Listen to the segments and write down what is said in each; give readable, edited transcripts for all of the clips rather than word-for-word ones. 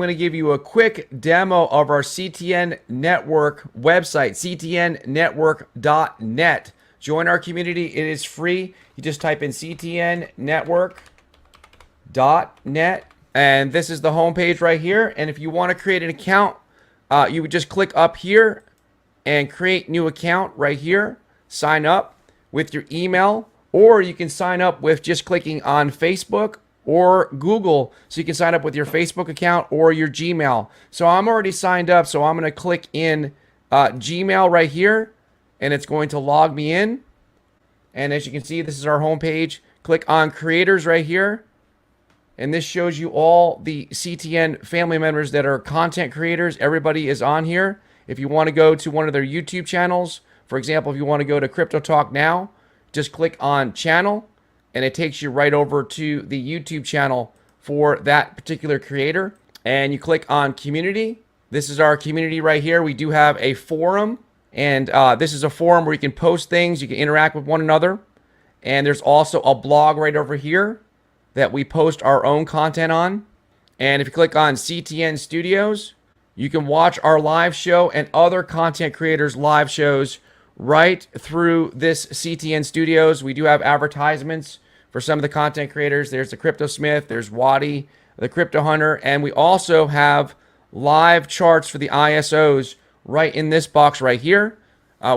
going to give you a quick demo of our CTN Network website, ctnnetwork.net. Join our community. It is free. You just type in ctnnetwork.net, and this is the homepage right here. And if you want to create an account, you would just click up here and create new account right here. Sign up with your email, or you can sign up with just clicking on Facebook or Google. So you can sign up with your Facebook account or your Gmail. So I'm already signed up, so I'm going to click in Gmail right here, and it's going to log me in. And as you can see, this is our homepage. Click on creators right here, and this shows you all the CTN family members that are content creators. Everybody is on here. If you want to go to one of their YouTube channels, for example, if you want to go to Crypto Talk Now, just click on channel, and it takes you right over to the YouTube channel for that particular creator. And you click on community. This is our community right here. We do have a forum, and this is a forum where you can post things, you can interact with one another. And there's also a blog right over here that we post our own content on. And if you click on CTN Studios, you can watch our live show and other content creators' live shows right through this CTN Studios. We do have advertisements for some of the content creators. There's the Crypto Smith, there's Waddy, the Crypto Hunter, and we also have live charts for the ISOs right in this box right here.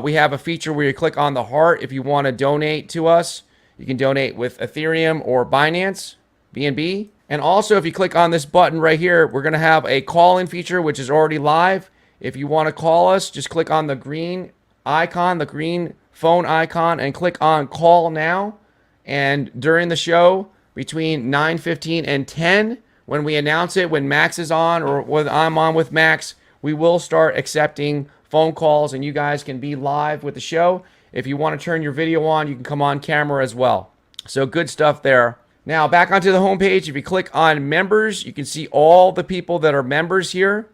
We have a feature where you click on the heart if you want to donate to us. You can donate with Ethereum or Binance, BNB. And also, if you click on this button right here, we're going to have a call-in feature, which is already live. If you want to call us, just click on the green icon, the green phone icon, and click on call now. And during the show, between 9:15 and 10, when we announce it, when Max is on or when I'm on with Max, we will start accepting phone calls, and you guys can be live with the show. If you want to turn your video on, you can come on camera as well. So good stuff there. Now back onto the homepage. If you click on members, you can see all the people that are members here.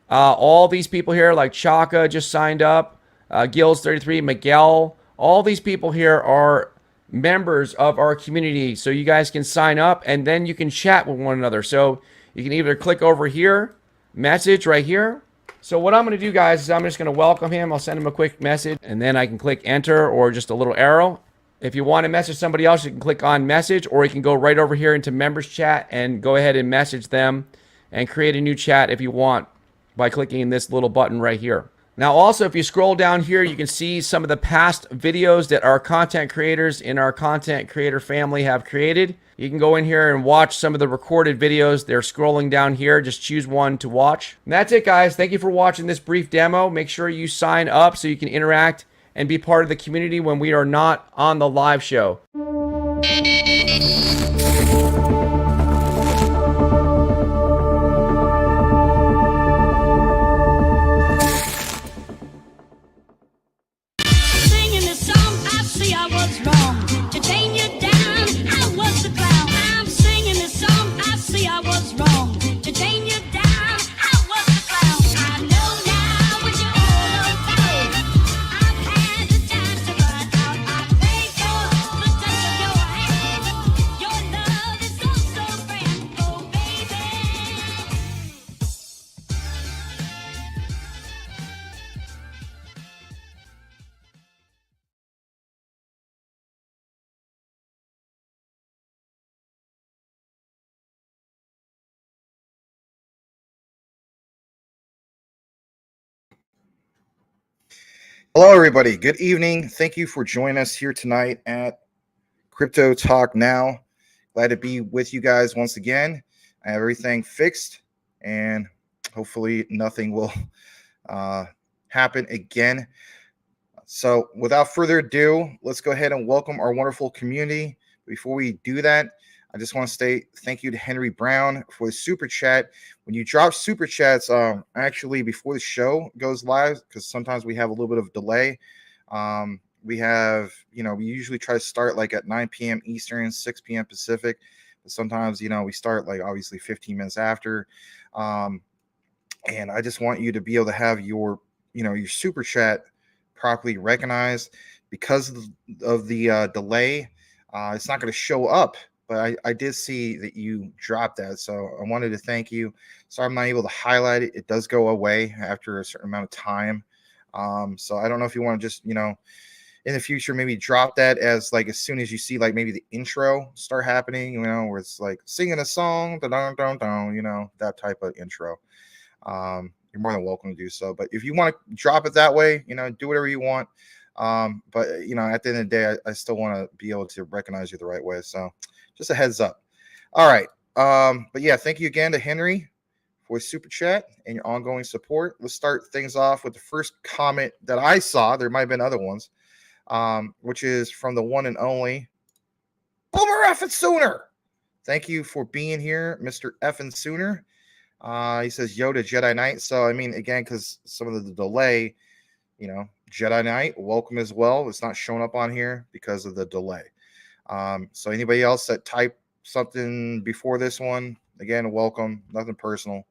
All these people here, like Chaka just signed up, Gills33, Miguel. All these people here are members of our community. So you guys can sign up, and then you can chat with one another. So you can either click over here, message right here. So what I'm going to do, guys, is I'm just going to welcome him. I'll send him a quick message, and then I can click enter or just a little arrow. If you want to message somebody else, you can click on message, or you can go right over here into members chat and go ahead and message them and create a new chat if you want by clicking this little button right here. Now also, if you scroll down here, you can see some of the past videos that our content creators in our content creator family have created. You can go in here and watch some of the recorded videos. They're scrolling down here. Just choose one to watch. And that's it, guys. Thank you for watching this brief demo. Make sure you sign up so you can interact and be part of the community when we are not on the live show. Singing this song, I see I was wrong. To chain you down, I was the clown. I'm singing this song, I see I was wrong. To chain you down, I was the clown. I know now what you're all about. I've had the time to run out. I pray for the touch of your hand. Your love is so, so grand. Oh, baby. Hello, everybody. Good evening. Thank you for joining us here tonight at Crypto Talk Now. Glad to be with you guys once again. I have everything fixed, and hopefully nothing will happen again. So without further ado, let's go ahead and welcome our wonderful community. Before we do that, I just want to say thank you to Henry Brown for the super chat. When you drop super chats, actually before the show goes live, because sometimes we have a little bit of delay. We have, we usually try to start like at 9 p.m. Eastern, 6 p.m. Pacific. But sometimes, we start like obviously 15 minutes after. And I just want you to be able to have your super chat properly recognized. Because of the delay, it's not going to show up but I did see that you dropped that, so I wanted to thank you. Sorry I'm not able to highlight it. It does go away after a certain amount of time. So I don't know if you want to just, in the future, maybe drop that as like as soon as you see like maybe the intro start happening, where it's like singing a song, that type of intro. You're more than welcome to do so. But if you want to drop it that way, do whatever you want. But at the end of the day, I still want to be able to recognize you the right way. So just a heads up. All right. But yeah, thank you again to Henry for his super chat and your ongoing support. Let's start things off with the first comment that I saw. There might have been other ones, which is from the one and only Boomer Effin Sooner. Thank you for being here, Mr. Effin Sooner. He says, Yoda Jedi Knight. So, I mean, again, because some of the delay, Jedi Knight, welcome as well. It's not showing up on here because of the delay. So anybody else that typed something before this one, again, welcome. Nothing personal.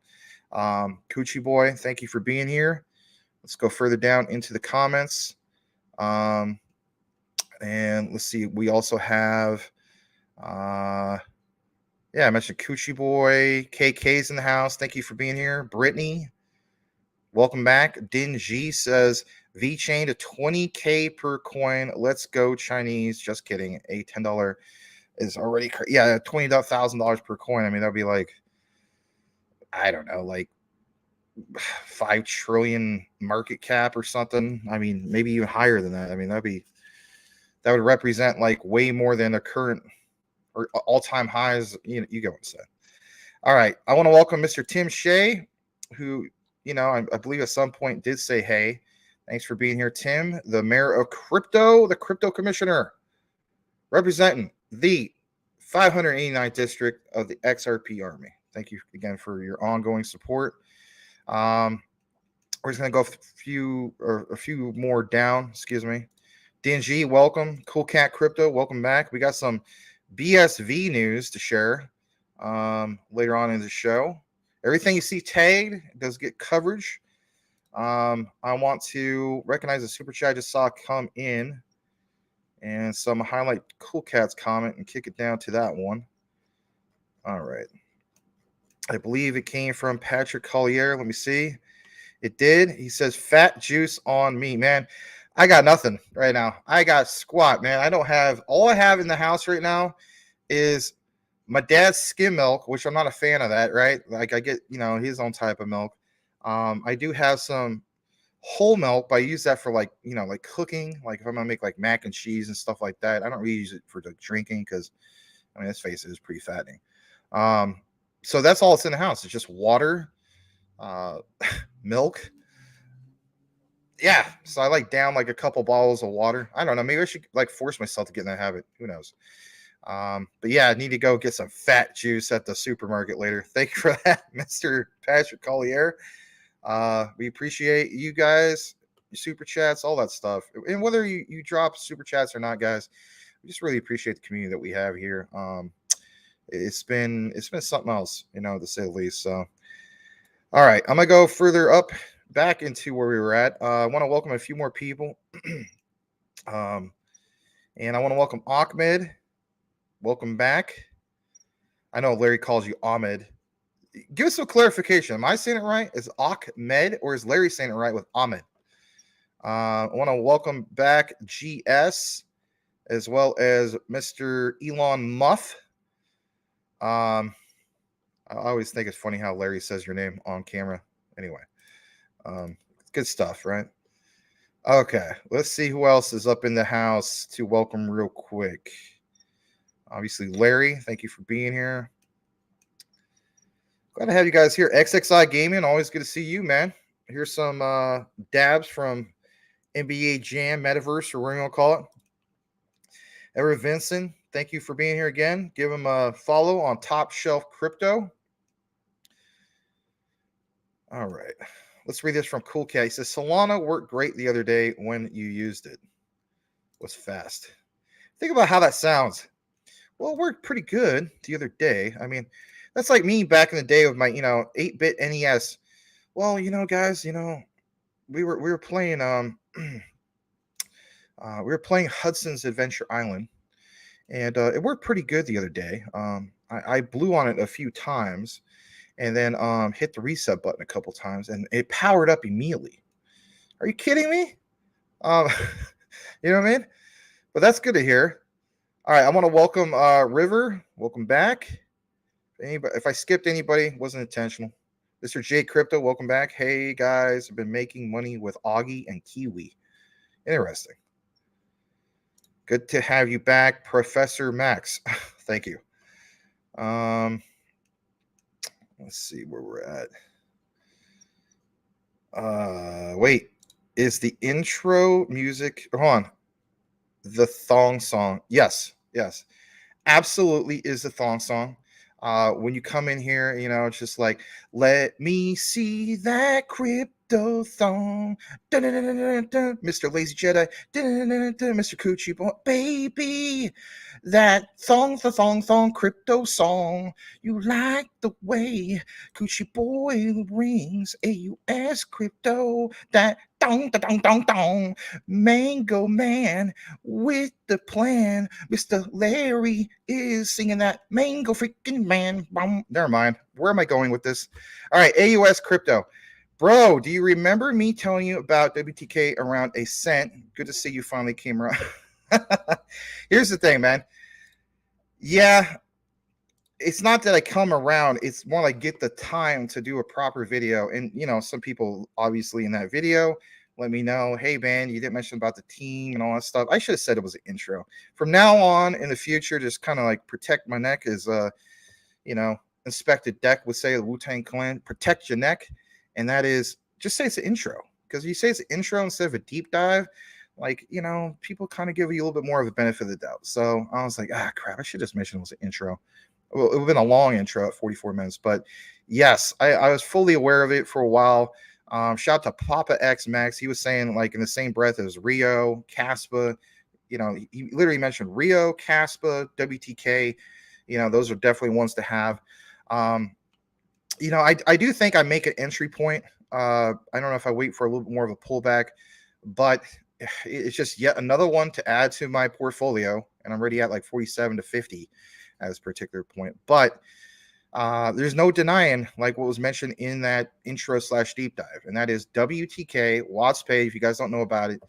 Coochie Boy, thank you for being here. Let's go further down into the comments. And let's see. We also have... yeah, I mentioned Coochie Boy. KK's in the house. Thank you for being here. Brittany, welcome back. Din G says, V-Chain to 20K per coin. Let's go Chinese. Just kidding. A $10 is already, $20,000 per coin. I mean, that'd be like, I don't know, like 5 trillion market cap or something. I mean, maybe even higher than that. I mean, that would represent like way more than the current or all-time highs. You go and say. All right. I want to welcome Mr. Tim Shea, who, I believe at some point did say, hey, thanks for being here, Tim, the mayor of crypto, the crypto commissioner, representing the 589th district of the XRP Army. Thank you again for your ongoing support. We're just going to go a few more down. Excuse me. DNG, welcome. Cool Cat Crypto, welcome back. We got some BSV news to share later on in the show. Everything you see tagged does get coverage. I want to recognize the super chat I just saw come in, and so I'm gonna highlight Cool Cat's comment and kick it down to that one. All right. I believe it came from Patrick Collier. Let me see. It did. He says, fat juice on me, man. I got nothing right now. I got squat, man. All I have in the house right now is my dad's skim milk, which I'm not a fan of that, right? Like I get, his own type of milk. I do have some whole milk, but I use that for like cooking. Like if I'm gonna make like mac and cheese and stuff like that. I don't really use it for the drinking because, let's face it, it's pretty fattening. So that's all that's in the house. It's just water, milk. Yeah, so I down like a couple bottles of water. I don't know. Maybe I should force myself to get in that habit. Who knows? But yeah, I need to go get some fat juice at the supermarket later. Thank you for that, Mr. Patrick Collier. We appreciate you guys, your super chats, all that stuff. And whether you drop super chats or not, guys, we just really appreciate the community that we have here. It's been something else, to say the least. So, all right, I'm gonna go further up back into where we were at. I want to welcome a few more people. And I want to welcome Ahmed. Welcome back. I know Larry calls you Ahmed. Give us some clarification. Am I saying it right? Is Ahmed or is Larry saying it right with Ahmed? I want to welcome back GS as well as Mr. Elon Muff. I always think it's funny how Larry says your name on camera. Anyway. Good stuff, right? Okay, let's see who else is up in the house to welcome real quick. Obviously, Larry, thank you for being here. Glad to have you guys here. XXI Gaming, always good to see you, man. Here's some dabs from NBA Jam, Metaverse, or whatever you want to call it. Everett Vincent, thank you for being here again. Give him a follow on Top Shelf Crypto. All right. Let's read this from Cool Cat. He says, Solana worked great the other day when you used it. Was fast. Think about how that sounds. Well, it worked pretty good the other day. I mean, that's like me back in the day with my, 8-bit NES. Well, guys, we were playing we were playing Hudson's Adventure Island, and it worked pretty good the other day. I blew on it a few times, and then hit the reset button a couple times, and it powered up immediately. Are you kidding me? Um, you know what I mean? But that's good to hear. All right, I want to welcome River. Welcome back. Anybody, if I skipped anybody, it wasn't intentional. Mr. J Crypto, welcome back. Hey guys, I've been making money with Augie and Kiwi. Interesting. Good to have you back, Professor Max. Thank you. Let's see where we're at. Wait, is the intro music? Hold on. The thong song. Yes, absolutely is the thong song. When you come in here, it's just like, let me see that crypto thong. Dun-dun-dun-dun-dun-dun. Mr. Lazy Jedi. Dun-dun-dun-dun-dun. Mr. Coochie Boy. Baby, that thong, crypto song. You like the way Coochie Boy rings AUS crypto. That dong, da dong, dong, dong. Mango Man with the plan. Mr. Larry is singing that Mango freaking man. Never mind. Where am I going with this? All right, AUS crypto. Bro, do you remember me telling you about WTK around a cent? Good to see you finally came around. Here's the thing, man. Yeah, it's not that I come around. It's more like get the time to do a proper video. And, some people obviously in that video let me know, hey, man, you didn't mention about the team and all that stuff. I should have said it was an intro. From now on in the future, just kind of like protect my neck as, Inspector Deck would say, the Wu-Tang Clan, protect your neck. And that is just say it's an intro. Because if you say it's an intro instead of a deep dive, people kind of give you a little bit more of a benefit of the doubt. So I was like, crap, I should just mention it was an intro. Well, it would have been a long intro at 44 minutes. But yes, I was fully aware of it for a while. Shout out to Papa X Max. He was saying, like, in the same breath as Rio, Caspa. He literally mentioned Rio, Caspa, WTK. Those are definitely ones to have. I do think I make an entry point. I don't know if I wait for a little bit more of a pullback, but it's just yet another one to add to my portfolio. And I'm already at like 47 to 50 at this particular point. But there's no denying, like what was mentioned in that intro / deep dive, and that is WTK, Watts Pay. If you guys don't know about it,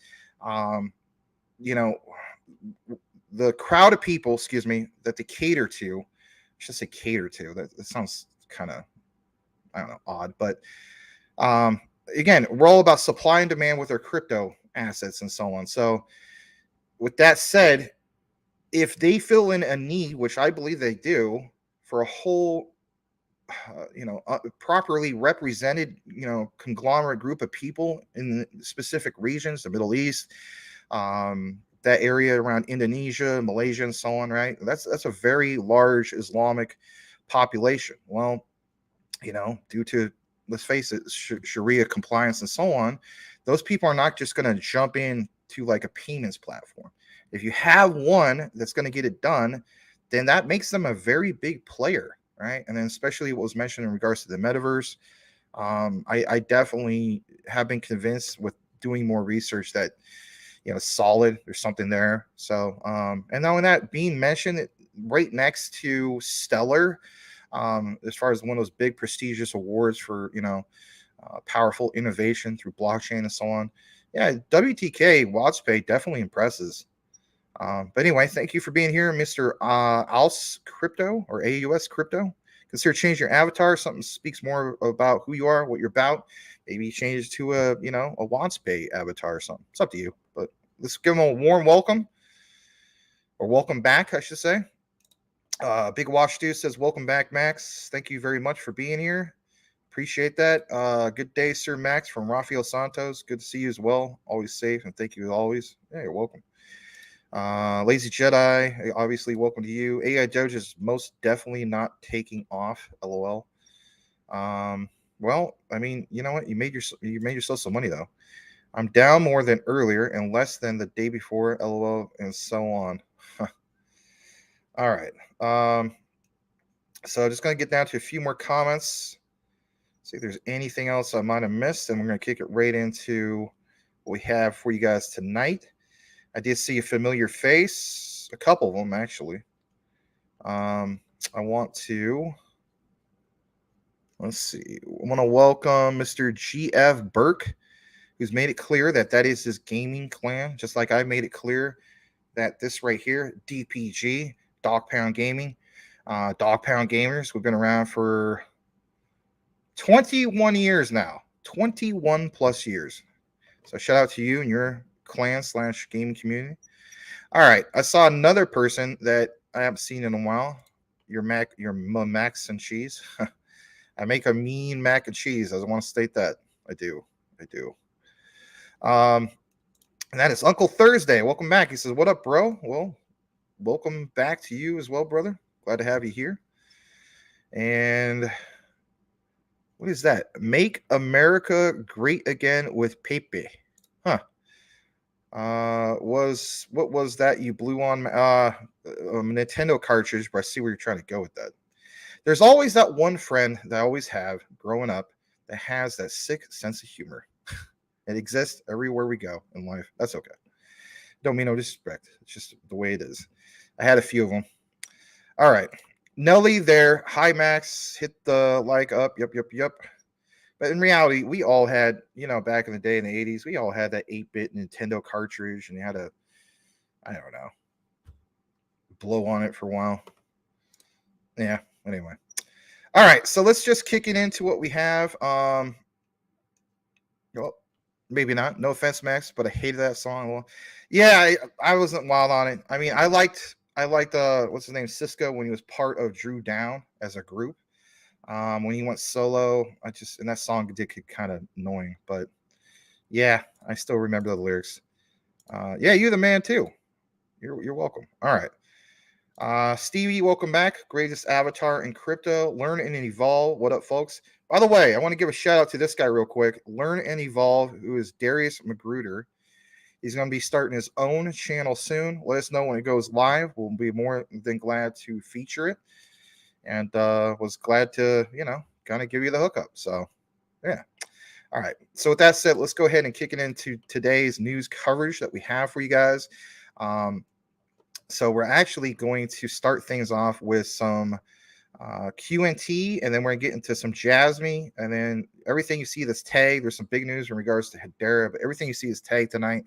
the crowd of people, that they cater to, I should say cater to, that sounds kind of, I don't know, odd, but again, we're all about supply and demand with our crypto assets and so on. So with that said, if they fill in a need, which I believe they do, for a whole, properly represented, conglomerate group of people in specific regions, the Middle East, that area around Indonesia, Malaysia, and so on, right? That's a very large Islamic population. Well, due to, let's face it, Sharia compliance and so on, those people are not just going to jump in to like a payments platform. If you have one that's going to get it done, then that makes them a very big player, right? And then especially what was mentioned in regards to the metaverse, I definitely have been convinced with doing more research that, solid, there's something there. So, and now in that being mentioned right next to Stellar, as far as one of those big prestigious awards for, powerful innovation through blockchain and so on. Yeah, WTK Watts Pay definitely impresses. But anyway, thank you for being here, Mr. AUS Crypto or AUS Crypto. Consider changing your avatar. Something speaks more about who you are, what you're about. Maybe change it to a Watts Pay avatar or something. It's up to you. But let's give them a warm welcome, or welcome back, I should say. Big Watch Dude says, welcome back, Max. Thank you very much for being here. Appreciate that. Good day, Sir Max, from Rafael Santos. Good to see you as well. Always safe, and thank you as always. Yeah, you're welcome. Lazy Jedi, obviously, welcome to you. AI Doge is most definitely not taking off. LOL. Well, I mean, you know what? You made yourself some money though. I'm down more than earlier and less than the day before. LOL, and so on. All right. So just gonna get down to a few more comments. See if there's anything else I might have missed, and we're gonna kick it right into what we have for you guys tonight. I did see a familiar face. a couple of them actually. I want to, let's see. I want to welcome Mr. GF Burke, who's made it clear that that is his gaming clan, just like I made it clear that this right here, DPG, Dog Pound Gaming, Dog Pound Gamers, we've been around for 21 years now, 21 plus years. So shout out to you and your clan / gaming community. All right, I saw another person that I haven't seen in a while. Your macs and cheese. I make a mean mac and cheese. I want to state that. I do. And that is Uncle Thursday. Welcome back. He says, "What up, bro?" Well, welcome back to you as well, brother. Glad to have you here. And what is that? Make America Great Again with Pepe. Huh. What was that you blew on a Nintendo cartridge, but I see where you're trying to go with that. There's always that one friend that I always have growing up that has that sick sense of humor. It exists everywhere we go in life. That's okay. Don't mean no disrespect. It's just the way it is. I had a few of them. All right. Nelly there. Hi, Max. Hit the like up. Yep. But in reality, we all had, back in the day in the 80s, we all had that 8-bit Nintendo cartridge, and you had to, I don't know, blow on it for a while. Yeah, anyway. All right, so let's just kick it into what we have. Well, maybe not. No offense, Max, but I hated that song. Well, yeah, I wasn't wild on it. I mean, I liked what's his name, Cisco, when he was part of Drew Down as a group. When he went solo, and that song did get kind of annoying, but yeah, I still remember the lyrics. Yeah, you're the man too. You're welcome. All right. Stevie, welcome back. Greatest avatar in crypto. Learn and evolve. What up, folks? By the way, I want to give a shout out to this guy real quick. Learn and evolve, who is Darius Magruder. He's going to be starting his own channel soon. Let us know when it goes live. We'll be more than glad to feature it. And was glad to, kind of give you the hookup. So, yeah. All right. So with that said, let's go ahead and kick it into today's news coverage that we have for you guys. So we're actually going to start things off with some QNT, and then we're going to get into some Jasmine, and then everything you see that's tagged. There's some big news in regards to Hedera, but everything you see is tagged tonight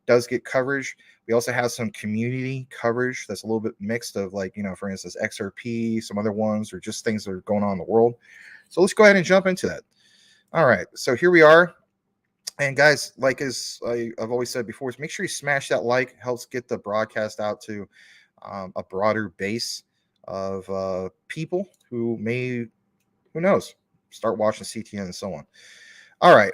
does get coverage. We also have some community coverage that's a little bit mixed of, like, for instance, XRP, some other ones, or just things that are going on in the world. So let's go ahead and jump into that. All right, so here we are. And guys, like as I've always said before, is make sure you smash that like. Helps get the broadcast out to a broader base of people who may, who knows, start watching CTN and so on. All right,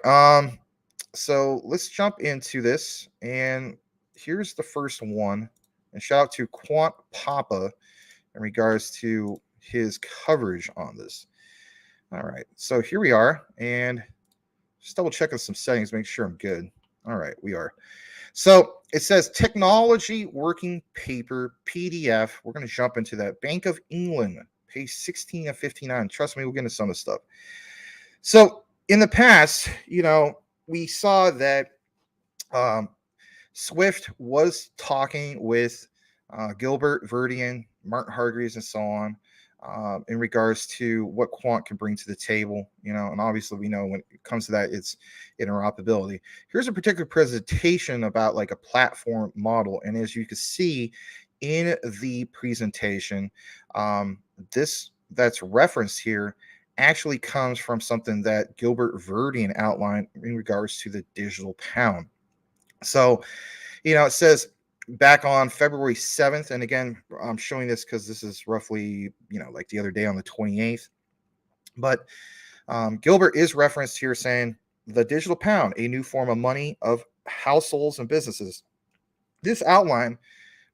so let's jump into this, and here's the first one. And shout out to Quant Papa in regards to his coverage on this. All right, so here we are, and just double checking some settings, make sure I'm good. All right, we are. So it says technology working paper PDF. We're going to jump into that. Bank of England, page 16 of 59. Trust me, we'll get into some of the stuff. So in the past, we saw that Swift was talking with Gilbert Verdian, Martin Hargreaves, and so on, in regards to what Quant can bring to the table, and obviously we know when it comes to that, it's interoperability. Here's a particular presentation about like a platform model, and as you can see in the presentation, this that's referenced here actually comes from something that Gilbert Verdian outlined in regards to the digital pound. So, it says back on February 7th, and again, I'm showing this because this is roughly, like the other day on the 28th. But Gilbert is referenced here saying the digital pound, a new form of money of households and businesses. This outline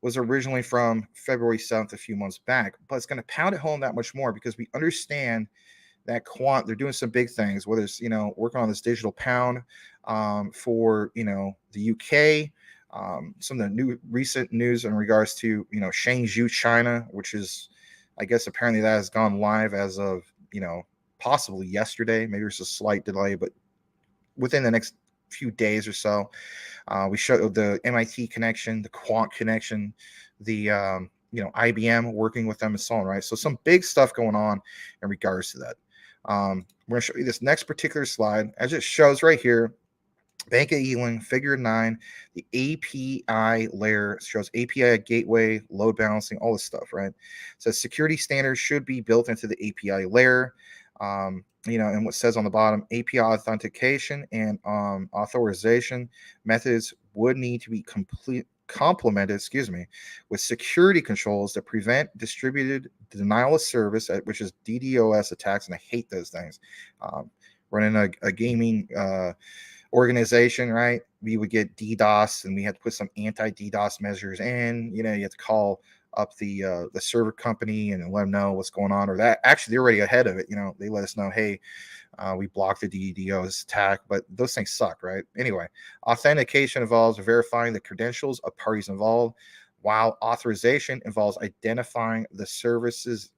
was originally from February 7th, a few months back, but it's going to pound it home that much more because we understand that Quant, they're doing some big things, whether it's, working on this digital pound for, the UK, some of the recent news in regards to, Shenzhou, China, which is, I guess, apparently that has gone live as of, possibly yesterday. Maybe there's a slight delay, but within the next few days or so. We showed the MIT connection, the Quant connection, the IBM working with them and so on, right? So some big stuff going on in regards to that. We're going to show you this next particular slide, as it shows right here. Bank of England, Figure 9, the API layer shows API gateway, load balancing, all this stuff, right? So security standards should be built into the API layer. And what says on the bottom, API authentication and authorization methods would need to be complemented, with security controls that prevent distributed denial of service, which is DDoS attacks, and I hate those things. Running a gaming organization, right? We would get DDoS, and we had to put some anti-DDoS measures in. You have to call up the server company and let them know what's going on, or that actually they're already ahead of it. They let us know, hey, we blocked the DDoS attack, but those things suck, right? Anyway, authentication involves verifying the credentials of parties involved, while authorization involves identifying the services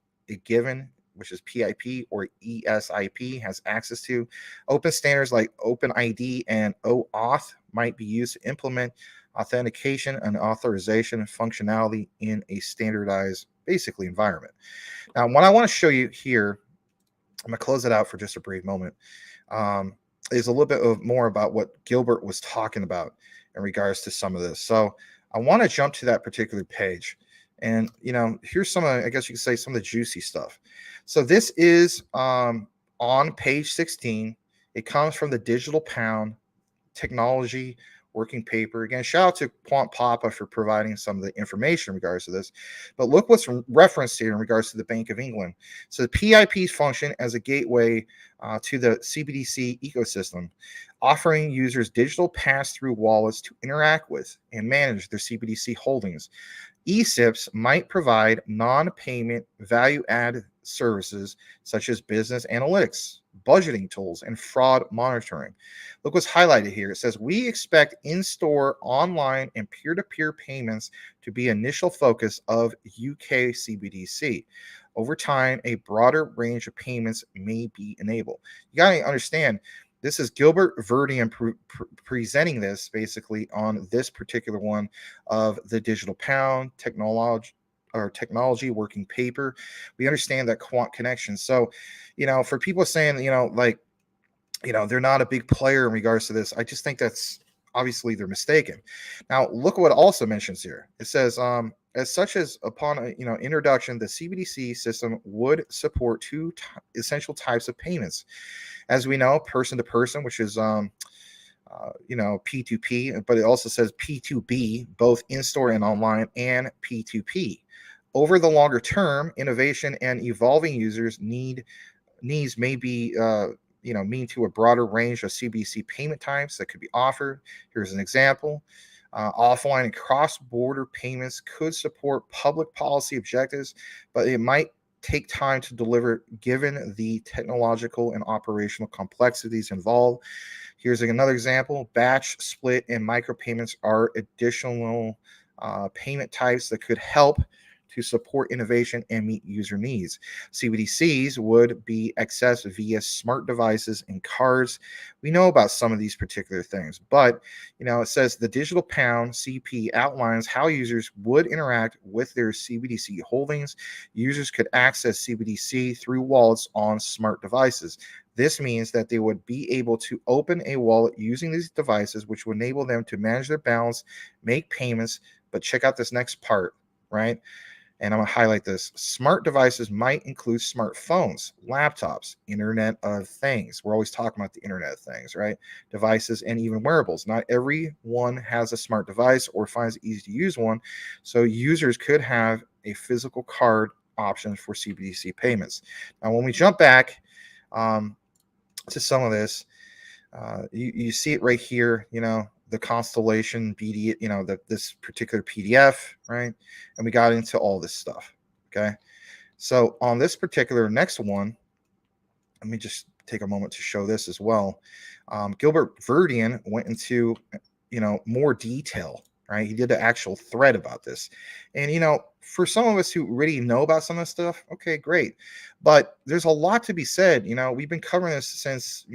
given, which is PIP or ESIP, has access to. Open standards like OpenID and OAuth might be used to implement authentication and authorization functionality in a standardized, basically, environment. Now, what I want to show you here, I'm going to close it out for just a brief moment, is a little bit more about what Gilbert was talking about in regards to some of this. So I want to jump to that particular page. And, here's some of, I guess you could say, some of the juicy stuff. So this is on page 16. It comes from the Digital Pound Technology working paper. Again, shout out to Quant Papa for providing some of the information in regards to this. But look what's referenced here in regards to the Bank of England. So the PIPs function as a gateway to the CBDC ecosystem, offering users digital pass-through wallets to interact with and manage their CBDC holdings. eSIPs might provide non-payment value-add services such as business analytics, budgeting tools, and fraud monitoring. Look what's highlighted here. It says, we expect in-store, online, and peer-to-peer payments to be initial focus of UK CBDC. Over time, a broader range of payments may be enabled. You got to understand, this is Gilbert Verdian presenting this basically on this particular one of the Digital Pound technology working paper. We understand that quant connection. So, for people saying, they're not a big player in regards to this, I just think that's obviously they're mistaken. Now, look what it also mentions here. It says, as such as upon introduction, the CBDC system would support two essential types of payments. As we know, person to person, which is P2P, but it also says P2B, both in-store and online, and P2P. Over the longer term, innovation and evolving users needs may be mean to a broader range of CBDC payment types that could be offered. Here's an example. Offline and cross-border payments could support public policy objectives, but it might take time to deliver given the technological and operational complexities involved. Here's another example. Batch, split, and micropayments are additional payment types that could help to support innovation and meet user needs. CBDCs would be accessed via smart devices and cards. We know about some of these particular things, but it says the Digital Pound CP outlines how users would interact with their CBDC holdings. Users could access CBDC through wallets on smart devices. This means that they would be able to open a wallet using these devices, which would enable them to manage their balance, make payments. But check out this next part, right? And I'm going to highlight this. Smart devices might include smartphones, laptops, Internet of Things. We're always talking about the Internet of Things, right? Devices and even wearables. Not everyone has a smart device or finds it easy to use one. So users could have a physical card option for CBDC payments. Now, when we jump back to some of this, you see it right here, the Constellation BD, this particular PDF, right? And we got into all this stuff, okay? So on this particular next one, let me just take a moment to show this as well. Gilbert Verdian went into, more detail, right? He did an actual thread about this. And, for some of us who really know about some of this stuff, okay, great. But there's a lot to be said. We've been covering this since,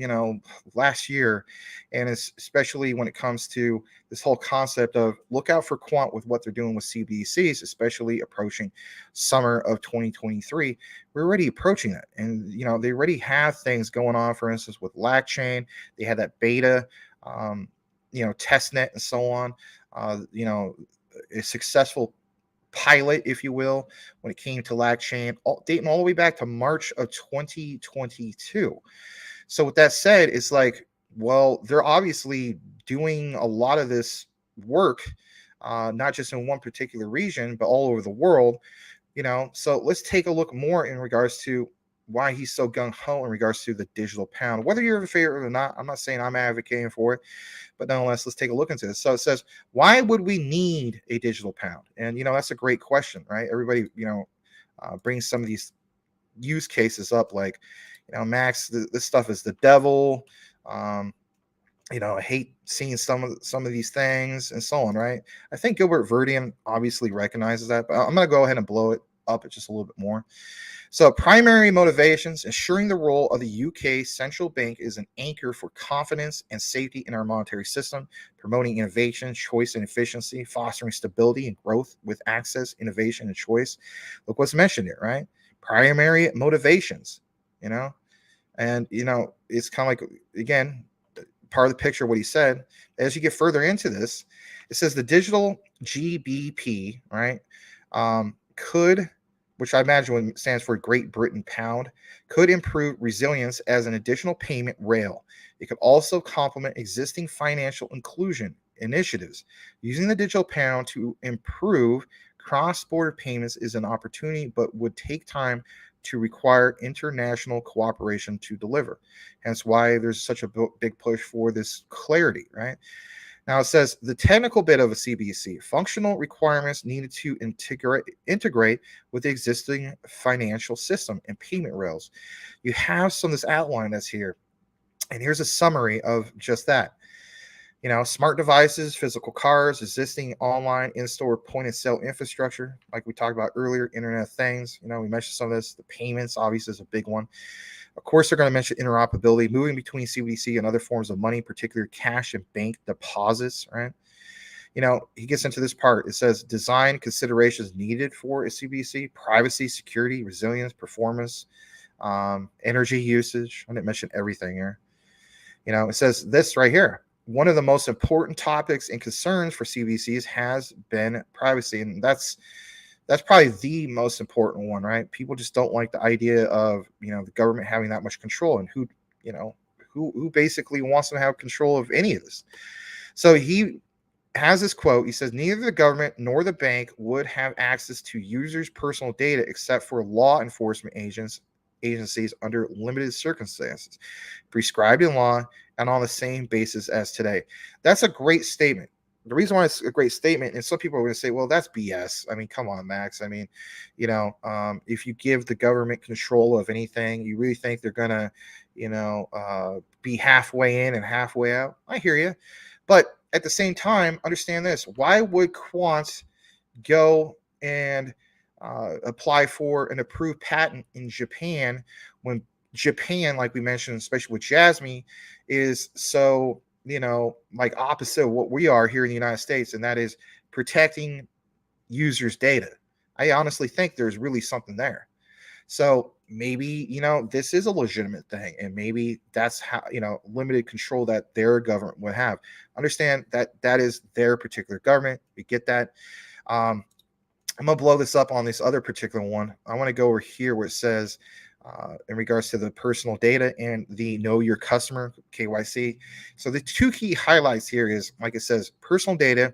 last year. And it's especially when it comes to this whole concept of look out for quant with what they're doing with CBDCs, especially approaching summer of 2023. We're already approaching that. And, they already have things going on, for instance, with LACchain. They had that beta, testnet and so on. A successful pilot, if you will, when it came to LACchain, dating all the way back to March of 2022. So with that said, it's like, well, they're obviously doing a lot of this work, not just in one particular region, but all over the world. So let's take a look more in regards to why he's so gung-ho in regards to the digital pound. Whether you're in favor or not, I'm not saying I'm advocating for it, but nonetheless, let's take a look into this. So it says, why would we need a digital pound? And, that's a great question, right? Everybody, brings some of these use cases up like, Max, this stuff is the devil. I hate seeing some of these things and so on, right? I think Gilbert Verdian obviously recognizes that, but I'm going to go ahead and blow it up just a little bit more. So primary motivations: ensuring the role of the UK central bank is an anchor for confidence and safety in our monetary system, promoting innovation, choice, and efficiency, fostering stability and growth with access, innovation, and choice. Look what's mentioned here, right? Primary motivations, and, it's kind of like, again, part of the picture, what he said. As you get further into this, it says the digital GBP, right, could, which I imagine stands for Great Britain pound, could improve resilience as an additional payment rail. It could also complement existing financial inclusion initiatives. Using the digital pound to improve cross-border payments is an opportunity, but would take time to require international cooperation to deliver. Hence why there's such a big push for this clarity, right? Now it says the technical bit of a CBDC, functional requirements needed to integrate with the existing financial system and payment rails. You have some of this outline that's here. And here's a summary of just that. Smart devices, physical cards, existing online in-store point-of-sale infrastructure, like we talked about earlier, Internet of Things. We mentioned some of this. The payments, obviously, is a big one. Of course, they're going to mention interoperability, moving between CBDC and other forms of money, particularly cash and bank deposits, right? He gets into this part. It says design considerations needed for a CBDC: privacy, security, resilience, performance, energy usage. I didn't mention everything here. It says this right here. One of the most important topics and concerns for CBDCs has been privacy, and that's probably the most important one, right? People just don't like the idea of, the government having that much control, and who basically wants to have control of any of this. So he has this quote. He says, neither the government nor the bank would have access to users' personal data except for law enforcement agencies under limited circumstances, prescribed in law and on the same basis as today. That's a great statement. The reason why it's a great statement, and some people are going to say, well, that's BS. I mean, come on, Max. I mean, if you give the government control of anything, you really think they're going to, be halfway in and halfway out? I hear you. But at the same time, understand this. Why would Quant go and apply for an approved patent in Japan when Japan, like we mentioned, especially with Jasmine, is so like opposite of what we are here in the United States, and that is protecting users' data? I honestly think there's really something there. So maybe, this is a legitimate thing, and maybe that's how, limited control that their government would have. Understand that is their particular government. We get that. I'm going to blow this up on this other particular one. I want to go over here where it says, in regards to the personal data and the know your customer, KYC. So the two key highlights here is, like it says, personal data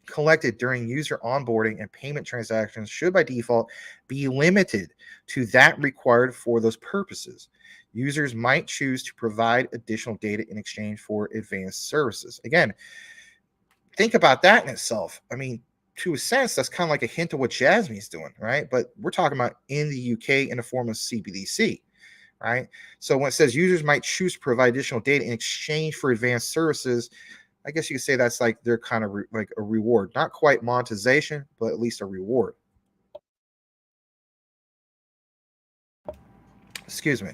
collected during user onboarding and payment transactions should by default be limited to that required for those purposes. Users might choose to provide additional data in exchange for advanced services. Again, think about that in itself. I mean, to a sense, that's kind of like a hint of what Jasmine's doing, right? But we're talking about in the UK in the form of CBDC, right? So when it says users might choose to provide additional data in exchange for advanced services, I guess you could say that's like their kind of like a reward, not quite monetization, but at least a reward. Excuse me.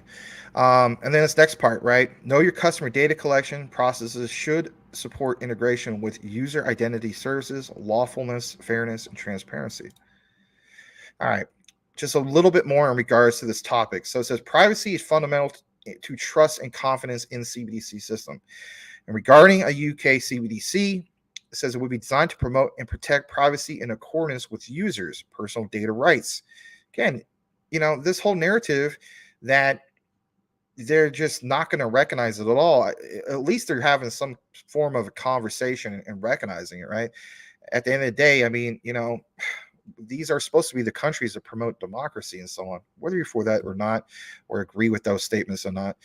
And then this next part, right? Know your customer data collection processes should support integration with user identity services, lawfulness, fairness, and transparency. All right. Just a little bit more in regards to this topic. So it says privacy is fundamental to trust and confidence in CBDC system. And regarding a UK CBDC, it says it would be designed to promote and protect privacy in accordance with users' personal data rights. Again, this whole narrative that they're just not going to recognize it at all. At least they're having some form of a conversation and recognizing it, right? At the end of the day, I mean, these are supposed to be the countries that promote democracy and so on, whether you're for that or not, or agree with those statements or not.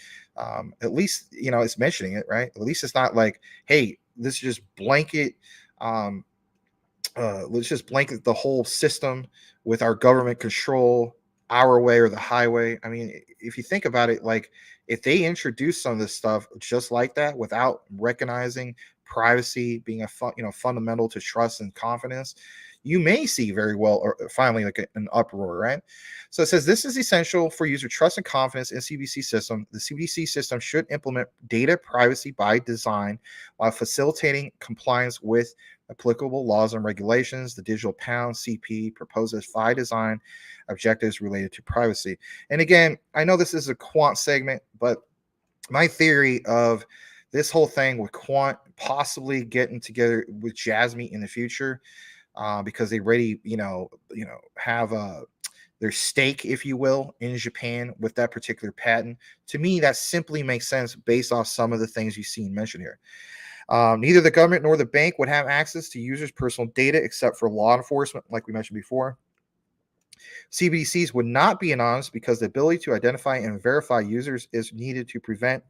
At least, it's mentioning it, right? At least it's not like, hey, this is just blanket. Let's just blanket the whole system with our government control, our way or the highway. I mean, if you think about it, like if they introduce some of this stuff just like that without recognizing privacy being a fundamental to trust and confidence, you may see very well or finally like an uproar, right? So it says this is essential for user trust and confidence in CBDC system. The CBDC system should implement data privacy by design while facilitating compliance with applicable laws and regulations. The digital pound CP proposes 5 design objectives related to privacy. And again, I know this is a quant segment, but my theory of this whole thing with quant possibly getting together with Jasmine in the future, because they already, have their stake, if you will, in Japan with that particular patent. To me, that simply makes sense based off some of the things you've seen mentioned here. Neither the government nor the bank would have access to users' personal data except for law enforcement, like we mentioned before. CBDCs would not be anonymous because the ability to identify and verify users is needed to prevent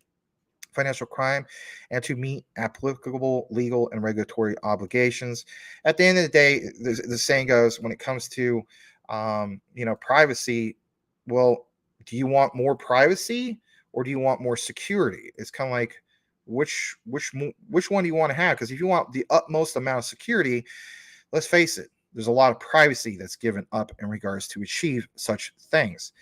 financial crime and to meet applicable legal and regulatory obligations. At the end of the day, the saying goes, when it comes to privacy, well, do you want more privacy or do you want more security? It's kind of like which one do you want to have? Because if you want the utmost amount of security, let's face it, there's a lot of privacy that's given up in regards to achieve such things.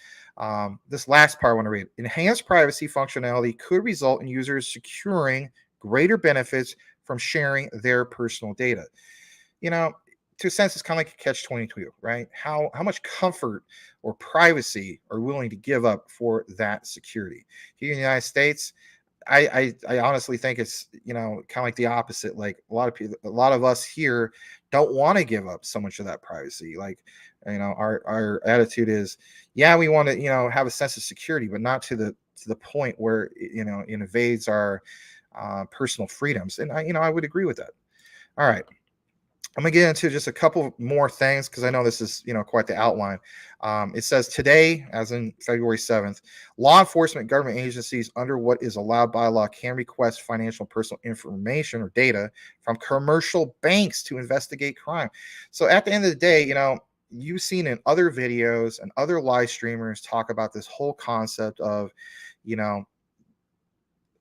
This last part I want to read. Enhanced privacy functionality could result in users securing greater benefits from sharing their personal data. To a sense, it's kind of like a catch-22, right? How much comfort or privacy are we willing to give up for that security? Here in the United States, I honestly think it's kind of like the opposite. Like a lot of us here don't want to give up so much of that privacy. Like our attitude is, yeah, we want to have a sense of security, but not to the point where it invades our personal freedoms. And I would agree with that. All right. I'm going to get into just a couple more things because I know this is, quite the outline. It says today, as in February 7th, law enforcement government agencies under what is allowed by law can request financial personal information or data from commercial banks to investigate crime. So at the end of the day, you've seen in other videos and other live streamers talk about this whole concept of,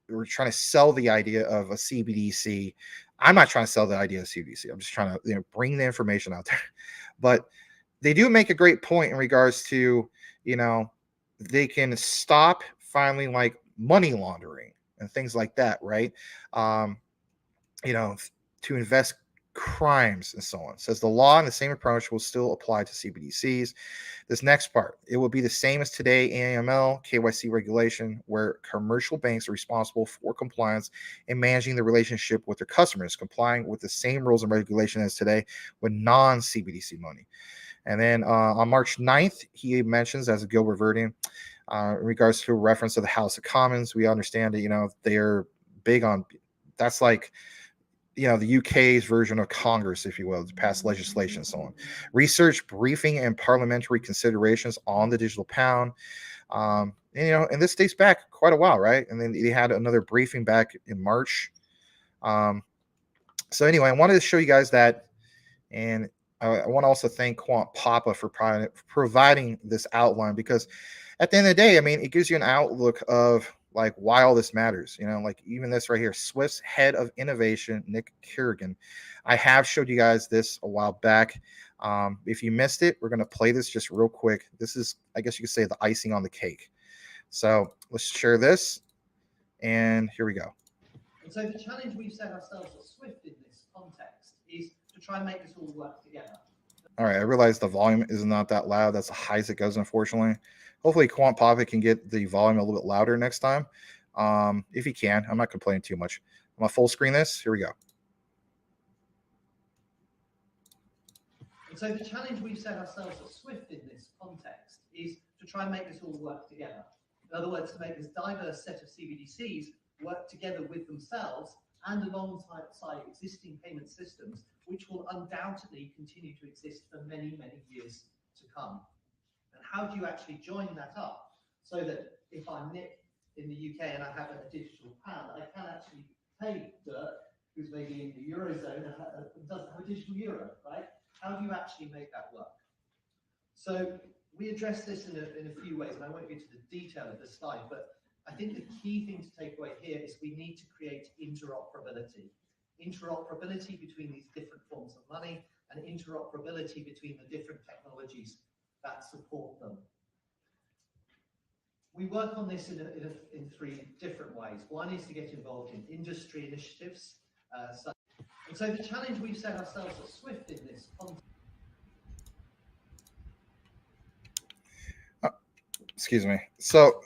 we're trying to sell the idea of a CBDC. I'm not trying to sell the idea of CBDC. I'm just trying to bring the information out there. But they do make a great point in regards to, they can stop finally like money laundering and things like that, right? To invest crimes and so on. It says the law and the same approach will still apply to CBDCs. This next part, it will be the same as today AML, KYC regulation, where commercial banks are responsible for compliance and managing the relationship with their customers, complying with the same rules and regulation as today with non-CBDC money. And then on March 9th, he mentions, as a Gilbert Verdian, in regards to a reference to the House of Commons, we understand that, they're big on, that's like, the UK's version of Congress, if you will, to pass legislation and so on. Research, briefing, and parliamentary considerations on the digital pound. And this dates back quite a while, right? And then they had another briefing back in March. So anyway, I wanted to show you guys that. And I want to also thank Quant Papa for providing this outline, because at the end of the day, it gives you an outlook of like why all this matters. Like even this right here, Swift's head of innovation, Nick Kerrigan. I have showed you guys this a while back. If you missed it, we're going to play this just real quick. This is, I guess you could say, the icing on the cake. So let's share this. And here we go. And so the challenge we've set ourselves at Swift in this context is to try and make this all work together. All right, I realize the volume is not that loud. That's the highest it goes, unfortunately. Hopefully, Quant Poppy can get the volume a little bit louder next time. If he can, I'm not complaining too much. I'm going to full screen this. Here we go. And so the challenge we've set ourselves at Swift in this context is to try and make this all work together. In other words, to make this diverse set of CBDCs work together with themselves and alongside existing payment systems, which will undoubtedly continue to exist for many, many years to come. And how do you actually join that up so that if I'm Nick in the UK and I have a digital pound, I can actually pay Dirk, who's maybe in the Eurozone and doesn't have a digital euro, right? How do you actually make that work? So we address this in a few ways, and I won't get to the detail of this slide, but I think the key thing to take away here is we need to create interoperability. Interoperability between these different forms of money and interoperability between the different technologies that support them. We work on this in three different ways. One is to get involved in industry initiatives. And so the challenge we've set ourselves at Swift in this context. Excuse me. So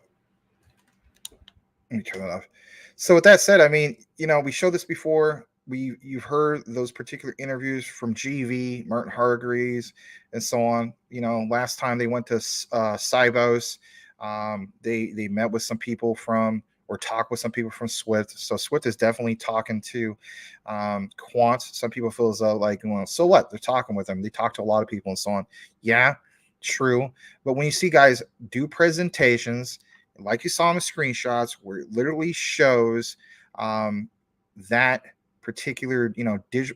let me turn that off. So with that said, I mean, we showed this before. You've heard those particular interviews from GV, Martin Hargreaves, and so on. Last time they went to Sibos, they met with some people from, or talked with some people from Swift. So Swift is definitely talking to Quant. Some people feel as though like, well, so what? They're talking with them. They talk to a lot of people and so on. Yeah, true. But when you see guys do presentations, like you saw in the screenshots, where it literally shows that particular,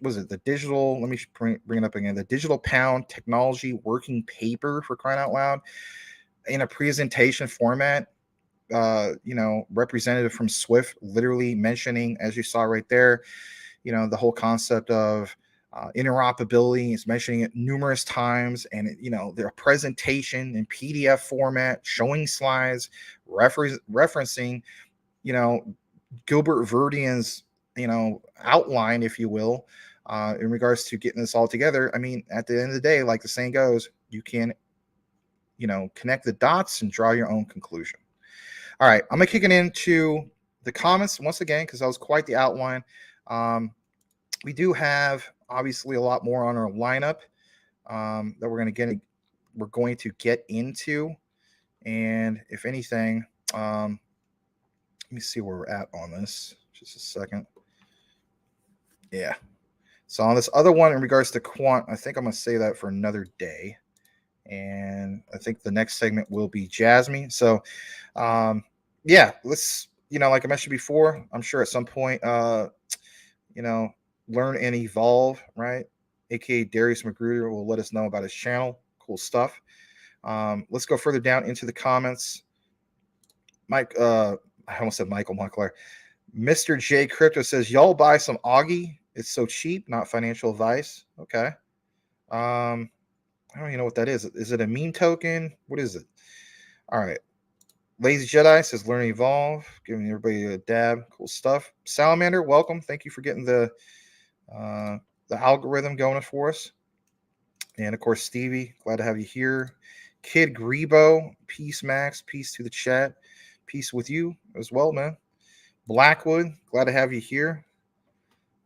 was it the digital? Let me bring it up again. The digital pound technology working paper, for crying out loud, in a presentation format. Representative from Swift literally mentioning, as you saw right there, the whole concept of interoperability. Is mentioning it numerous times, and their presentation in PDF format, showing slides, referencing, Gilbert Verdian's, outline, if you will, in regards to getting this all together. I mean, at the end of the day, like the saying goes, you can, connect the dots and draw your own conclusion. All right, I'm gonna kick it into the comments once again because that was quite the outline. We do have obviously a lot more on our lineup that we're going to get into, and if anything, let me see where we're at on this. Just a second. Yeah. So on this other one in regards to Quant, I think I'm gonna say that for another day, and I think the next segment will be Jasmine. So, yeah, let's like I mentioned before, I'm sure at some point, Learn and Evolve, right? AKA Darius Magruder will let us know about his channel. Cool stuff. Let's go further down into the comments. Mike, I almost said Michael Moncler. Mr. J Crypto says, y'all buy some Augie. It's so cheap, not financial advice. Okay. I don't even know what that is. Is it a meme token? What is it? All right. Lazy Jedi says, Learn and Evolve, giving everybody a dab. Cool stuff. Salamander, welcome. Thank you for getting the algorithm going for us. And of course, Stevie, glad to have you here. Kid Grebo, peace, Max. Peace to the chat. Peace with you as well, man. Blackwood, glad to have you here.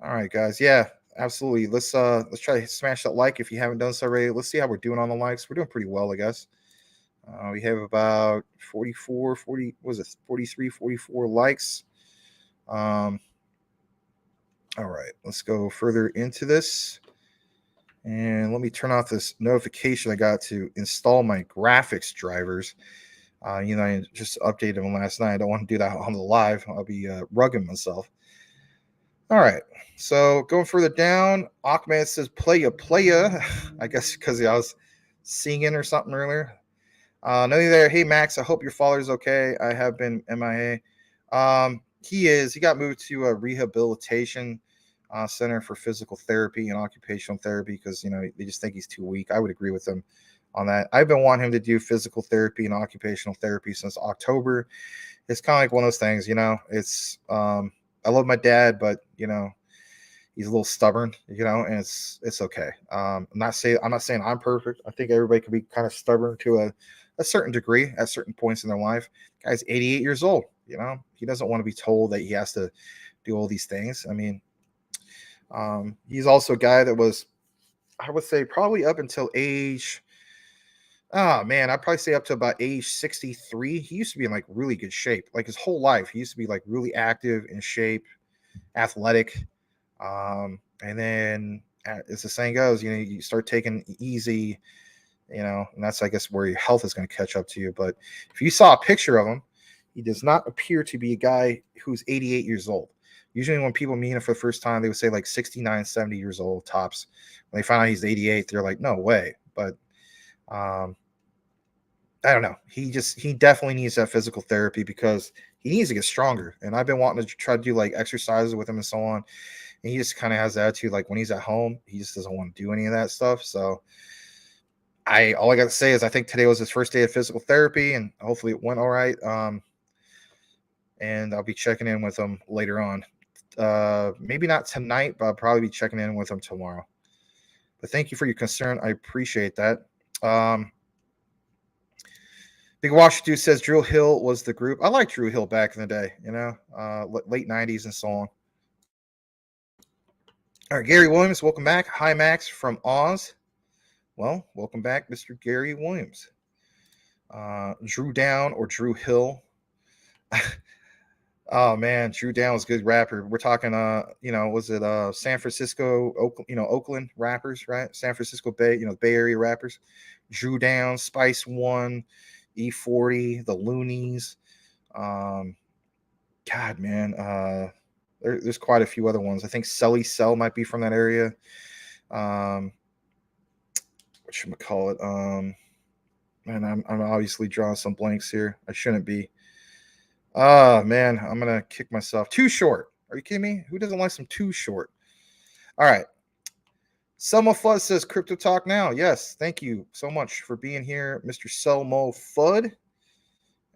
All right, guys. Yeah, absolutely. Let's try to smash that like if you haven't done so already. Let's see how we're doing on the likes. We're doing pretty well, I guess. We have about 43, 44 likes. All right, let's go further into this. And let me turn off this notification I got to install my graphics drivers. I just updated them last night. I don't want to do that on the live. I'll be rugging myself. All right, so going further down, Ahmed says, playa. I guess because I was singing or something earlier. Nothing there. Hey, Max, I hope your father's okay. I have been MIA. He got moved to a rehabilitation center for physical therapy and occupational therapy because they just think he's too weak. I would agree with them on that. I've been wanting him to do physical therapy and occupational therapy since October. It's kind of like one of those things, it's I love my dad, but he's a little stubborn, and it's okay. I'm not saying I'm perfect. I think everybody can be kind of stubborn to a certain degree at certain points in their life. Guy's 88 years old. He doesn't want to be told that he has to do all these things. I mean, he's also a guy that was, I would say, probably up until age. Oh man, I'd probably say up to about age 63. He used to be in like really good shape. Like his whole life, he used to be like really active, in shape, athletic. And then as the saying goes, you start taking it easy, and that's, I guess, where your health is going to catch up to you. But if you saw a picture of him, he does not appear to be a guy who's 88 years old. Usually when people meet him for the first time, they would say like 69, 70 years old tops. When they find out he's 88, they're like, no way. But I don't know. He definitely needs that physical therapy because he needs to get stronger. And I've been wanting to try to do like exercises with him and so on. And he just kind of has the attitude like when he's at home, he just doesn't want to do any of that stuff. So all I got to say is I think today was his first day of physical therapy, and hopefully it went all right. And I'll be checking in with him later on. Maybe not tonight, but I'll probably be checking in with him tomorrow. But thank you for your concern. I appreciate that. Big Washington says Drew Hill was the group. I liked Drew Hill back in the day, late 90s and so on. All right, Gary Williams, welcome back. Hi, Max from Oz. Well, welcome back, Mr. Gary Williams. Drew Down or Drew Hill. Oh man, Drew Down was a good rapper. We're talking, was it San Francisco, Oakland rappers, right? San Francisco Bay, Bay Area rappers. Drew Down, Spice One, E40, the Loonies. God, man, there's quite a few other ones. I think Sully Cell might be from that area. Whatchamacallit? Man, I'm obviously drawing some blanks here. I shouldn't be. Man, I'm gonna kick myself. Too Short. Are you kidding me? Who doesn't like some Too Short? All right. Selmo Fudd says Crypto Talk Now. Yes, thank you so much for being here, Mr. Selmo Fudd.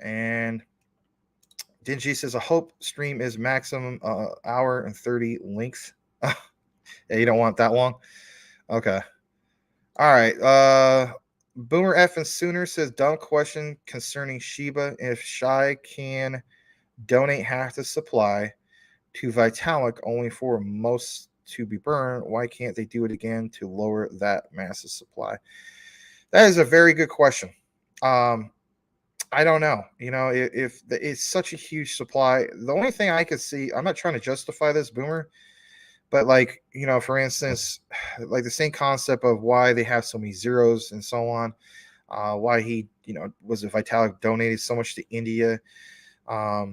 And Dingy says, I hope stream is maximum hour and 30 length. Yeah, you don't want that long? Okay. All right. Boomer F and Sooner says, dumb question concerning Shiba. If Shy can donate half the supply to Vitalik only for most to be burned, why can't they do it again to lower that massive supply? That is a very good question. I don't know. If it's such a huge supply, the only thing I could see, I'm not trying to justify this, Boomer, but like, for instance, like the same concept of why they have so many zeros and so on, why he, was it Vitalik donated so much to India? I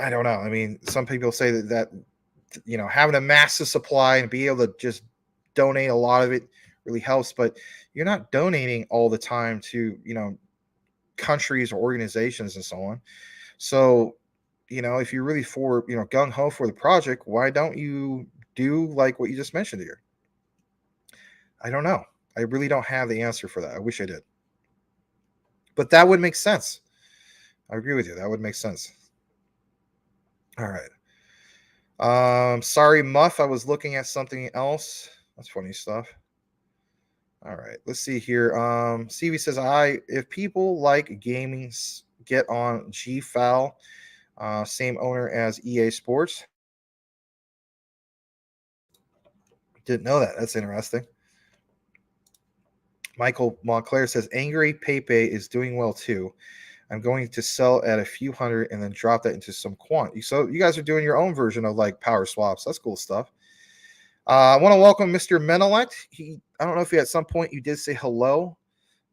don't know. I mean, some people say that having a massive supply and be able to just donate a lot of it really helps, but you're not donating all the time to, countries or organizations and so on. So, if you're really for, gung-ho for the project, why don't you do like what you just mentioned here? I don't know. I really don't have the answer for that. I wish I did. But that would make sense. I agree with you. That would make sense. All right. Sorry, Muff. I was looking at something else. That's funny stuff. All right. Let's see here. CV says, if people like gaming, get on GFoul. Same owner as EA Sports. Didn't know that. That's interesting. Michael Montclair says, Angry Pepe is doing well too. I'm going to sell at a few hundred and then drop that into some quant. So you guys are doing your own version of like power swaps. That's cool stuff. I want to welcome Mr. Menelect. I don't know if at some point you did say hello,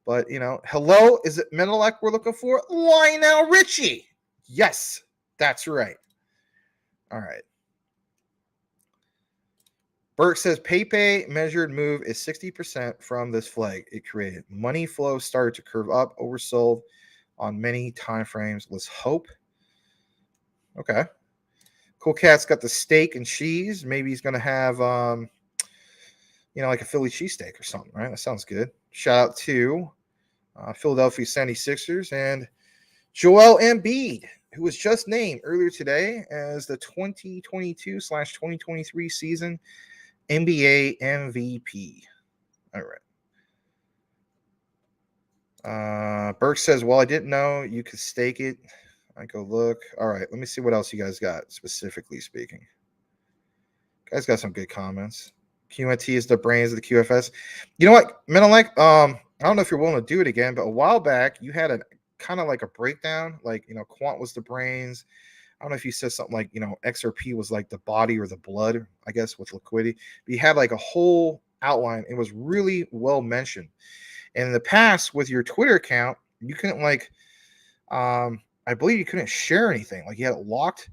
but hello, is it Menelect we're looking for? Lionel Richie. Yes, that's right. All right. Burke says Pepe measured move is 60% from this flag it created. Money flow started to curve up, oversold on many time frames. Let's hope. Okay. Cool Cat's got the steak and cheese. Maybe he's gonna have like a Philly cheesesteak or something, right? That sounds good. Shout out to Philadelphia 76ers and Joel Embiid, who was just named earlier today as the 2022/2023 season NBA MVP. All right. Burke says, well, I didn't know you could stake it. I go look. All right, let me see what else you guys got, specifically speaking. You guys got some good comments. QNT is the brains of the QFS. You know what, Menelek? I don't know if you're willing to do it again, but a while back you had a kind of like a breakdown. Like, Quant was the brains. I don't know if you said something like, XRP was like the body or the blood, I guess, with liquidity. But you had like a whole outline. It was really well mentioned. And in the past, with your Twitter account, you couldn't I believe you couldn't share anything. Like, you had it locked.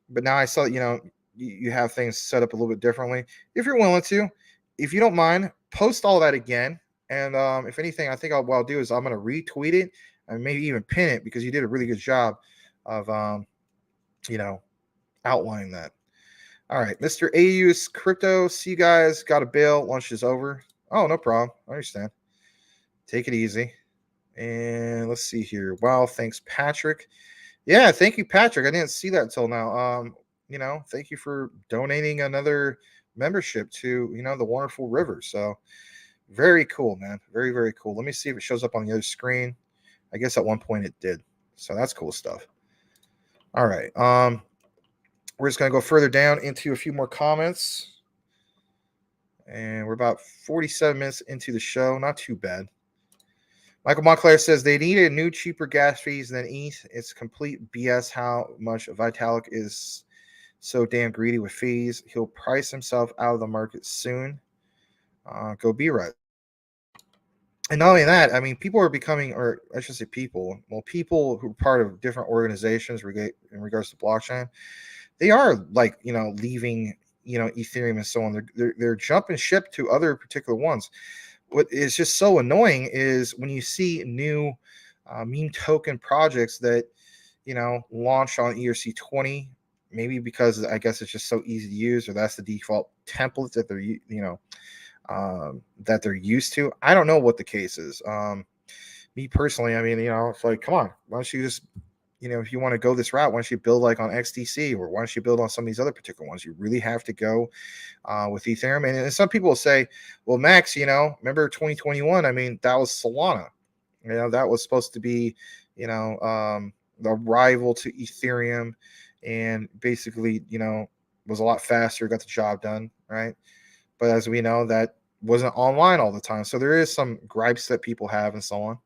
But now I saw that, you have things set up a little bit differently. If you're willing to, if you don't mind, post all that again. And if anything, I think what I'll do is I'm going to retweet it and maybe even pin it, because you did a really good job of, outlining that. All right, Mr. AU's Crypto. See you guys. Got a bail. Lunch is over. Oh, no problem. I understand. Take it easy. And let's see here. Wow, thanks, Patrick. Yeah, thank you, Patrick. I didn't see that until now. Thank you for donating another membership to, the wonderful river. So very cool, man. Very, very cool. Let me see if it shows up on the other screen. I guess at one point it did. So that's cool stuff. All right. We're just going to go further down into a few more comments. And we're about 47 minutes into the show. Not too bad. Michael Montclair says they need a new, cheaper gas fees than ETH. It's complete BS how much Vitalik is so damn greedy with fees. He'll price himself out of the market soon. Go be right. And not only that, I mean, people are becoming, or I should say people who are part of different organizations in regards to blockchain, they are leaving, Ethereum and so on. They're jumping ship to other particular ones. What is just so annoying is when you see new meme token projects that, launch on ERC20, maybe because I guess it's just so easy to use, or that's the default template that they're, that they're used to. I don't know what the case is. Me personally, I mean, it's like, come on, why don't you just, if you want to go this route, why don't you build like on XDC, or why don't you build on some of these other particular ones? You really have to go with Ethereum. And some people will say, well, Max, remember 2021? I mean, that was Solana. That was supposed to be, the rival to Ethereum, and basically, was a lot faster, got the job done, right? But as we know, that wasn't online all the time. So there is some gripes that people have and so on.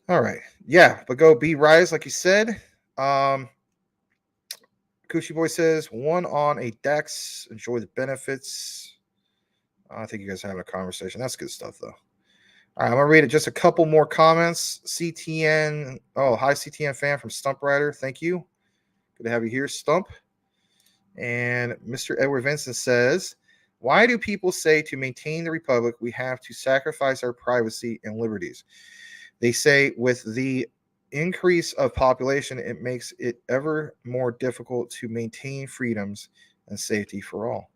All right. Yeah, but go be rise, like you said. Coochie Boy says, one on a DEX. Enjoy the benefits. I think you guys are having a conversation. That's good stuff, though. All right, I'm going to read it. Just a couple more comments. CTN. Oh, hi, CTN fan from Stump Rider. Thank you. Good to have you here, Stump. And Mr. Edward Vincent says, why do people say to maintain the republic, we have to sacrifice our privacy and liberties? They say with the increase of population, it makes it ever more difficult to maintain freedoms and safety for all.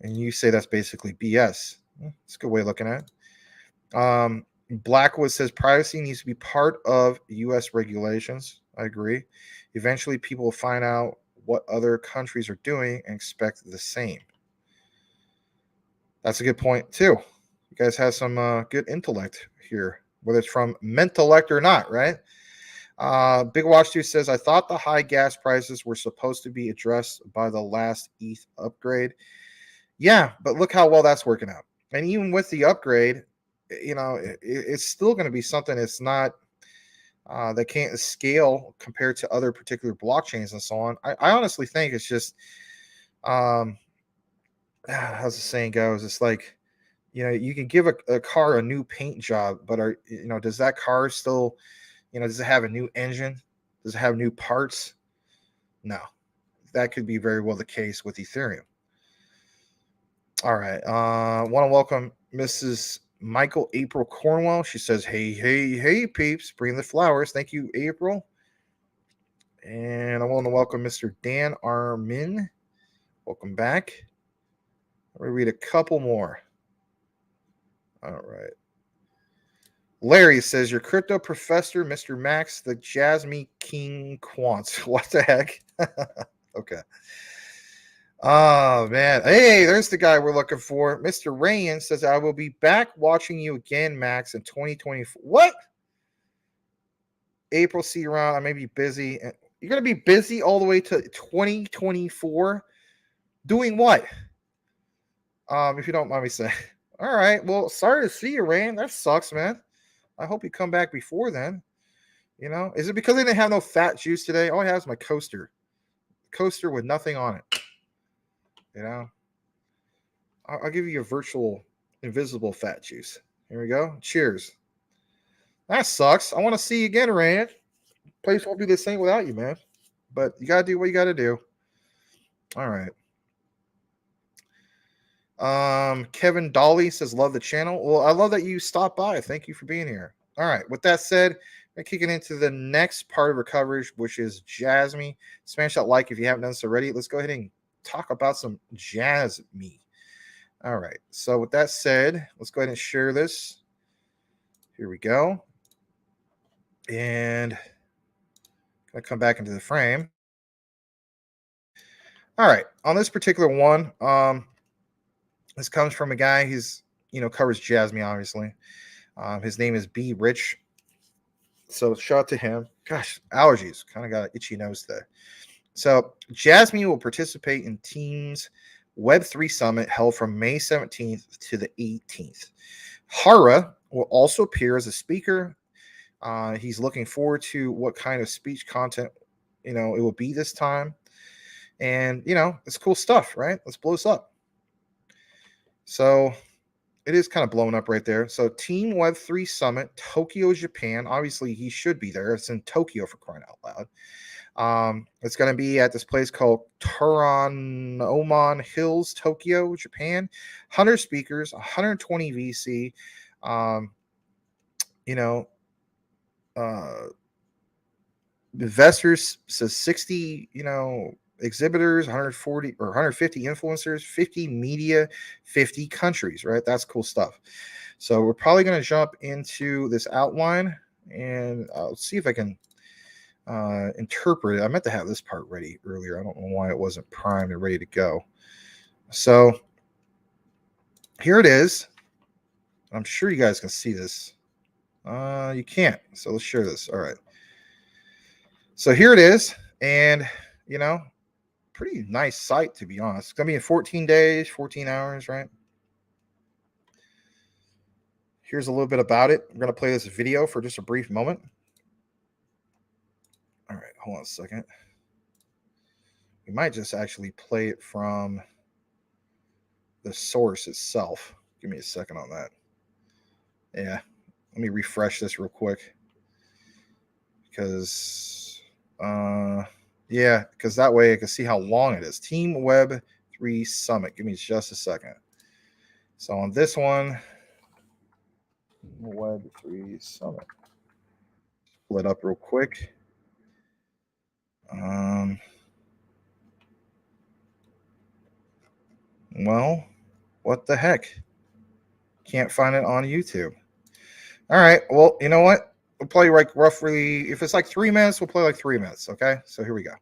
And you say that's basically BS. It's a good way of looking at it. Blackwood says privacy needs to be part of U.S. regulations. I agree. Eventually, people will find out what other countries are doing and expect the same. That's a good point, too. You guys have some good intellect here, whether it's from Mentellect or not, right? Big Watch 2 says, I thought the high gas prices were supposed to be addressed by the last ETH upgrade. Yeah, but look how well that's working out. And even with the upgrade, it's still going to be something that's not, that can't scale compared to other particular blockchains and so on. I honestly think it's just, how's the saying goes? It's like, you can give a car a new paint job, but does that car still, does it have a new engine? Does it have new parts? No, that could be very well the case with Ethereum. All right. Want to welcome Mrs. Michael April Cornwell. She says, hey, peeps, bring the flowers. Thank you, April. And I want to welcome Mr. Dan Armin. Welcome back. Let me read a couple more. All right. Larry says, your crypto professor, Mr. Max, the Jasmine King Quants. What the heck? Okay. Oh, man. Hey, there's the guy we're looking for. Mr. Rayan says, I will be back watching you again, Max, in 2024. What? April, see you around. I may be busy. You're going to be busy all the way to 2024? Doing what? If you don't mind me saying. All right. Well, sorry to see you, Rayan. That sucks, man. I hope you come back before then. You know, is it because they didn't have no fat juice today? All I have is my coaster with nothing on it. You know, I'll give you a virtual invisible fat juice. Here we go. Cheers. That sucks. I want to see you again, Rand. Place won't be the same without you, man. But you got to do what you got to do. All right. Kevin Dolly says, love the channel. Well, I love that you stopped by. Thank you for being here. All right. With that said, we're kicking into the next part of our coverage, which is Jasmine. Smash that like if you haven't done so already. Let's go ahead and talk about some Jasmine. All right. So with that said, let's go ahead and share this. Here we go. And I'm going to come back into the frame. All right. On this particular one, this comes from a guy who's, covers Jasmine, obviously. His name is B. Rich. So shout out to him. Gosh, allergies. Kind of got an itchy nose there. So Jasmine will participate in Team's Web3 Summit held from May 17th to the 18th. Hara will also appear as a speaker. He's looking forward to what kind of speech content, it will be this time. And, it's cool stuff, right? Let's blow this up. So it is kind of blown up right there. So Team Web3 Summit, Tokyo, Japan. Obviously, he should be there. It's in Tokyo, for crying out loud. It's going to be at this place called Toranomon Hills, Tokyo, Japan. 100 speakers, 120 VC. Investors says 60, exhibitors, 140 or 150 influencers, 50 media, 50 countries, right? That's cool stuff. So we're probably going to jump into this outline, and I'll see if I can interpret it. I meant to have this part ready earlier. I don't know why it wasn't primed and ready to go. So here it is. I'm sure you guys can see this. You can't. So let's share this. All right. So here it is. And, pretty nice site, to be honest. It's going to be in 14 days, 14 hours, right? Here's a little bit about it. I'm going to play this video for just a brief moment. All right, hold on a second. We might just actually play it from the source itself. Give me a second on that. Yeah, let me refresh this real quick. Because, because that way I can see how long it is. Team Web3 Summit. Give me just a second. So on this one, Web3 Summit. Split up real quick. Well, what the heck? Can't find it on YouTube. All right. Well, you know what? We'll play like roughly, if it's like 3 minutes, we'll play like 3 minutes. Okay. So here we go.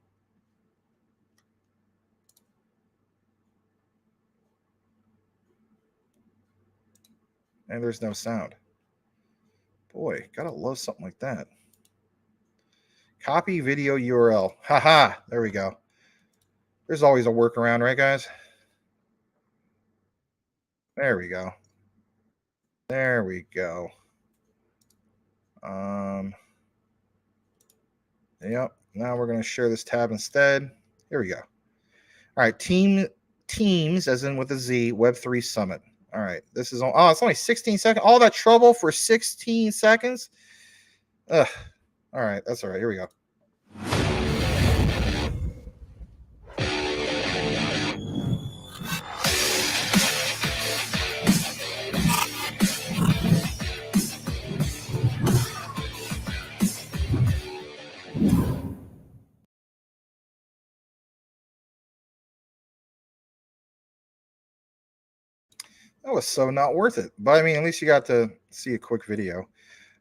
And there's no sound. Boy, gotta love something like that. Copy video URL. Haha. There we go. There's always a workaround, right, guys? There we go. There we go. Yep. Now we're going to share this tab instead. Here we go. All right. Teams, as in with a Z, Web3 Summit. All right. This is on. Oh, it's only 16 seconds. All that trouble for 16 seconds. Ugh. All right. That's all right. Here we go. That was so not worth it. But I mean, at least you got to see a quick video.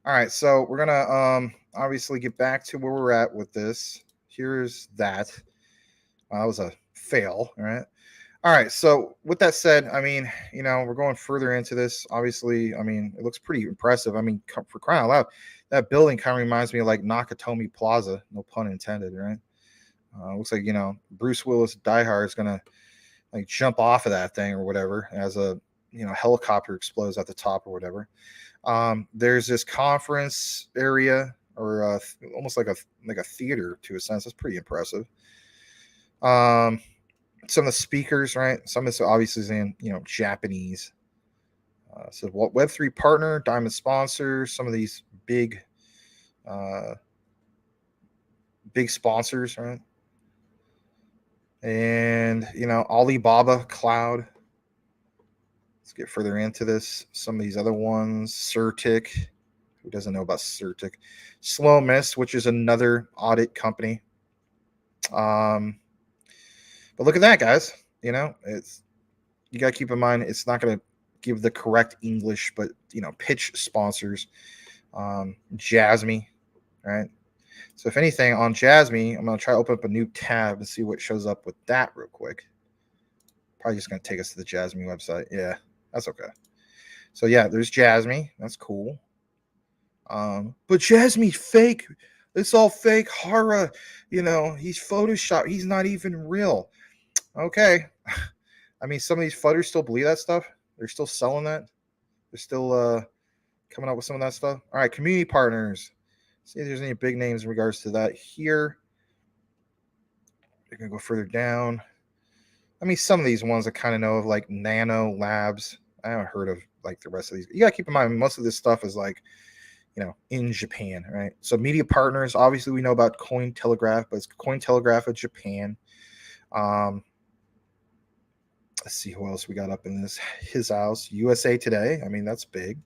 All right, so we're gonna obviously get back to where we're at with this. Here's that. That was a fail, all right? All right, so with that said, I mean, we're going further into this. Obviously, I mean, it looks pretty impressive. I mean, for crying out loud, that building kind of reminds me of like Nakatomi Plaza, no pun intended, right? Looks like, Bruce Willis Die Hard is gonna like jump off of that thing or whatever as a helicopter explodes at the top or whatever. There's this conference area or almost like a theater to a sense. That's pretty impressive. Some of the speakers, right? Some of this obviously is in Japanese. So what Web3 partner, diamond sponsors, some of these big sponsors, right? And Alibaba Cloud. Let's get further into this. Some of these other ones, Certic. Who doesn't know about Certic? Slow Miss, which is another audit company. But look at that, guys. It's, you got to keep in mind it's not going to give the correct English, but pitch sponsors. Jasmy, right? So if anything on Jasmy, I'm going to try to open up a new tab and see what shows up with that real quick. Probably just going to take us to the Jasmy website. Yeah, that's okay. So yeah, there's Jasmy. That's cool. But Jasmy's fake. It's all fake horror. He's Photoshop. He's not even real. Okay. I mean, some of these fudders still believe that stuff. They're still selling that. They're still coming up with some of that stuff. All right, community partners. See if there's any big names in regards to that here. We're going to go further down. I mean, some of these ones I kind of know of, like Nano Labs. I haven't heard of like the rest of these. You got to keep in mind, most of this stuff is like, in Japan, right? So media partners, obviously we know about Cointelegraph, but it's Cointelegraph of Japan. Let's see who else we got up in this. His house, USA Today. I mean, that's big.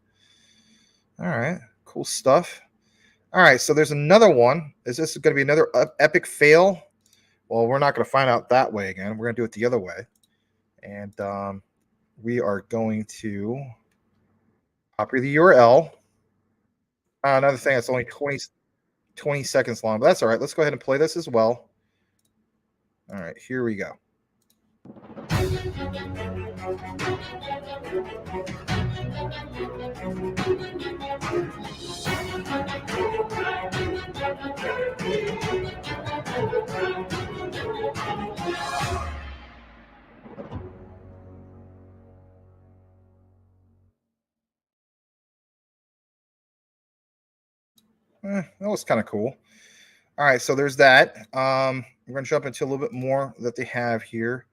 All right, cool stuff. All right, so there's another one. Is this going to be another epic fail? Well, we're not going to find out that way again. We're going to do it the other way. And we are going to copy the URL. Another thing that's only 20 seconds long, but that's all right. Let's go ahead and play this as well. All right, here we go. That was kind of cool. All right, so there's that. We're going to jump into a little bit more that they have here.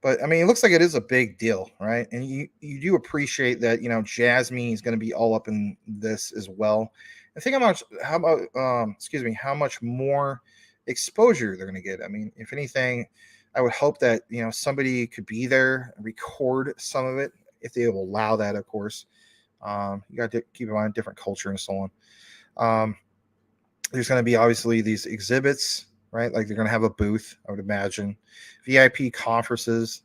But I mean, it looks like it is a big deal, right? And you do appreciate that, Jasmy is going to be all up in this as well. And think how much more exposure they're going to get. I mean, if anything, I would hope that somebody could be there and record some of it if they will allow that, of course. You got to keep in mind different culture and so on. There's going to be obviously these exhibits, right? Like they're going to have a booth, I would imagine. VIP conferences,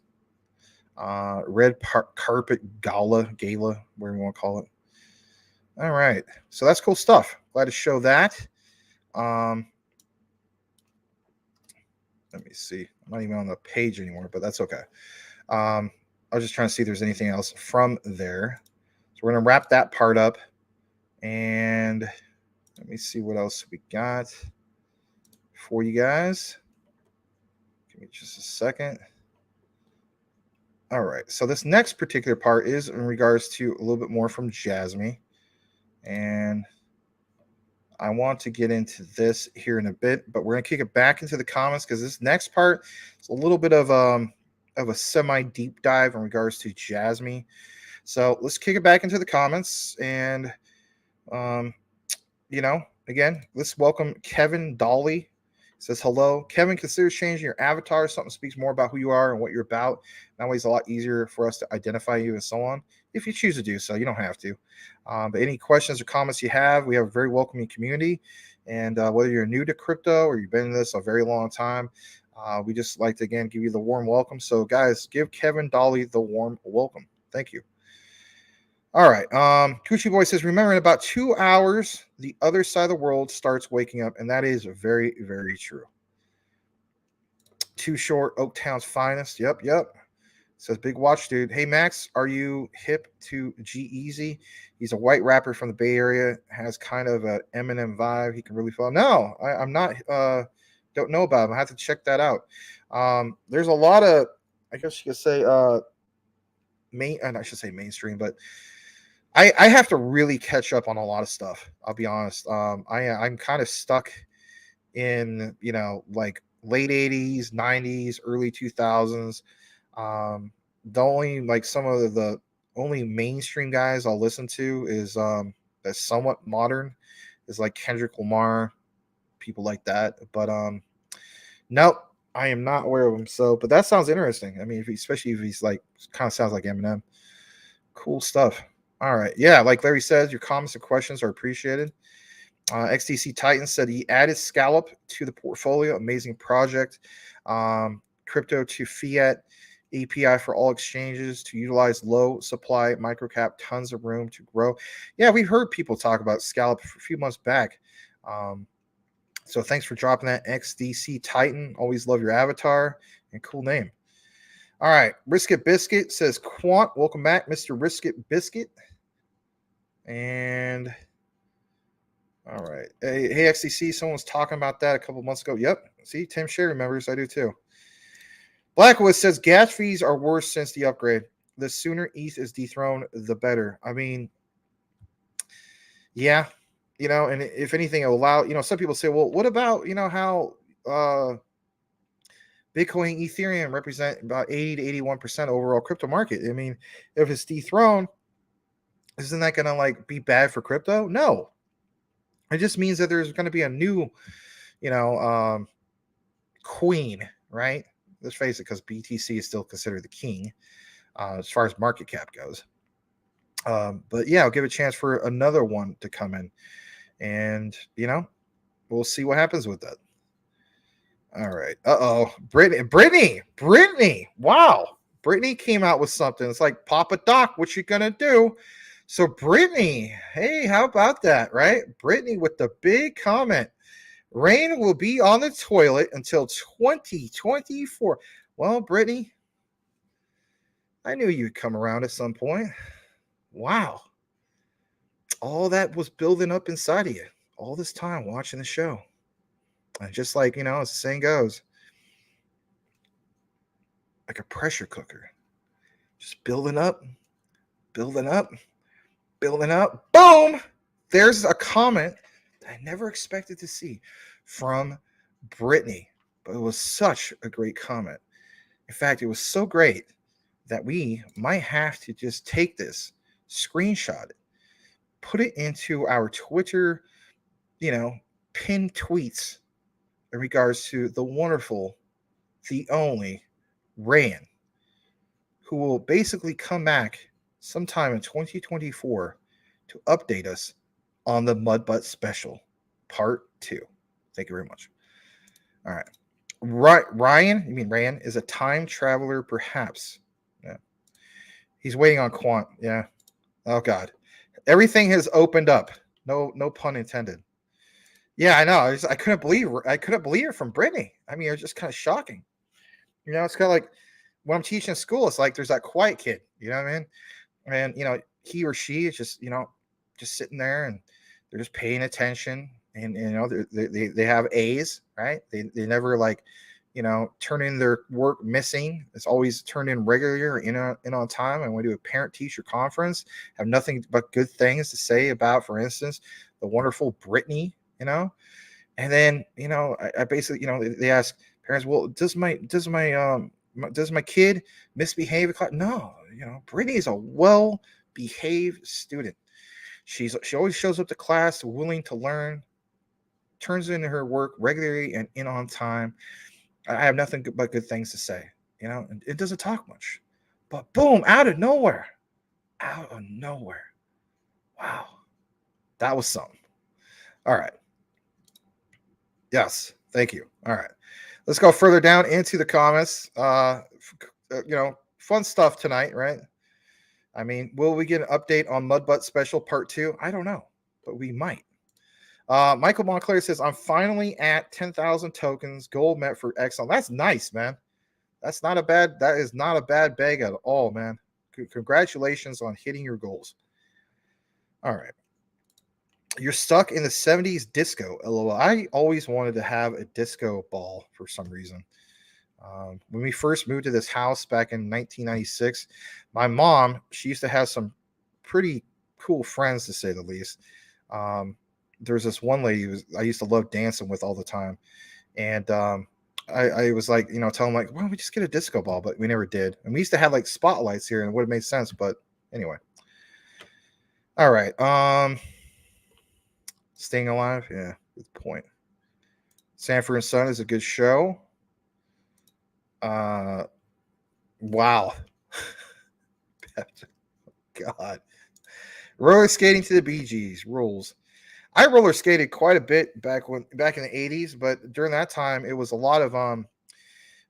red carpet gala, whatever you want to call it. All right, so that's cool stuff. Glad to show that. Let me see. I'm not even on the page anymore, but that's okay. I was just trying to see if there's anything else from there. So we're going to wrap that part up. And let me see what else we got for you guys. Give me just a second. All right. So this next particular part is in regards to a little bit more from Jasmy. And I want to get into this here in a bit, but we're going to kick it back into the comments because this next part is a little bit of a semi-deep dive in regards to Jasmy. So let's kick it back into the comments and, again, let's welcome Kevin Dolly. Says, hello. Kevin, consider changing your avatar. Something speaks more about who you are and what you're about. That way it's a lot easier for us to identify you and so on. If you choose to do so, you don't have to. But any questions or comments you have, we have a very welcoming community. And whether you're new to crypto or you've been in this a very long time, We just like to again give you the warm welcome. So guys, give Kevin Dolly the warm welcome. Thank you. All right. Coochie Boy says, remember, in about 2 hours, the other side of the world starts waking up, and that is very, very true. Too Short, Oaktown's finest. Yep. Says Big Watch Dude. Hey Max, are you hip to G-Eazy? He's a white rapper from the Bay Area, has kind of an Eminem vibe. He can really follow. No, I'm not. Don't know about him. I have to check that out. There's a lot of, I guess you could say, I should say mainstream, but I have to really catch up on a lot of stuff. I'll be honest. I'm kind of stuck in, like late 80s, 90s, early 2000s. The only, like, some of the only mainstream guys I'll listen to is that's somewhat modern is like Kendrick Lamar, people like that. But nope, I am not aware of him. So, but that sounds interesting. I mean, especially if he's like kind of sounds like Eminem. Cool stuff. All right. Yeah, like Larry says, your comments and questions are appreciated. XTC Titan said he added Scallop to the portfolio. Amazing project. Crypto to fiat API for all exchanges to utilize low supply microcap, tons of room to grow. Yeah, we heard people talk about Scallop a few months back. So thanks for dropping that, XDC Titan. Always love your avatar and cool name. All right. Risket Biscuit says, Quant, welcome back, Mr. Risket Biscuit. And all right. Hey, XTC, someone was talking about that a couple months ago. Yep. See, Tim Shea remembers. I do too. Blackwood says gas fees are worse since the upgrade. The sooner ETH is dethroned, the better. I mean, yeah, and if anything, it will allow, some people say, well, what about, how Bitcoin, Ethereum represent about 80 to 81% overall crypto market. I mean, if it's dethroned, isn't that going to like be bad for crypto? No. It just means that there's going to be a new, queen, right? Let's face it, because BTC is still considered the king as far as market cap goes. But yeah, I'll give a chance for another one to come in, and we'll see what happens with that. All right. Brittany. Wow. Brittany came out with something. It's like, Papa Doc, what you gonna do? So Brittany, hey, how about that, right? Brittany with the big comment. Rain will be on the toilet until 2024. Well, Brittany, I knew you'd come around at some point. Wow. All that was building up inside of you all this time watching the show. And just like, as the saying goes, like a pressure cooker, just building up. Boom! There's a comment that I never expected to see from Brittany, but it was such a great comment. In fact, it was so great that we might have to just take this, screenshot it, put it into our Twitter, pinned tweets in regards to the wonderful, the only Rayan, who will basically come back sometime in 2024 to update us on the Mudbutt Special, Part 2. Thank you very much. All right. Rayan is a time traveler, perhaps. Yeah. He's waiting on Quant. Yeah. Oh, God. Everything has opened up. No pun intended. Yeah, I know. I couldn't believe it from Brittany. I mean, it was just kind of shocking. It's kind of like when I'm teaching in school, it's like there's that quiet kid, you know what I mean? And, he or she is just, just sitting there and they're just paying attention. And, they have A's, right? They never like, turn in their work missing. It's always turned in regularly or in on time. And when we do a parent-teacher conference, have nothing but good things to say about, for instance, the wonderful Brittany, and then, I basically, they ask parents, well, does my kid misbehave? No, Brittany is a well-behaved student. She always shows up to class willing to learn, turns in her work regularly and in on time. I have nothing but good things to say, and it doesn't talk much, but boom, out of nowhere. Wow. That was something. All right. Yes. Thank you. All right. Let's go further down into the comments. Fun stuff tonight, right? I mean, will we get an update on Mudbutt Special Part 2? I don't know, but we might. Michael Montclair says, I'm finally at 10,000 tokens. Gold met for Exxon. That's nice, man. That is not a bad bag at all, man. Congratulations on hitting your goals. All right. You're stuck in the 70s disco. LOL. I always wanted to have a disco ball for some reason. When we first moved to this house back in 1996, my mom, she used to have some pretty cool friends, to say the least. There's this one lady I used to love dancing with all the time. And I was like, tell them like, why don't we just get a disco ball? But we never did. And we used to have like spotlights here and it would have made sense. But anyway. All right. Staying Alive. Yeah, good point. Sanford and Son is a good show. Wow. God. Roller skating to the Bee Gees rules. I roller skated quite a bit back in the 80s, but during that time it was a lot of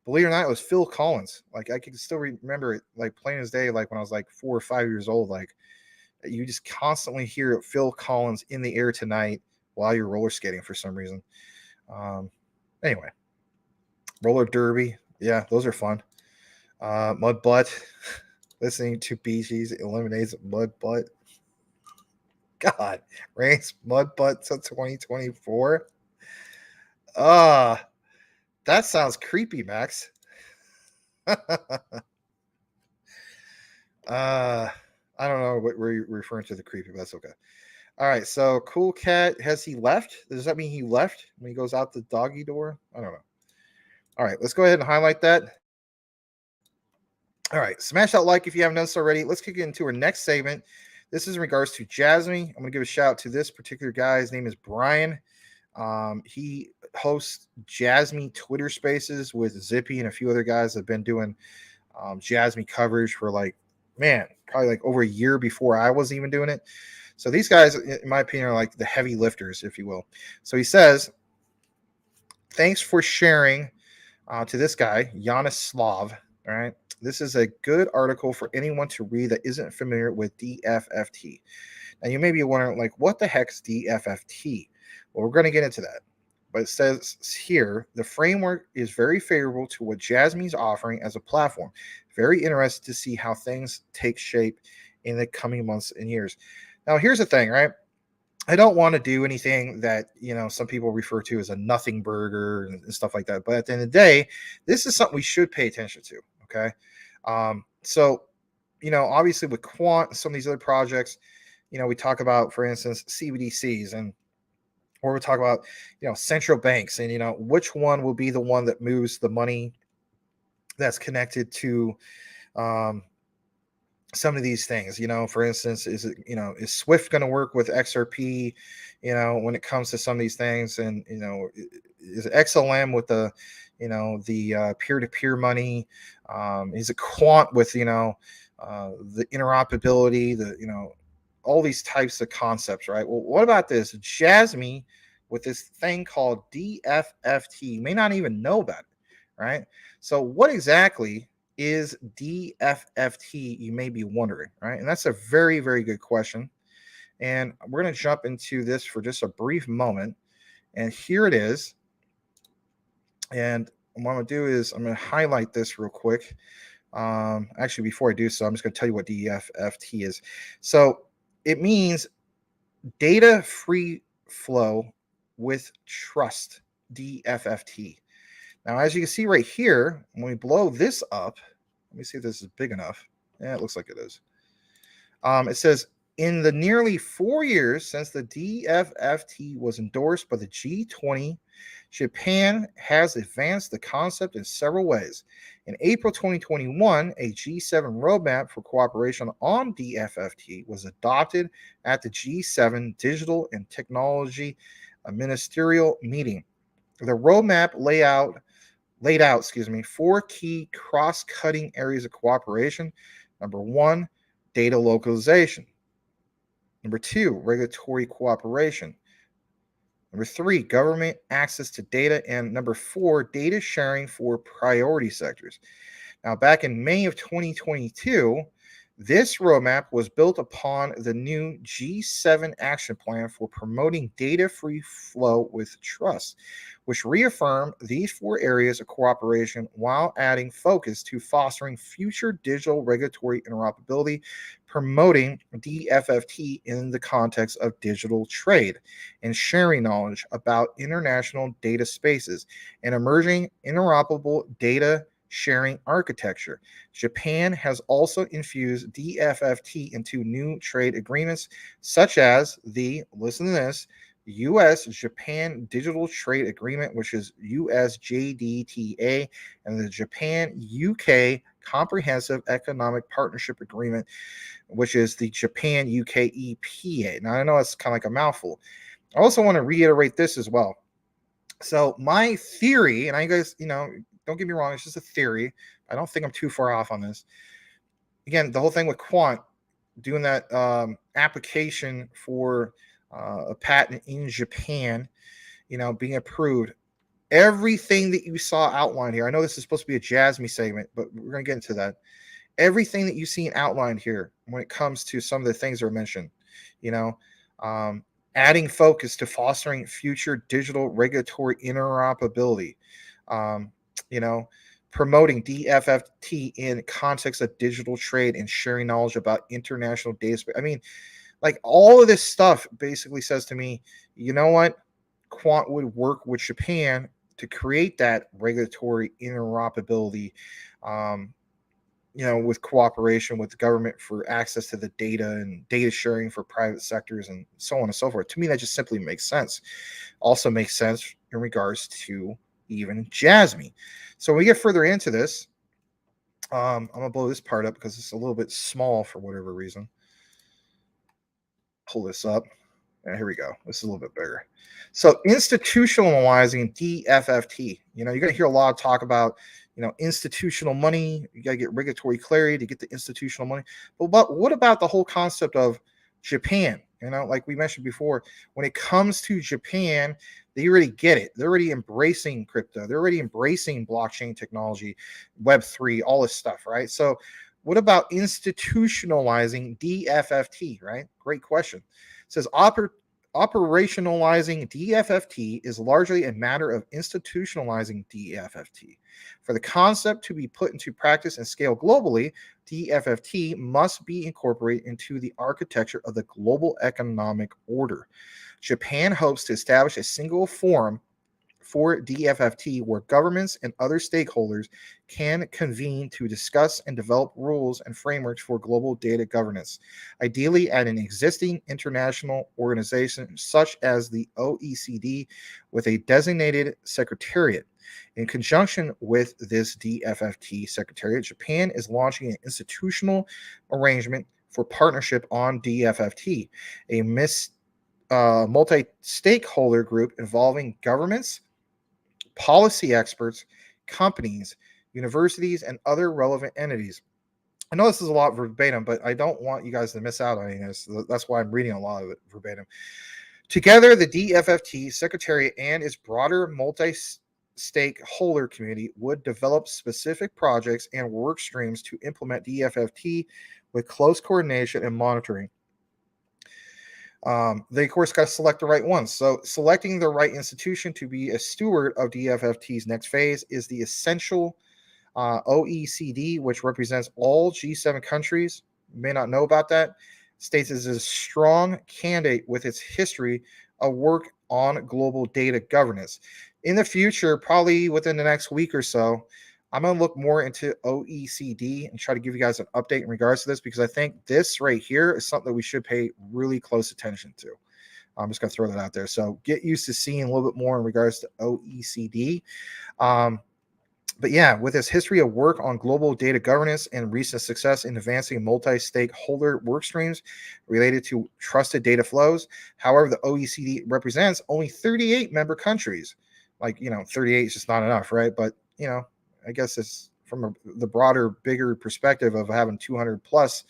believe it or not, it was Phil Collins. Like I can still remember it like plain as day, like when I was like 4 or 5 years old. Like you just constantly hear Phil Collins in the air tonight while you're roller skating for some reason. Anyway, roller derby. Yeah, those are fun. Mud butt. Listening to Bee Gees eliminates mud butt. God, rains mud butt to 2024. That sounds creepy, Max. I don't know what we're referring to the creepy, but that's okay. All right, so Cool Cat, has he left? Does that mean he left when he goes out the doggy door? I don't know. All right, let's go ahead and highlight that. All right, smash that like if you haven't done so already. Let's kick into our next segment. This is in regards to Jasmy. I'm going to give a shout out to this particular guy. His name is Brian. He hosts Jasmy Twitter Spaces with Zippy and a few other guys that have been doing Jasmy coverage for probably like over a year before I was even doing it. So these guys, in my opinion, are like the heavy lifters, if you will. So he says, thanks for sharing to this guy, Yanis Slav. All right. This is a good article for anyone to read that isn't familiar with DFFT. Now, you may be wondering, like, what the heck's DFFT? Well, we're going to get into that. But it says here, the framework is very favorable to what Jasmy's offering as a platform. Very interested to see how things take shape in the coming months and years. Now, here's the thing, right? I don't want to do anything that, some people refer to as a nothing burger and stuff like that. But at the end of the day, this is something we should pay attention to. Okay. So, obviously with Quant and some of these other projects, we talk about, for instance, CBDCs or we talk about, central banks and, which one will be the one that moves the money that's connected to, some of these things, for instance, is Swift going to work with XRP, when it comes to some of these things, and, is XLM with the peer-to-peer money, is it Quant with, the interoperability, all these types of concepts, right? Well, what about this Jasmy with this thing called DFFT? You may not even know about it, right? So what exactly is DFFT, you may be wondering, right? And that's a very, very good question. And we're going to jump into this for just a brief moment. And here it is. And what I'm going to do is I'm going to highlight this real quick. Actually, before I do so, I'm just going to tell you what DFFT is. So it means data free flow with trust, DFFT. Now, as you can see right here, when we blow this up, let me see if this is big enough. Yeah, it looks like it is. It says, in the nearly 4 years since the DFFT was endorsed by the G20, Japan has advanced the concept in several ways. In April 2021, a G7 roadmap for cooperation on DFFT was adopted at the G7 Digital and Technology Ministerial Meeting. The roadmap laid out 4 key cross-cutting areas of cooperation. Number 1, data localization. Number 2, regulatory cooperation. Number 3, government access to data. And number 4, data sharing for priority sectors. Now, back in May of 2022, this roadmap was built upon the new G7 action plan for promoting data-free flow with trust, which reaffirmed these 4 areas of cooperation while adding focus to fostering future digital regulatory interoperability, promoting DFFT in the context of digital trade, and sharing knowledge about international data spaces and emerging interoperable data sharing architecture. Japan has also infused DFFT into new trade agreements, such as the, listen to this, U.S.-Japan Digital Trade Agreement, which is USJDTA, and the Japan-UK Comprehensive Economic Partnership Agreement, which is the Japan-UK EPA. Now, I know it's kind of like a mouthful. I also want to reiterate this as well. So my theory, and I guys, don't get me wrong, it's just a theory. I don't think I'm too far off on this. Again, the whole thing with Quant doing that application for a patent in Japan, being approved. Everything that you saw outlined here, I know this is supposed to be a Jasmine segment, but we're going to get into that. Everything that you've seen outlined here when it comes to some of the things that are mentioned, adding focus to fostering future digital regulatory interoperability, promoting DFFT in context of digital trade and sharing knowledge about international data space. I mean, like all of this stuff basically says to me, you know what? Quant would work with Japan to create that regulatory interoperability, with cooperation with the government for access to the data and data sharing for private sectors and so on and so forth. To me, that just simply makes sense. Also makes sense in regards to even Jasmine. So when we get further into this, I'm going to blow this part up because it's a little bit small for whatever reason. Pull this up. And here we go. This is a little bit bigger. So institutionalizing DFFT. You're going to hear a lot of talk about, institutional money. You got to get regulatory clarity to get the institutional money. But what about the whole concept of Japan? Like we mentioned before, when it comes to Japan, they already get it. They're already embracing crypto. They're already embracing blockchain technology, Web3, all this stuff, right? So what about institutionalizing DFFT, right? Great question. It says operationalizing DFFT is largely a matter of institutionalizing DFFT. For the concept to be put into practice and scale globally, DFFT must be incorporated into the architecture of the global economic order. Japan hopes to establish a single forum for DFFT where governments and other stakeholders can convene to discuss and develop rules and frameworks for global data governance, ideally at an existing international organization such as the OECD with a designated secretariat. In conjunction with this DFFT secretariat, Japan is launching an institutional arrangement for partnership on DFFT, a multi-stakeholder group involving governments, policy experts, companies, universities, and other relevant entities. I know this is a lot verbatim, but I don't want you guys to miss out on any of this. That's why I'm reading a lot of it verbatim. Together, the DFFT Secretariat and its broader multi-stakeholder community would develop specific projects and work streams to implement DFFT with close coordination and monitoring. They, of course, got to select the right ones. So selecting the right institution to be a steward of DFFT's next phase is the essential OECD, which represents all G7 countries. You may not know about that. States is a strong candidate with its history of work on global data governance. In the future, probably within the next week or so, I'm going to look more into OECD and try to give you guys an update in regards to this, because I think this right here is something that we should pay really close attention to. I'm just going to throw that out there. So get used to seeing a little bit more in regards to OECD. But yeah, with its history of work on global data governance and recent success in advancing multi-stakeholder work streams related to trusted data flows. However, the OECD represents only 38 member countries. 38 is just not enough, right? But, I guess it's from the broader, bigger perspective of having 200 plus.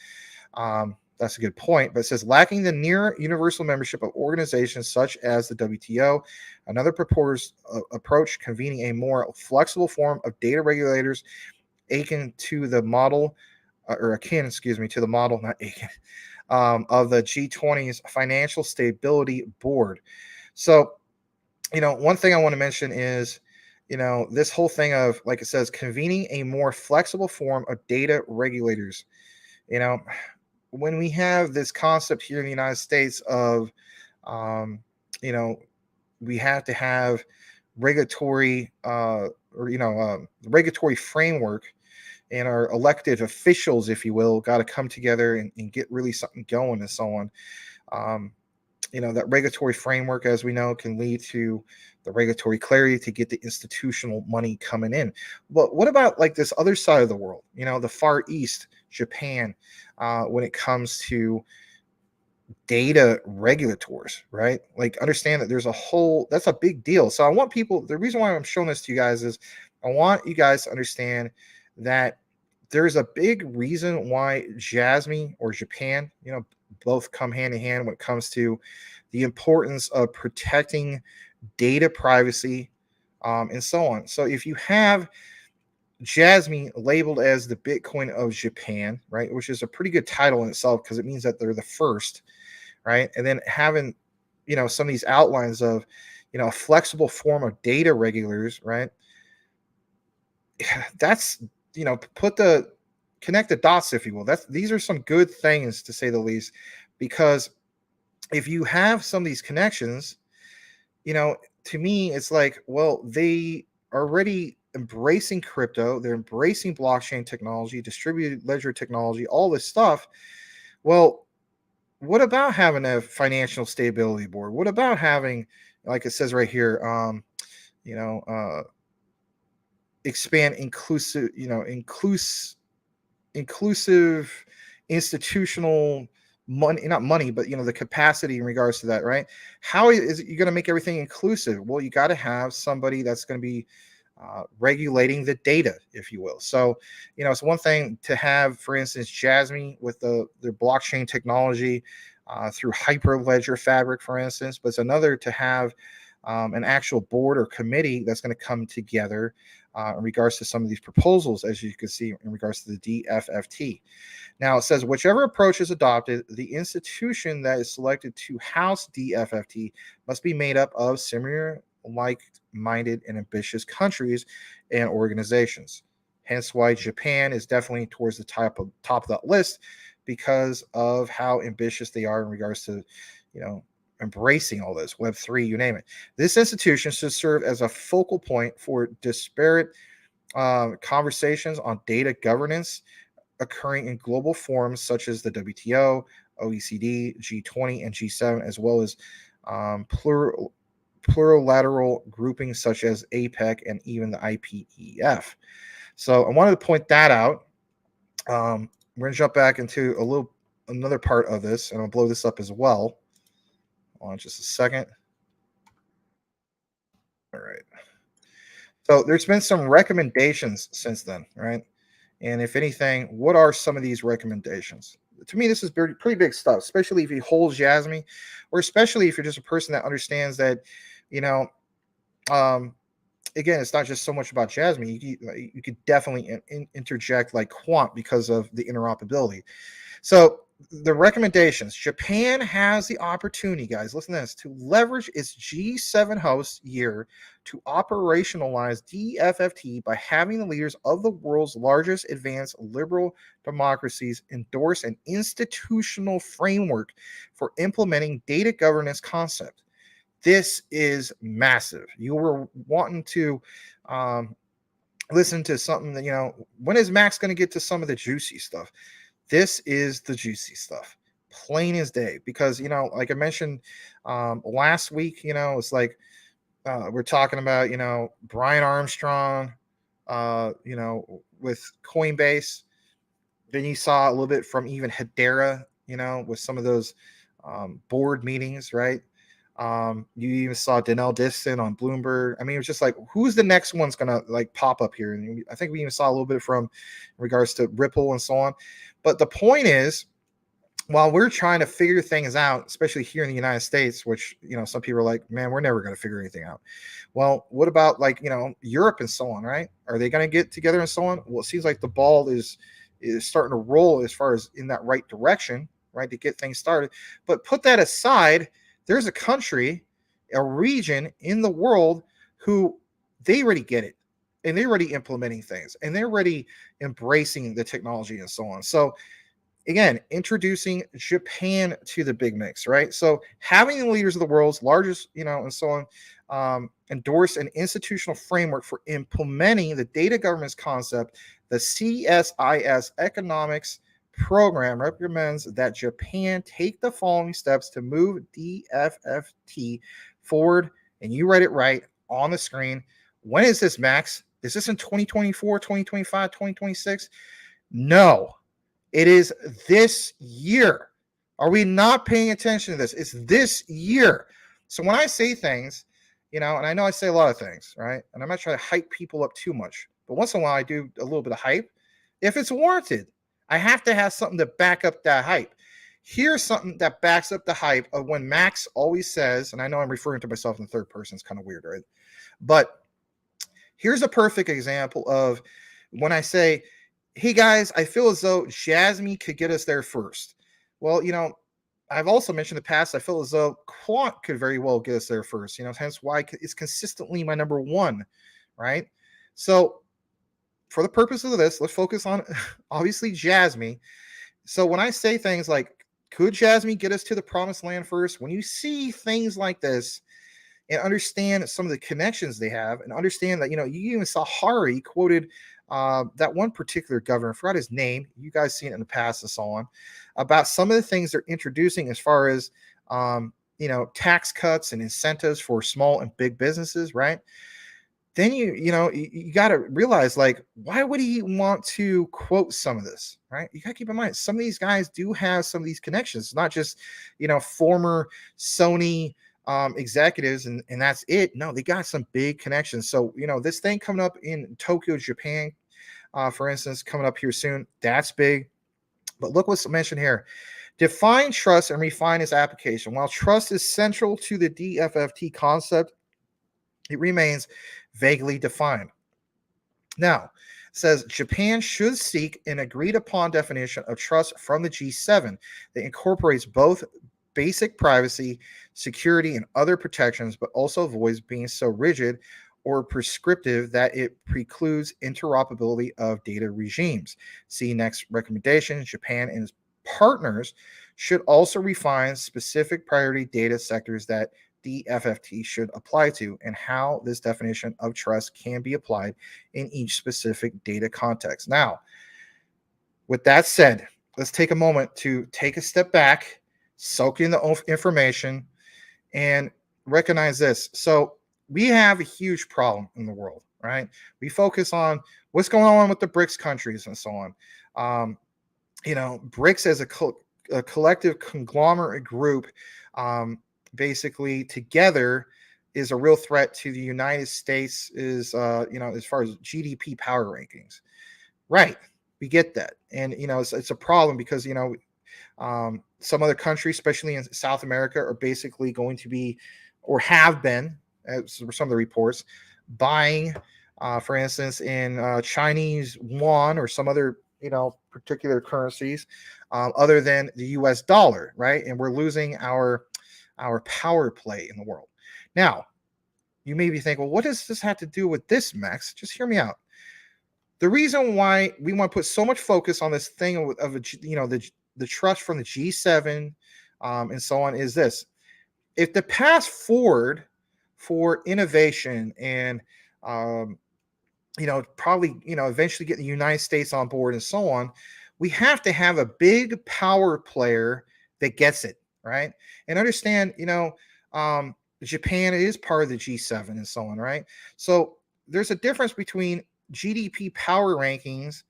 That's a good point. But it says lacking the near universal membership of organizations such as the WTO, another proposed approach convening a more flexible form of data regulators akin to the model, or akin, excuse me, to the model, not akin, of the G20's Financial Stability Board. So, one thing I want to mention is, this whole thing of, like it says, convening a more flexible form of data regulators. When we have this concept here in the United States of, we have to have regulatory, regulatory framework, and our elected officials, if you will, got to come together and get really something going and so on. That regulatory framework, as we know, can lead to the regulatory clarity to get the institutional money coming in. But what about like this other side of the world, the Far East, Japan, when it comes to data regulators, right? Like, understand that that's a big deal. So I want the reason why I'm showing this to you guys is I want you guys to understand that there's a big reason why Jasmine or Japan, both come hand in hand when it comes to the importance of protecting data privacy, and so on. So if you have Jasmine labeled as the Bitcoin of Japan, right, which is a pretty good title in itself because it means that they're the first, right? And then having, some of these outlines of, a flexible form of data regulators, right? That's, connect the dots, if you will. These are some good things, to say the least, because if you have some of these connections, to me, it's like, well, they are already embracing crypto, they're embracing blockchain technology, distributed ledger technology, all this stuff. Well, what about having a financial stability board? What about having, like it says right here, expand inclusive institutional money, not money, but the capacity in regards to that, right? How is it you're going to make everything inclusive? Well, you got to have somebody that's going to be regulating the data, if you will. So, it's one thing to have, for instance, Jasmine with their blockchain technology through Hyperledger Fabric, for instance, but it's another to have an actual board or committee that's going to come together in regards to some of these proposals, as you can see in regards to the DFFT. Now, it says whichever approach is adopted, the institution that is selected to house DFFT must be made up of similar like-minded and ambitious countries and organizations. Hence why Japan is definitely towards the top of that list, because of how ambitious they are in regards to, embracing all this, Web3, you name it. This institution should serve as a focal point for disparate conversations on data governance occurring in global forums such as the WTO, OECD, G20, and G7, as well as plurilateral groupings such as APEC and even the IPEF. So I wanted to point that out. We're going to jump back into another part of this, and I'll blow this up as well. Hold on just a second. All right. So there's been some recommendations since then, right? And if anything, what are some of these recommendations? To me, this is pretty big stuff, especially if you hold Jasmine, or especially if you're just a person that understands that, again, it's not just so much about Jasmine. You could definitely interject like Quant because of the interoperability. So the recommendations: Japan has the opportunity, guys, listen to this, to leverage its G7 host year to operationalize DFFT by having the leaders of the world's largest advanced liberal democracies endorse an institutional framework for implementing data governance concept. This is massive. You were wanting to listen to something that, when is Max going to get to some of the juicy stuff? This is the juicy stuff, plain as day, because, like I mentioned last week, it's like we're talking about, Brian Armstrong, with Coinbase. Then you saw a little bit from even Hedera, with some of those board meetings, right? You even saw Danelle Diston on Bloomberg. I mean, it was just like, who's the next one's gonna like pop up here? And I think we even saw a little bit from in regards to Ripple and so on. But the point is, while we're trying to figure things out, especially here in the United States, which, some people are like, man, we're never going to figure anything out. Well, what about like, Europe and so on, right? Are they going to get together and so on? Well, it seems like the ball is starting to roll as far as in that right direction, right, to get things started. But put that aside, there's a country, a region in the world who they already get it, and they're already implementing things, and they're already embracing the technology and so on. So again, introducing Japan to the big mix, right? So having the leaders of the world's largest, and so on, endorse an institutional framework for implementing the data governance concept. The CSIS economics program recommends that Japan take the following steps to move DFFT forward. And you read it right on the screen. When is this, Max? Is this in 2024, 2025, 2026? No. It is this year. Are we not paying attention to this? It's this year. So when I say things, and I know I say a lot of things, right? And I'm not trying to hype people up too much, but once in a while I do a little bit of hype. If it's warranted, I have to have something to back up that hype. Here's something that backs up the hype of when Max always says, and I know I'm referring to myself in the third person, it's kind of weird, right? But here's a perfect example of when I say, hey guys, I feel as though Jasmine could get us there first. Well, I've also mentioned in the past, I feel as though Quant could very well get us there first, hence why it's consistently my number one, right? So for the purposes of this, let's focus on obviously Jasmine. So when I say things like, could Jasmine get us to the promised land first? When you see things like this and understand some of the connections they have, and understand that, you even saw Hari quoted that one particular governor, I forgot his name, you guys seen it in the past and so on, about some of the things they're introducing as far as, tax cuts and incentives for small and big businesses, right? Then you got to realize, like, why would he want to quote some of this, right? You got to keep in mind, some of these guys do have some of these connections, not just, former Sony executives and that's it. No, they got some big connections. So, this thing coming up in Tokyo, Japan, for instance, coming up here soon, that's big. But look what's mentioned here. Define trust and refine its application. While trust is central to the DFFT concept, it remains vaguely defined. Now, it says Japan should seek an agreed upon definition of trust from the G7 that incorporates both basic privacy, security, and other protections, but also avoids being so rigid or prescriptive that it precludes interoperability of data regimes. See next recommendation. Japan and its partners should also refine specific priority data sectors that DFFT should apply to, and how this definition of trust can be applied in each specific data context. Now, with that said, let's take a moment to take a step back, soak in the information, and recognize this. So we have a huge problem in the world, right? We focus on what's going on with the BRICS countries and so on. BRICS as a collective conglomerate group, basically together, is a real threat to the United States, is as far as GDP power rankings, right? We get that, and it's a problem because some other countries, especially in South America, are basically going to be, or have been, as some of the reports, buying, for instance, in Chinese yuan or some other particular currencies other than the U.S. dollar, right? And we're losing our power play in the world. Now, you may be thinking, well, what does this have to do with this, Max? Just hear me out. The reason why we want to put so much focus on this thing of the trust from the G7 and so on is this. If the path forward for innovation and probably eventually getting the United States on board and so on, we have to have a big power player that gets it, right? And understand, Japan is part of the G7 and so on, right? So there's a difference between GDP power rankings,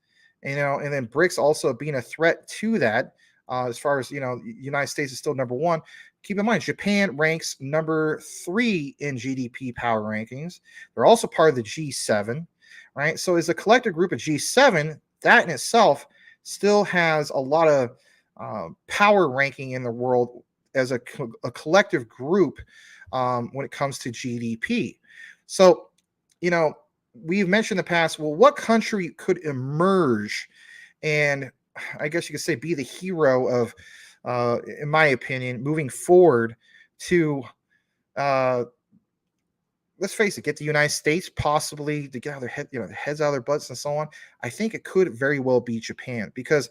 and then BRICS also being a threat to that. As far as United States is still number one. Keep in mind, Japan ranks number 3 in GDP power rankings. They're also part of the G7, right? So as a collective group of G7, that in itself still has a lot of power ranking in the world as a collective group when it comes to GDP. So, you know, we've mentioned in the past, well, what country could emerge and I guess you could say be the hero of, in my opinion, moving forward to, let's face it, get the United States possibly to get out of their head, their heads out of their butts and so on. I think it could very well be Japan, because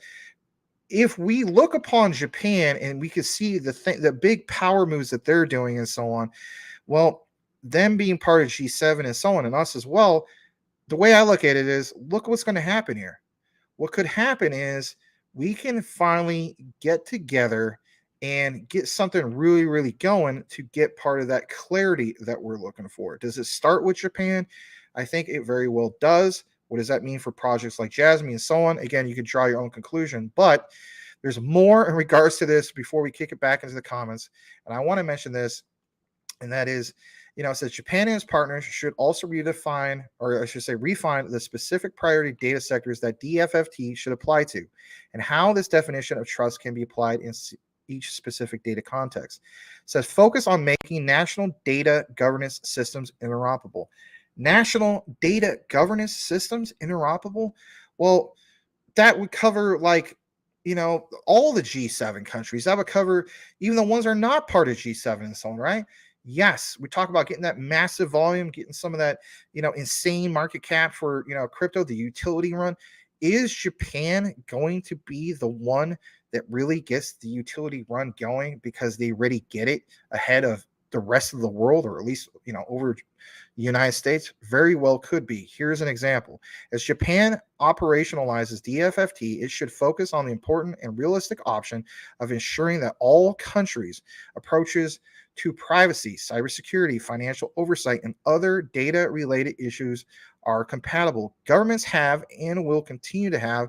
if we look upon Japan and we could see the big power moves that they're doing and so on, well, them being part of G7 and so on, and us as well, the way I look at it is, look what's going to happen here. What could happen is we can finally get together and get something really, really going to get part of that clarity that we're looking for. Does it start with Japan? I think it very well does. What does that mean for projects like Jasmine and so on? Again, you could draw your own conclusion, but there's more in regards to this before we kick it back into the comments. And I want to mention this, and that is, it says Japan and its partners should also redefine, or I should say refine, the specific priority data sectors that DFFT should apply to, and how this definition of trust can be applied in each specific data context. It says focus on making national data governance systems interoperable. National data governance systems interoperable? Well, that would cover all the G7 countries. That would cover even the ones that are not part of G7 and so on, right? Yes, we talk about getting that massive volume, getting some of that, insane market cap for, crypto, the utility run. Is Japan going to be the one that really gets the utility run going because they already get it ahead of the rest of the world, or at least, over the United States? Very well could be. Here's an example. As Japan operationalizes DFFT, it should focus on the important and realistic option of ensuring that all countries' approaches to privacy, cybersecurity, financial oversight, and other data-related issues are compatible. Governments have and will continue to have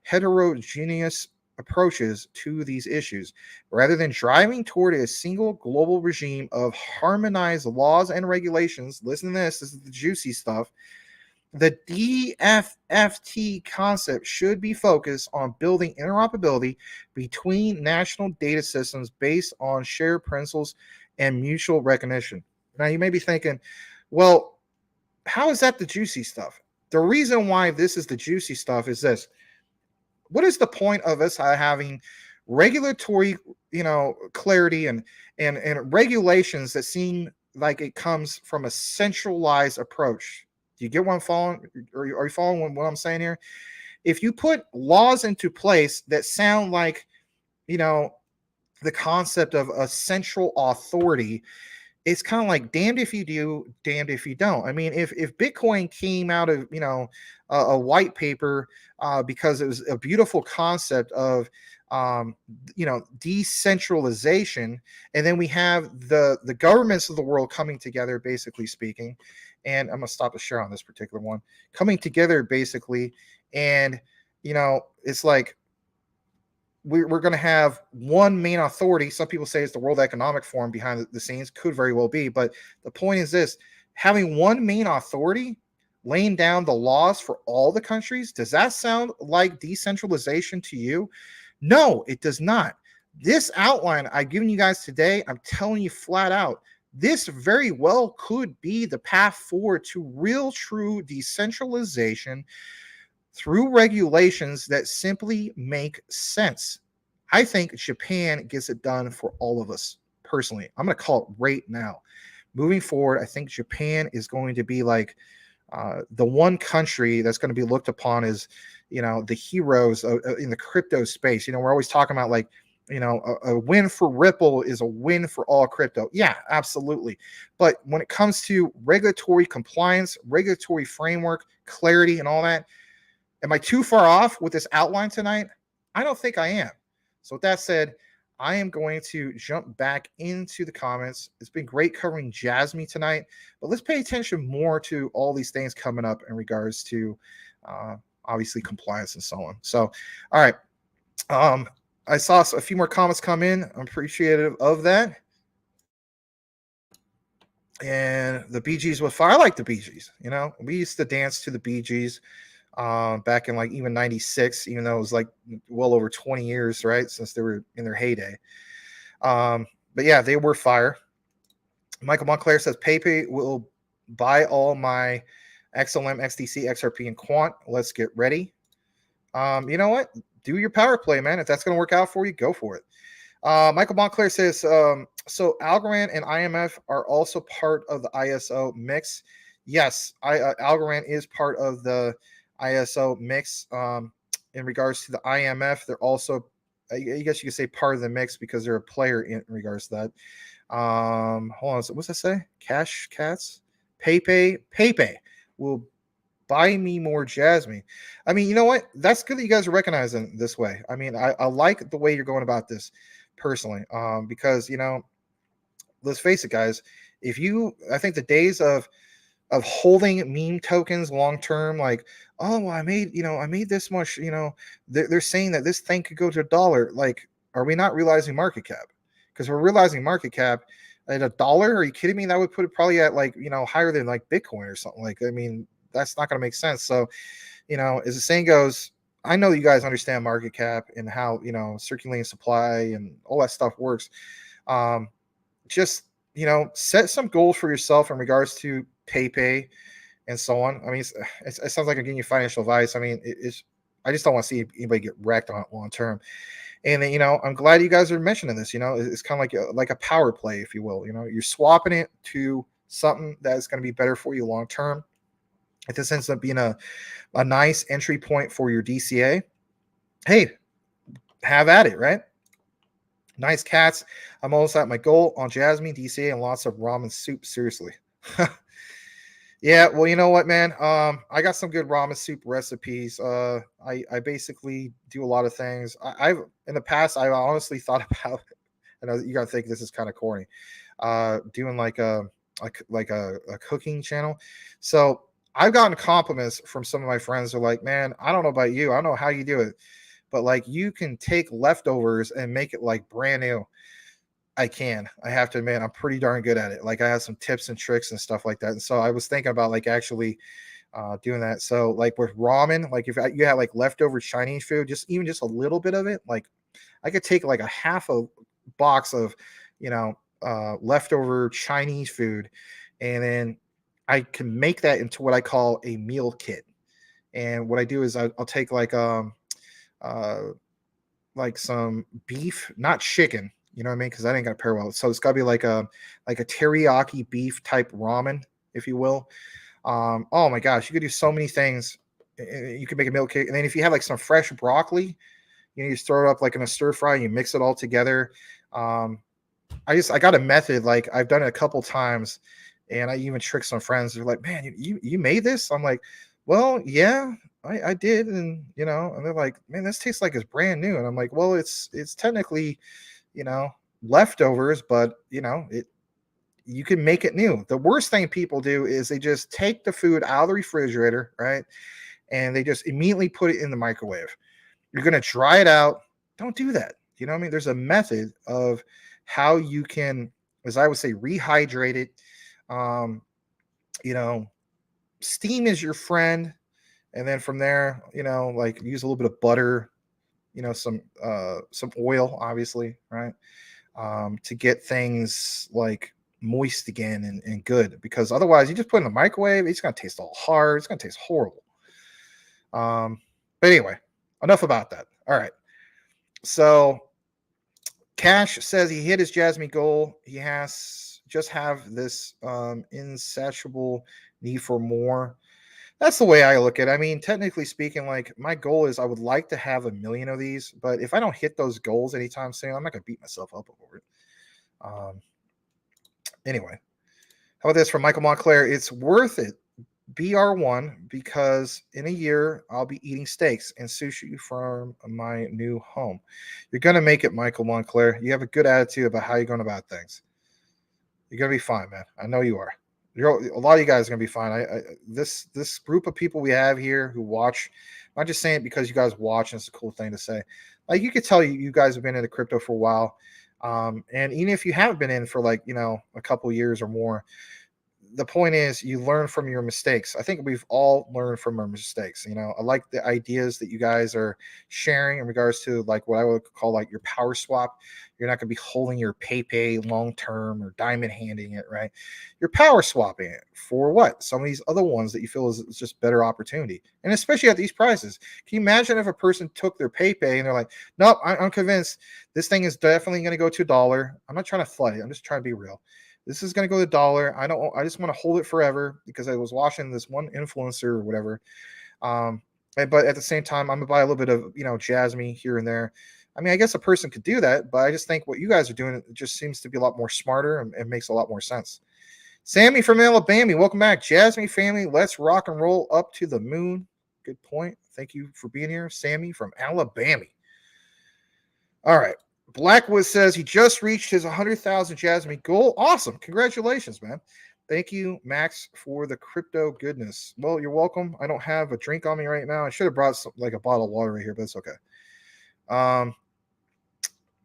heterogeneous approaches to these issues. Rather than driving toward a single global regime of harmonized laws and regulations, listen to this is the juicy stuff. The DFFT concept should be focused on building interoperability between national data systems based on shared principles and mutual recognition. Now, you may be thinking, well, how is that the juicy stuff? The reason why this is the juicy stuff is this. What is the point of us having regulatory, clarity and regulations that seem like it comes from a centralized approach? Do you get what I'm following? Are you following what I'm saying here? If you put laws into place that sound like, the concept of a central authority, it's kind of like damned if you do, damned if you don't. I mean, if Bitcoin came out of, a white paper because it was a beautiful concept of, decentralization, and then we have the governments of the world coming together, basically speaking, and I'm going to stop the share on this particular one, coming together basically, and, it's like, we're going to have one main authority. Some people say it's the World Economic Forum behind the scenes. Could very well be. But the point is this, having one main authority laying down the laws for all the countries, does that sound like decentralization to you? No, it does not. This outline I've given you guys today, I'm telling you flat out, this very well could be the path forward to real, true decentralization through regulations that simply make sense. I think Japan gets it done for all of us personally. I'm going to call it right now. Moving forward, I think Japan is going to be like the one country that's going to be looked upon as, the heroes in the crypto space. We're always talking about like, a win for Ripple is a win for all crypto. Yeah, absolutely. But when it comes to regulatory compliance, regulatory framework, clarity, and all that, am I too far off with this outline tonight? I don't think I am. So with that said, I am going to jump back into the comments. It's been great covering Jasmine tonight, but let's pay attention more to all these things coming up in regards to obviously compliance and so on. So, all right. I saw a few more comments come in. I'm appreciative of that. And the Bee Gees with fire. I like the Bee Gees. We used to dance to the Bee Gees. back in like even 96, even though it was like well over 20 years, right, since they were in their heyday. But yeah, they were fire. Michael Montclair says Pepe will buy all my XLM, XDC, XRP, and Quant. Let's get ready. You know what? Do your power play, man. If that's going to work out for you, go for it. Michael Montclair says, so Algorand and IMF are also part of the ISO mix. Yes, Algorand is part of the ISO mix. In regards to the IMF, they're also, I guess you could say, part of the mix because they're a player in regards to that. Hold on. So what's that say? Cash Cats? Pepe will buy me more Jasmine. I mean, you know what? That's good that you guys are recognizing this way. I mean, I like the way you're going about this personally. Because, you know, let's face it, guys. I think the days of holding meme tokens long term, like, oh, well, I made this much, they're saying that this thing could go to $1. Like, are we not realizing market cap? Because we're realizing market cap at $1. Are you kidding me? That would put it probably at like, higher than like Bitcoin or something. Like, I mean, that's not going to make sense. So, as the saying goes, I know you guys understand market cap and how, circulating supply and all that stuff works. Just, set some goals for yourself in regards to Pepe and so on. I mean, it sounds like I'm giving you financial advice. I mean, I just don't want to see anybody get wrecked on it long term. And then, I'm glad you guys are mentioning this. It's kind of like a power play, if you will. You're swapping it to something that's going to be better for you long term. If this ends up being a nice entry point for your DCA, hey, have at it, right? Nice cats. I'm almost at my goal on Jasmine, DCA, and lots of ramen soup. Seriously. Yeah, well, you know what, man? I got some good ramen soup recipes. I basically do a lot of things. I've in the past, I honestly thought about, I know you gotta think this is kind of corny, doing like a cooking channel. So I've gotten compliments from some of my friends who are like, man, I don't know about you. I don't know how you do it, but like you can take leftovers and make it like brand new. I have to admit, I'm pretty darn good at it. Like I have some tips and tricks and stuff like that. And so I was thinking about like actually doing that. So like with ramen, like if you have like leftover Chinese food, just a little bit of it, like I could take like a half a box of, leftover Chinese food, and then I can make that into what I call a meal kit. And what I do is I'll take like some beef, not chicken. You know what I mean? Because I didn't got to pair well. So it's got to be like a teriyaki beef type ramen, if you will. Oh my gosh, you could do so many things. You could make a meal kit, and then if you have like some fresh broccoli, you just throw it up like in a stir fry. And you mix it all together. I got a method. Like I've done it a couple times, and I even tricked some friends. They're like, "Man, you made this?" I'm like, "Well, yeah, I did," and and they're like, "Man, this tastes like it's brand new." And I'm like, "Well, it's technically." Leftovers, but you can make it new. The worst thing people do is they just take the food out of the refrigerator, right? And they just immediately put it in the microwave. You're going to dry it out. Don't do that. You know what I mean? There's a method of how you can, as I would say, rehydrate it. Steam is your friend. And then from there, like use a little bit of butter, some oil, obviously, right? To get things like moist again and good, because otherwise you just put it in the microwave, it's going to taste all hard. It's going to taste horrible. But anyway, enough about that. All right. So Cash says he hit his Jasmine goal. He just have this insatiable need for more. That's the way I look at it. I mean, technically speaking, like my goal is I would like to have 1 million of these, but if I don't hit those goals anytime soon, I'm not going to beat myself up over it. Anyway, how about this from Michael Montclair? It's worth it, BR1, because in a year I'll be eating steaks and sushi from my new home. You're going to make it, Michael Montclair. You have a good attitude about how you're going about things. You're going to be fine, man. I know you are. A lot of you guys are going to be fine. This group of people we have here who watch, I'm not just saying it because you guys watch and it's a cool thing to say. Like you could tell you guys have been into crypto for a while. And even if you haven't been in for like, a couple years or more, the point is you learn from your mistakes. I think we've all learned from our mistakes. I like the ideas that you guys are sharing in regards to like what I would call like your power swap. You're not going to be holding your PayPay long term or diamond handing it, right? You're power swapping it for what? Some of these other ones that you feel is just better opportunity. And especially at these prices. Can you imagine if a person took their PayPay and they're like, nope, I'm convinced this thing is definitely going to go to $1. I'm not trying to flood it. I'm just trying to be real. This is going to go to $1. I just want to hold it forever because I was watching this one influencer or whatever. But at the same time, I'm going to buy a little bit of, Jasmine here and there. I mean, I guess a person could do that, but I just think what you guys are doing just seems to be a lot more smarter and makes a lot more sense. Sammy from Alabama, welcome back. Jasmine family, let's rock and roll up to the moon. Good point. Thank you for being here, Sammy from Alabama. All right. Blackwood says he just reached his 100,000 Jasmine goal. Awesome. Congratulations, man. Thank you, Max, for the crypto goodness. Well, you're welcome. I don't have a drink on me right now. I should have brought like a bottle of water right here, but it's okay.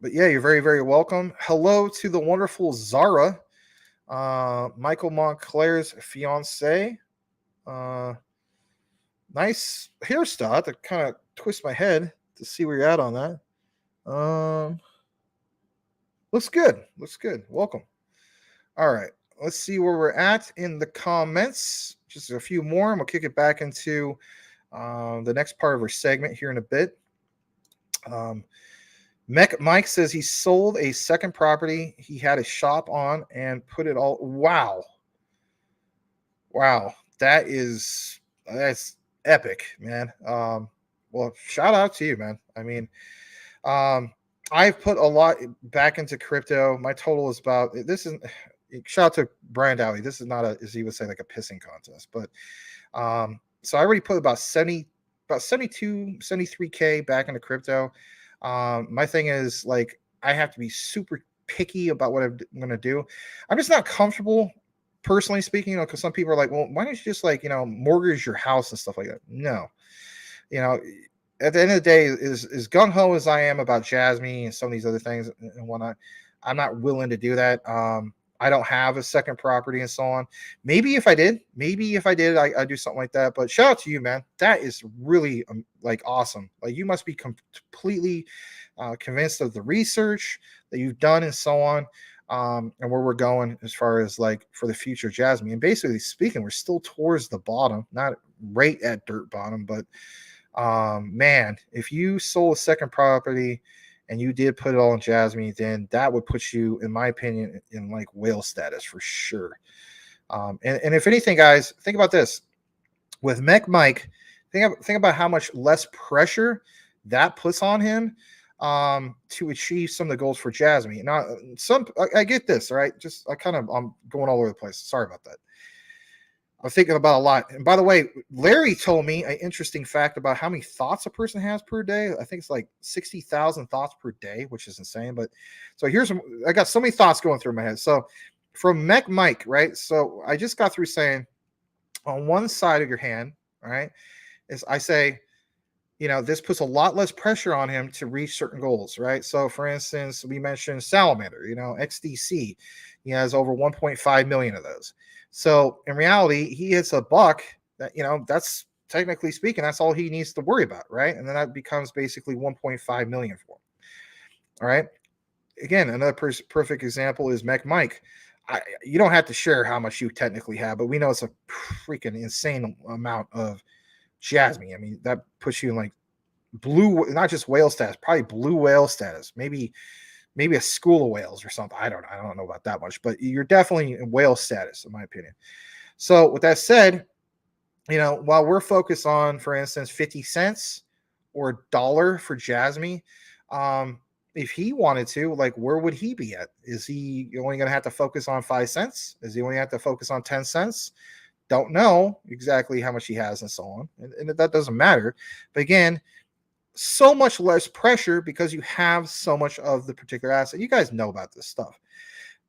But yeah, you're very, very welcome. Hello to the wonderful Zara, Michael Montclair's fiance. Nice hairstyle to kind of twist my head to see where you're at on that. Looks good. Looks good. Welcome. All right. Let's see where we're at in the comments. Just a few more, and we'll kick it back into the next part of our segment here in a bit. Mike says he sold a second property he had a shop on and put it all. Wow. That's epic, man. Well, shout out to you, man. I mean, I've put a lot back into crypto. My total is about this is shout out to Brian Dowdy. This is not as he would say, like a pissing contest, but so I already put about 72, 73K back into crypto. My thing is like I have to be super picky about what I'm going to do. I'm just not comfortable, personally speaking, because some people are like, well, why don't you just like, mortgage your house and stuff like that? No, at the end of the day, as gung-ho as I am about Jasmine and some of these other things and whatnot, I'm not willing to do that. I don't have a second property and so on. Maybe if I did, I'd do something like that. But shout out to you, man. That is really like awesome. Like you must be completely convinced of the research that you've done and so on, and where we're going as far as like for the future Jasmine. And basically speaking, we're still towards the bottom, not right at dirt bottom, but man, if you sold a second property and you did put it all in Jasmine, then that would put you, in my opinion, in like whale status for sure. And if anything, guys, think about this. With Mike, think about how much less pressure that puts on him to achieve some of the goals for Jasmine. Now, I get this, right? I'm going all over the place. Sorry about that. I'm thinking about a lot. And by the way, Larry told me an interesting fact about how many thoughts a person has per day. I think it's like 60,000 thoughts per day, which is insane. But so I got so many thoughts going through my head. So from Mike, right? So I just got through saying on one side of your hand, right, is I say, this puts a lot less pressure on him to reach certain goals, right? So for instance, we mentioned Salamander, XDC, he has over 1.5 million of those. So in reality, he hits a buck that, that's technically speaking, that's all he needs to worry about, right? And then that becomes basically 1.5 million for him. All right. Again, another perfect example is Mike. You don't have to share how much you technically have, but we know it's a freaking insane amount of Jasmine. I mean, that puts you in like blue, not just whale status, probably blue whale status, maybe a school of whales or something. I don't know about that much, but you're definitely in whale status, in my opinion. So with that said, while we're focused on, for instance, 50 cents or $1 for Jasmine, if he wanted to, like, where would he be at? Is he only going to have to focus on 5 cents? Is he only have to focus on 10 cents? Don't know exactly how much he has and so on. And that doesn't matter. But again, so much less pressure because you have so much of the particular asset. You guys know about this stuff.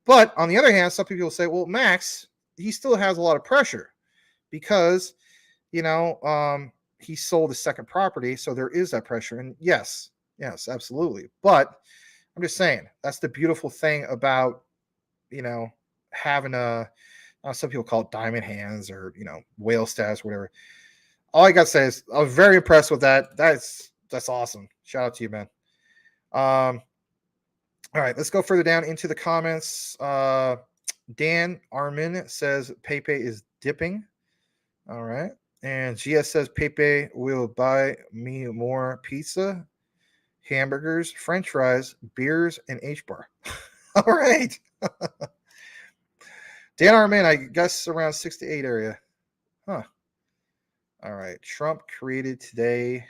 But on the other hand, some people say, well, Max, he still has a lot of pressure because, he sold a second property. So there is that pressure. And yes, absolutely. But I'm just saying, that's the beautiful thing about, having a Some people call it diamond hands or, whale status, whatever. All I got to say is I was very impressed with that. That's awesome. Shout out to you, man. All right, let's go further down into the comments. Dan Armin says Pepe is dipping. All right. And GS says Pepe will buy me more pizza, hamburgers, french fries, beers, and H-bar. All right. Dan Armin, I guess around 6 to 8 area. Huh. All right. Trump created today.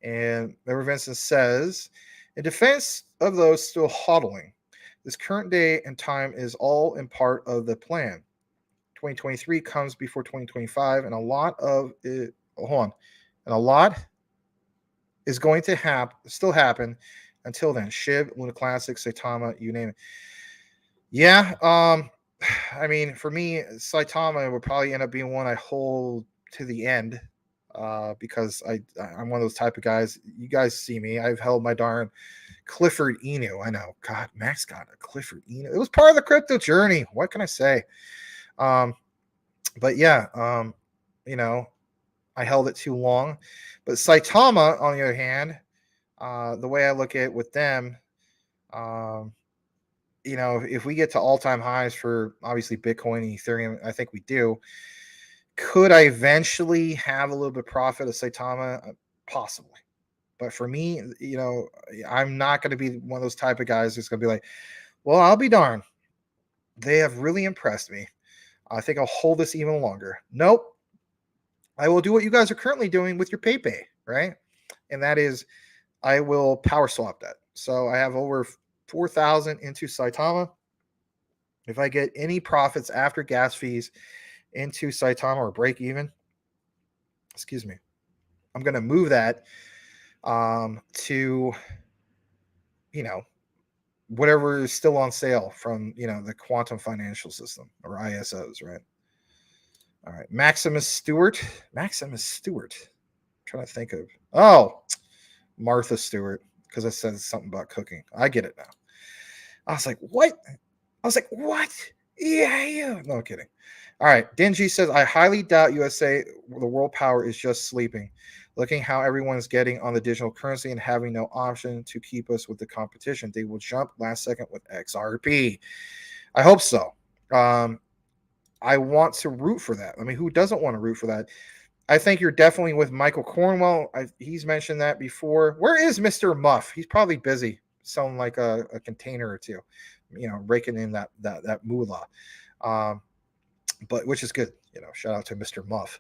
And Member Vincent says, in defense of those still hodling, this current day and time is all in part of the plan. 2023 comes before 2025, and a lot of it, and a lot is going to still happen until then. Shiba, Luna Classic, Saitama, you name it. Yeah, I mean, for me, Saitama would probably end up being one I hold to the end. Because I'm one of those type of guys. You guys see me. I've held my darn Clifford Inu. I know. God, Max got a Clifford Inu. It was part of the crypto journey. What can I say? But yeah, I held it too long. But Saitama, on the other hand, the way I look at it with them, if we get to all-time highs for obviously Bitcoin and Ethereum, I think we do. Could I eventually have a little bit of profit of Saitama? Possibly. But for me, I'm not going to be one of those type of guys who's going to be like, well, I'll be darned. They have really impressed me. I think I'll hold this even longer. Nope. I will do what you guys are currently doing with your PayPay, right? And that is I will power swap that. So I have over 4,000 into Saitama. If I get any profits after gas fees into Saitama or break even, I'm going to move that to, whatever is still on sale from, the quantum financial system or ISOs, right? All right. Maximus Stewart. I'm trying to think of, Martha Stewart, because I said something about cooking. I get it now. I was like, what? Yeah. No kidding. All right. Dingy says, I highly doubt USA, the world power, is just sleeping. Looking how everyone's getting on the digital currency and having no option to keep us with the competition. They will jump last second with XRP. I hope so. I want to root for that. I mean, who doesn't want to root for that? I think you're definitely with Michael Cornwell. He's mentioned that before. Where is Mr. Muff? He's probably busy selling like a container or two, raking in that moolah. But which is good, shout out to Mr. Muff.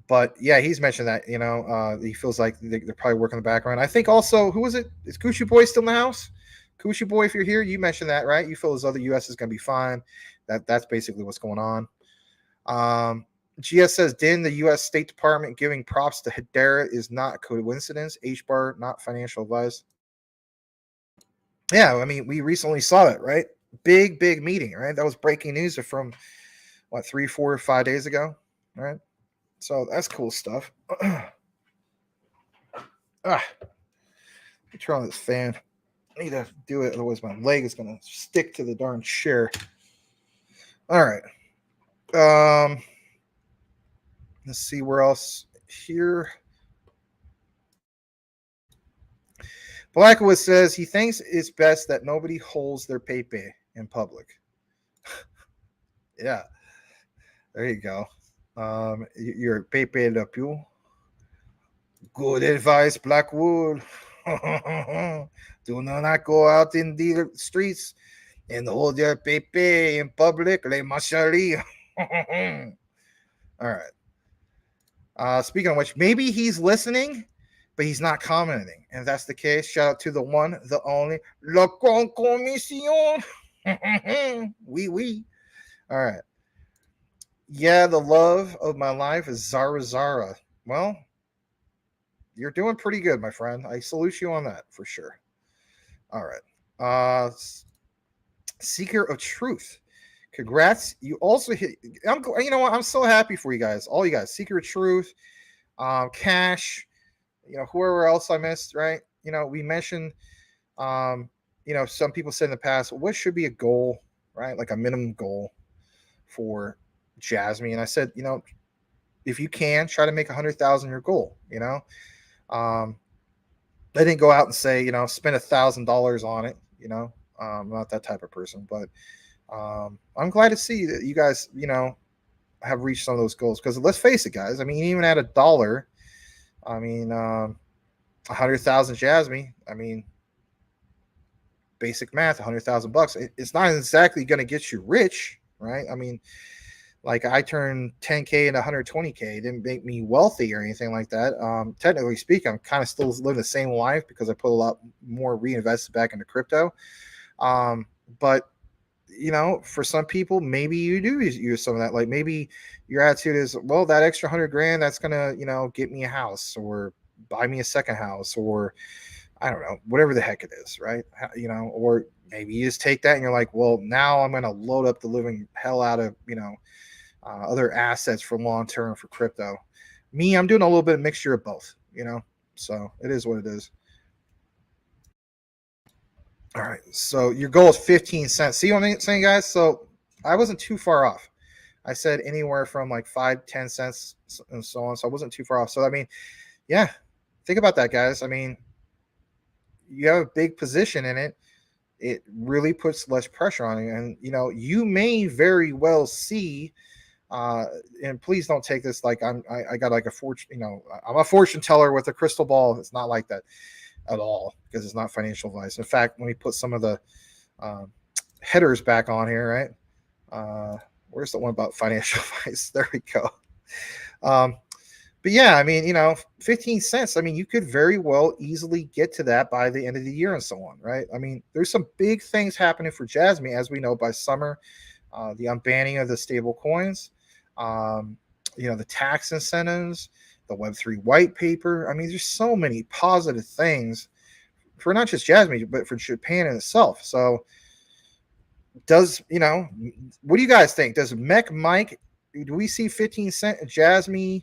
But yeah, he's mentioned that, he feels like they're probably working in the background. I think also, who was it? Is Gucci Boy still in the house? Gucci Boy, if you're here, you mentioned that, right? You feel as though the US is going to be fine. That's basically what's going on. GS says, Din, the US State Department giving props to Hedera is not coincidence. H-bar, not financial advice. Yeah, I mean, we recently saw it, right? Big meeting, right? That was breaking news from 3, 4, 5 days ago, right? So that's cool stuff. Let me turn on this fan. I need to do it, otherwise my leg is gonna stick to the darn chair. All right. Let's see where else here. Blackwood says he thinks it's best that nobody holds their PayPay in public. Yeah, there you go. Your PayPay le più. Good advice, Blackwood. Do not go out in the streets and hold your PayPay in public, les macheries. All right. Speaking of which, maybe he's listening, but he's not commenting. And if that's the case, shout out to the one, the only, La Concommission. Oui. All right. Yeah, the love of my life is Zara. Well, you're doing pretty good, my friend. I salute you on that for sure. All right. Seeker of Truth. Congrats. You also hit. You know what? I'm so happy for you guys. All you guys. Seeker of Truth. Cash. Whoever else I missed, right? We mentioned, some people said in the past, what should be a goal, right? Like a minimum goal. for Jasmine, and I said, if you can, try to make 100,000 your goal. I didn't go out and say, spend $1,000 on it. I'm not that type of person, but I'm glad to see that you guys, have reached some of those goals. Because let's face it, guys. I mean, even at $1, I mean, 100,000 Jasmine. I mean, basic math, $100,000. It's not exactly going to get you rich, right? I mean, like I turned 10K into 120K. It didn't make me wealthy or anything like that. Technically speaking, I'm kind of still living the same life because I put a lot more reinvested back into crypto. But for some people, maybe you do use some of that. Like maybe your attitude is, well, that extra 100 grand, that's gonna, get me a house or buy me a second house, or I don't know, whatever the heck it is, right? Or maybe you just take that and you're like, well, now I'm gonna load up the living hell out of, other assets for long term for crypto. Me, I'm doing a little bit of mixture of both, so it is what it is. All right, so your goal is 15 cents. See what I'm saying, guys? So I wasn't too far off. I said anywhere from like 5-10 cents and so on. So I wasn't too far off. So I mean, yeah, think about that, guys. I mean, you have a big position in it. It really puts less pressure on you, and you may very well see. And please don't take this like I got like a fortune. I'm a fortune teller with a crystal ball. It's not like that at all, because it's not financial advice. In fact, let me put some of the headers back on here, right? Where's the one about financial advice? There we go. But yeah, I mean, 15 cents. I mean, you could very well easily get to that by the end of the year and so on, right? I mean, there's some big things happening for Jasmine, as we know, by summer. The unbanning of the stable coins, the tax incentives, the Web3 white paper. I mean, there's so many positive things for not just Jasmine, but for Japan in itself. So what do you guys think? Does Mech Mike, do we see 15 cent Jasmine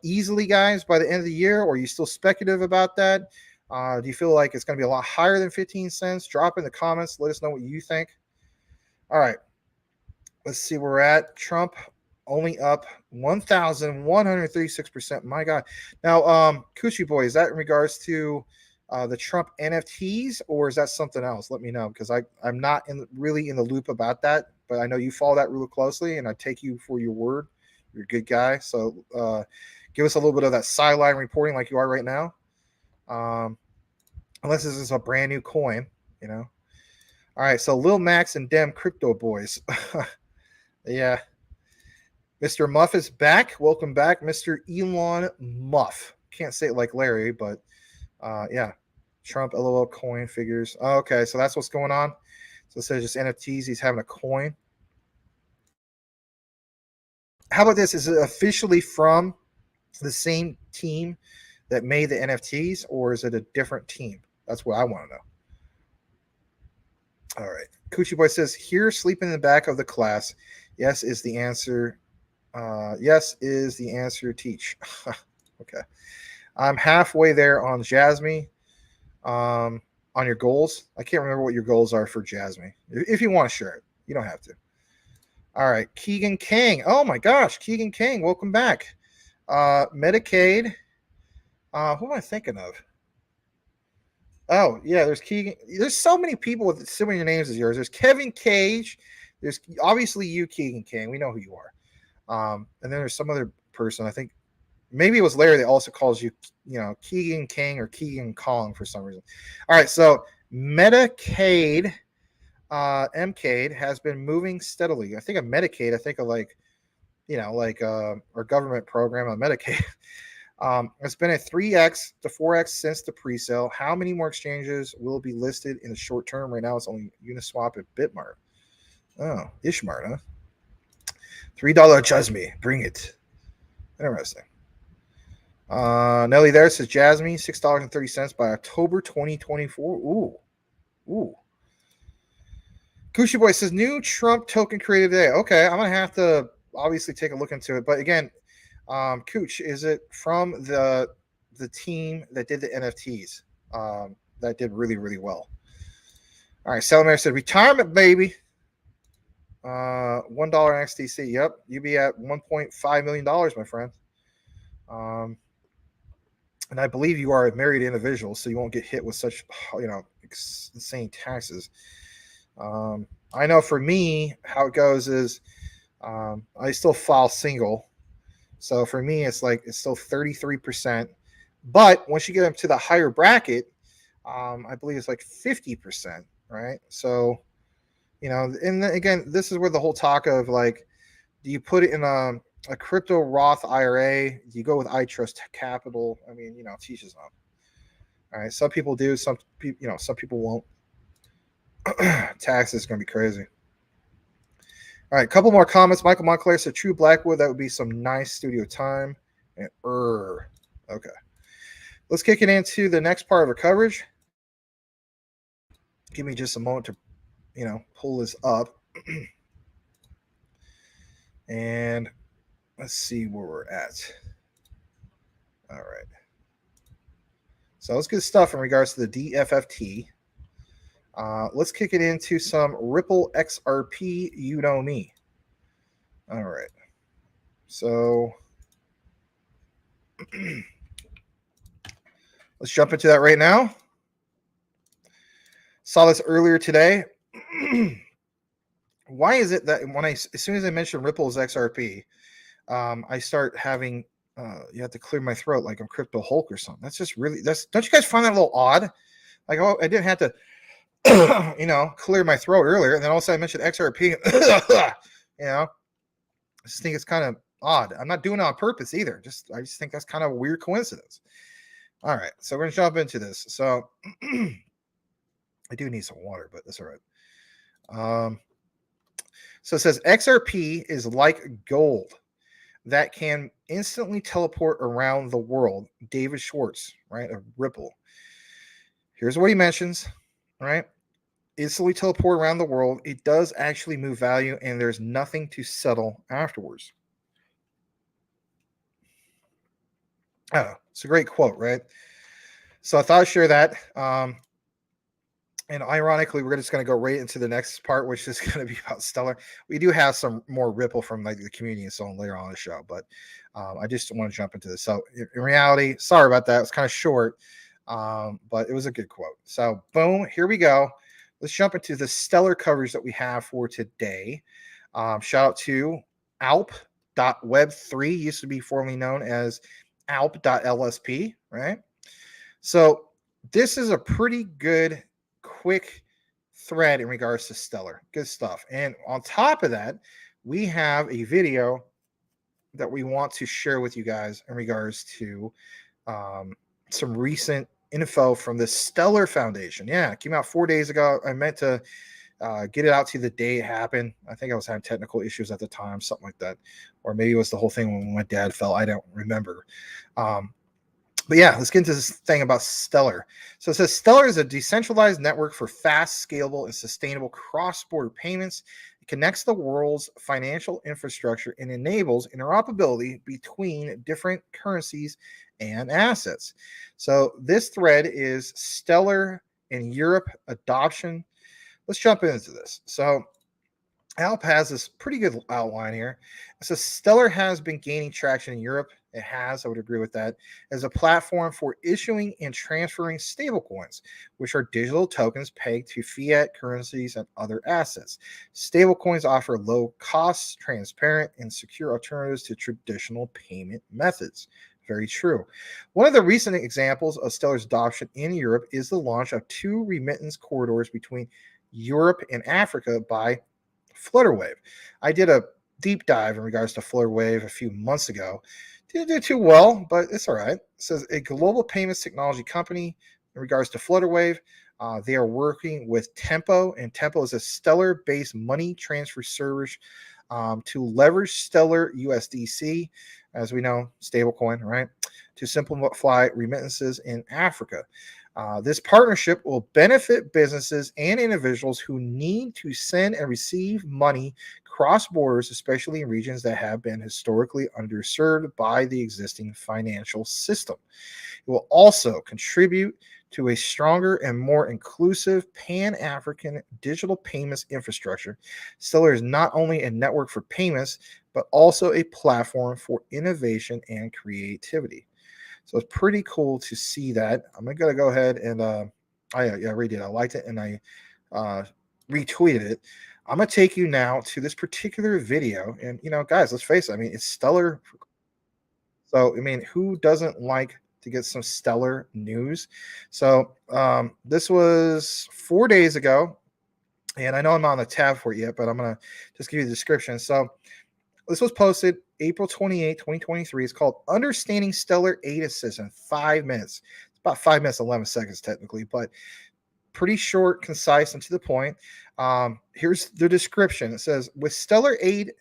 easily, guys, by the end of the year? Or are you still speculative about that? Do you feel like it's going to be a lot higher than 15 cents? Drop in the comments. Let us know what you think. All right. Let's see where we're at. Trump only up 1,136%. My God. Now, Coochie Boy, is that in regards to the Trump NFTs, or is that something else? Let me know, because I'm not really in the loop about that, but I know you follow that really closely, and I take you for your word. You're a good guy. So give us a little bit of that sideline reporting like you are right now. Unless this is a brand new coin, All right, so Lil Max and Dem Crypto Boys. Yeah. Mr. Muff is back. Welcome back, Mr. Elon Muff. Can't say it like Larry, but yeah. Trump LOL coin figures. Oh, okay, so that's what's going on. So instead of just NFTs, he's having a coin. How about this? Is it officially from the same team that made the NFTs, or is it a different team? That's what I want to know. All right. Coochie Boy says, here, sleeping in the back of the class. Yes is the answer. Yes is the answer. Teach. Okay. I'm halfway there on Jasmine. On your goals. I can't remember what your goals are for Jasmine. If you want to share it, you don't have to. All right. Keegan Kang. Oh my gosh. Keegan Kang. Welcome back. Medicaid. Who am I thinking of? Oh, yeah, there's Keegan. There's so many people with similar names as yours. There's Kevin Cage. There's obviously you, Keegan King. We know who you are. And then there's some other person. I think maybe it was Larry that also calls you, Keegan King or Keegan Kong for some reason. All right, so Medicaid, MCAID has been moving steadily. I think of Medicaid, I think of like our government program on Medicaid. It's been a 3x to 4x since the pre-sale. How many more exchanges will be listed in the short term? Right now, it's only Uniswap and Bitmart. Oh, Ishmart, huh? $3 Jasmine. Bring it. Interesting. Nelly there says Jasmine, $6.30 by October 2024. Ooh. Coochie Boy says new Trump token created today. Okay, I'm going to have to obviously take a look into it. But again, Cooch, is it from the team that did the NFTs that did really, really well? All right, Salamare said retirement, baby. $1 XTC. Yep, you'd be at $1.5 million, my friend. And I believe you are a married individual, so you won't get hit with such, insane taxes. I know for me, how it goes is I still file single. So for me, it's still 33%. But once you get up to the higher bracket, I believe it's like 50%, right? So, and again, this is where the whole talk of do you put it in a crypto Roth IRA? Do you go with iTrust Capital? I mean, teach his own. All right, some people do, some people won't. Tax is going to be crazy. All right, a couple more comments. Michael Montclair said, "True Blackwood, that would be some nice studio time." And okay. Let's kick it into the next part of our coverage. Give me just a moment to, pull this up. And let's see where we're at. All right. So let's get stuff in regards to the DFFT. Let's kick it into some Ripple XRP, you know me. All right. So let's jump into that right now. Saw this earlier today. Why is it that as soon as I mention Ripple as XRP, I start having you have to clear my throat like I'm Crypto Hulk or something? That's just really don't you guys find that a little odd? Like, oh, I didn't have to clear my throat earlier, and then all of a sudden I mentioned XRP. I just think it's kind of odd. I'm not doing it on purpose either. I just think that's kind of a weird coincidence. All right, so we're gonna jump into this. So I do need some water, but that's all right. So it says XRP is like gold that can instantly teleport around the world. David Schwartz, right, of Ripple. Here's what he mentions, right? Instantly teleport around the world. It does actually move value, and there's nothing to settle afterwards. Oh, it's a great quote, right? So I thought I'd share that. And ironically, we're just going to go right into the next part, which is going to be about Stellar. We do have some more Ripple from the community and so on later on in the show, but I just want to jump into this. So in reality, sorry about that. It's kind of short, but it was a good quote. So boom, here we go. Let's jump into the Stellar coverage that we have for today. Shout out to alp.web3, used to be formerly known as alp.lsp, right? So this is a pretty good quick thread in regards to Stellar. Good stuff. And on top of that, we have a video that we want to share with you guys in regards to some recent info from the Stellar Foundation. Yeah, it came out 4 days ago. I meant to get it out to you the day it happened. I think I was having technical issues at the time, something like that. Or maybe it was the whole thing when my dad fell. I don't remember. But yeah, let's get into this thing about Stellar. So it says Stellar is a decentralized network for fast, scalable, and sustainable cross-border payments. It connects the world's financial infrastructure and enables interoperability between different currencies and assets. So this thread is Stellar in Europe adoption. Let's jump into this. So Alp has this pretty good outline here. So Stellar has been gaining traction in Europe. It has, I would agree with that, as a platform for issuing and transferring stablecoins, which are digital tokens pegged to fiat currencies and other assets. Stablecoins offer low costs, transparent, and secure alternatives to traditional payment methods. Very true. One of the recent examples of Stellar's adoption in Europe is the launch of 2 remittance corridors between Europe and Africa by Flutterwave. I did a deep dive in regards to Flutterwave a few months ago. Didn't do too well, but it's all right. It says a global payments technology company in regards to Flutterwave. They are working with Tempo, and Tempo is a Stellar-based money transfer service to leverage Stellar USDC, as we know, stablecoin, right, to simplify remittances in Africa. This partnership will benefit businesses and individuals who need to send and receive money cross borders, especially in regions that have been historically underserved by the existing financial system. It will also contribute to a stronger and more inclusive Pan-African digital payments infrastructure. Stellar is not only a network for payments, but also a platform for innovation and creativity. So it's pretty cool to see that. I'm gonna go ahead and I already did. I liked it and I retweeted it. I'm gonna take you now to this particular video, and guys, let's face it. I mean, it's stellar. So I mean, who doesn't like to get some stellar news? So this was 4 days ago, and I know I'm not on the tab for it yet, but I'm gonna just give you the description. So this was posted April 28, 2023. It's called Understanding Stellar Aid Assist in 5 minutes. It's about 5 minutes, 11 seconds technically, but pretty short, concise, and to the point. Here's the description. It says, with Stellar Aid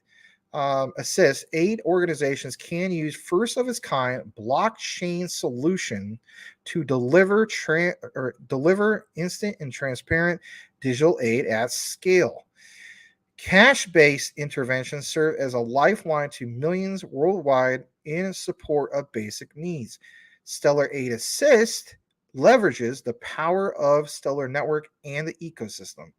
Assist, aid organizations can use first of its kind blockchain solution to deliver instant and transparent digital aid at scale. Cash-based interventions serve as a lifeline to millions worldwide in support of basic needs. Stellar Aid Assist leverages the power of Stellar Network and the ecosystem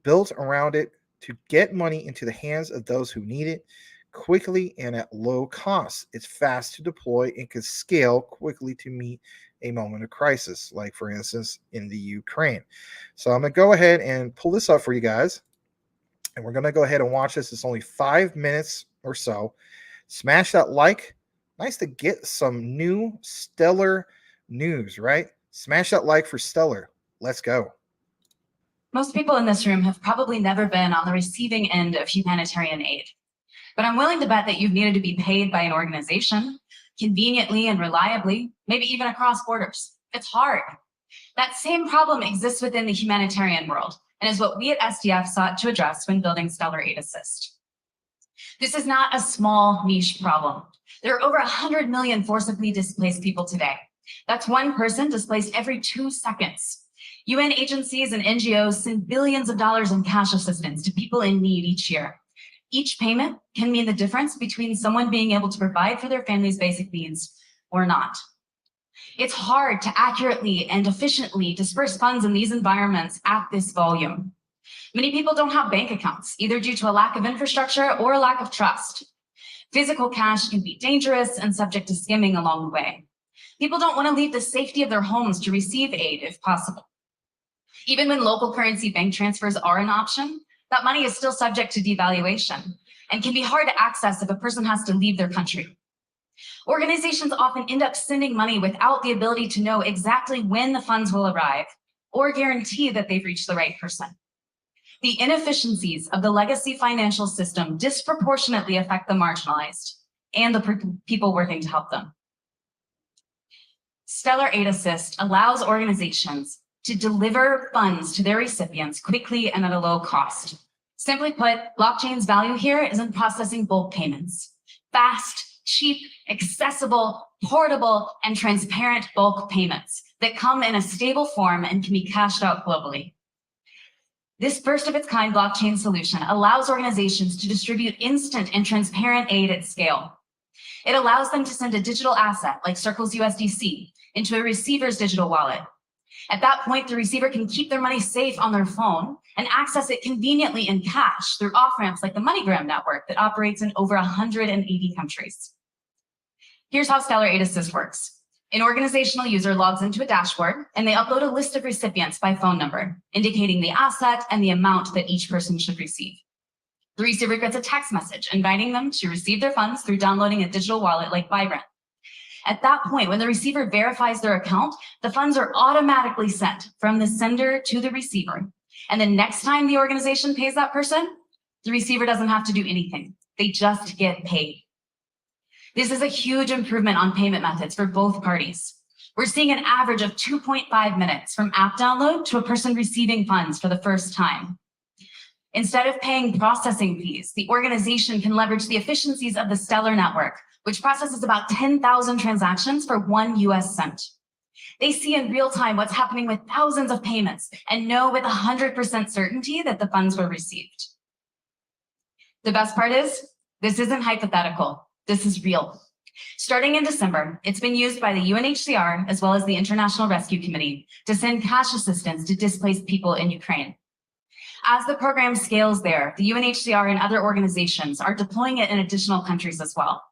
built around it to get money into the hands of those who need it quickly and at low cost. It's fast to deploy and can scale quickly to meet a moment of crisis, like for instance in the Ukraine. So I'm going to go ahead and pull this up for you guys. And we're going to go ahead and watch this. It's only 5 minutes or so. Smash that like. Nice to get some new stellar news, right? Smash that like for stellar. Let's go. Most people in this room have probably never been on the receiving end of humanitarian aid. But I'm willing to bet that you've needed to be paid by an organization, conveniently and reliably, maybe even across borders. It's hard. That same problem exists within the humanitarian world, and is what we at SDF sought to address when building Stellar Aid Assist. This is not a small niche problem. There are over 100 million forcibly displaced people today. That's one person displaced every 2 seconds. UN agencies and NGOs send billions of dollars in cash assistance to people in need each year. Each payment can mean the difference between someone being able to provide for their family's basic needs or not. It's hard to accurately and efficiently disperse funds in these environments at this volume. Many people don't have bank accounts, either due to a lack of infrastructure or a lack of trust. Physical cash can be dangerous and subject to skimming along the way. People don't want to leave the safety of their homes to receive aid if possible. Even when local currency bank transfers are an option, that money is still subject to devaluation and can be hard to access if a person has to leave their country. Organizations often end up sending money without the ability to know exactly when the funds will arrive or guarantee that they've reached the right person. The inefficiencies of the legacy financial system disproportionately affect the marginalized and the people working to help them. Stellar Aid Assist allows organizations to deliver funds to their recipients quickly and at a low cost. Simply put, blockchain's value here is in processing bulk payments. Fast, cheap, accessible, portable, and transparent bulk payments that come in a stable form and can be cashed out globally. This first of its kind blockchain solution allows organizations to distribute instant and transparent aid at scale. It allows them to send a digital asset like Circle's USDC into a receiver's digital wallet. At that point, the receiver can keep their money safe on their phone and access it conveniently in cash through off-ramps like the MoneyGram network that operates in over 180 countries. Here's how Stellar Aid Assist works. An organizational user logs into a dashboard and they upload a list of recipients by phone number, indicating the asset and the amount that each person should receive. The receiver gets a text message inviting them to receive their funds through downloading a digital wallet like Vibrant. At that point, when the receiver verifies their account, the funds are automatically sent from the sender to the receiver. And the next time the organization pays that person, the receiver doesn't have to do anything. They just get paid. This is a huge improvement on payment methods for both parties. We're seeing an average of 2.5 minutes from app download to a person receiving funds for the first time. Instead of paying processing fees, the organization can leverage the efficiencies of the Stellar network, which processes about 10,000 transactions for 1 US cent. They see in real time what's happening with thousands of payments and know with 100% certainty that the funds were received. The best part is, this isn't hypothetical. This is real. Starting in December, it's been used by the UNHCR as well as the International Rescue Committee to send cash assistance to displaced people in Ukraine. As the program scales there, the UNHCR and other organizations are deploying it in additional countries as well.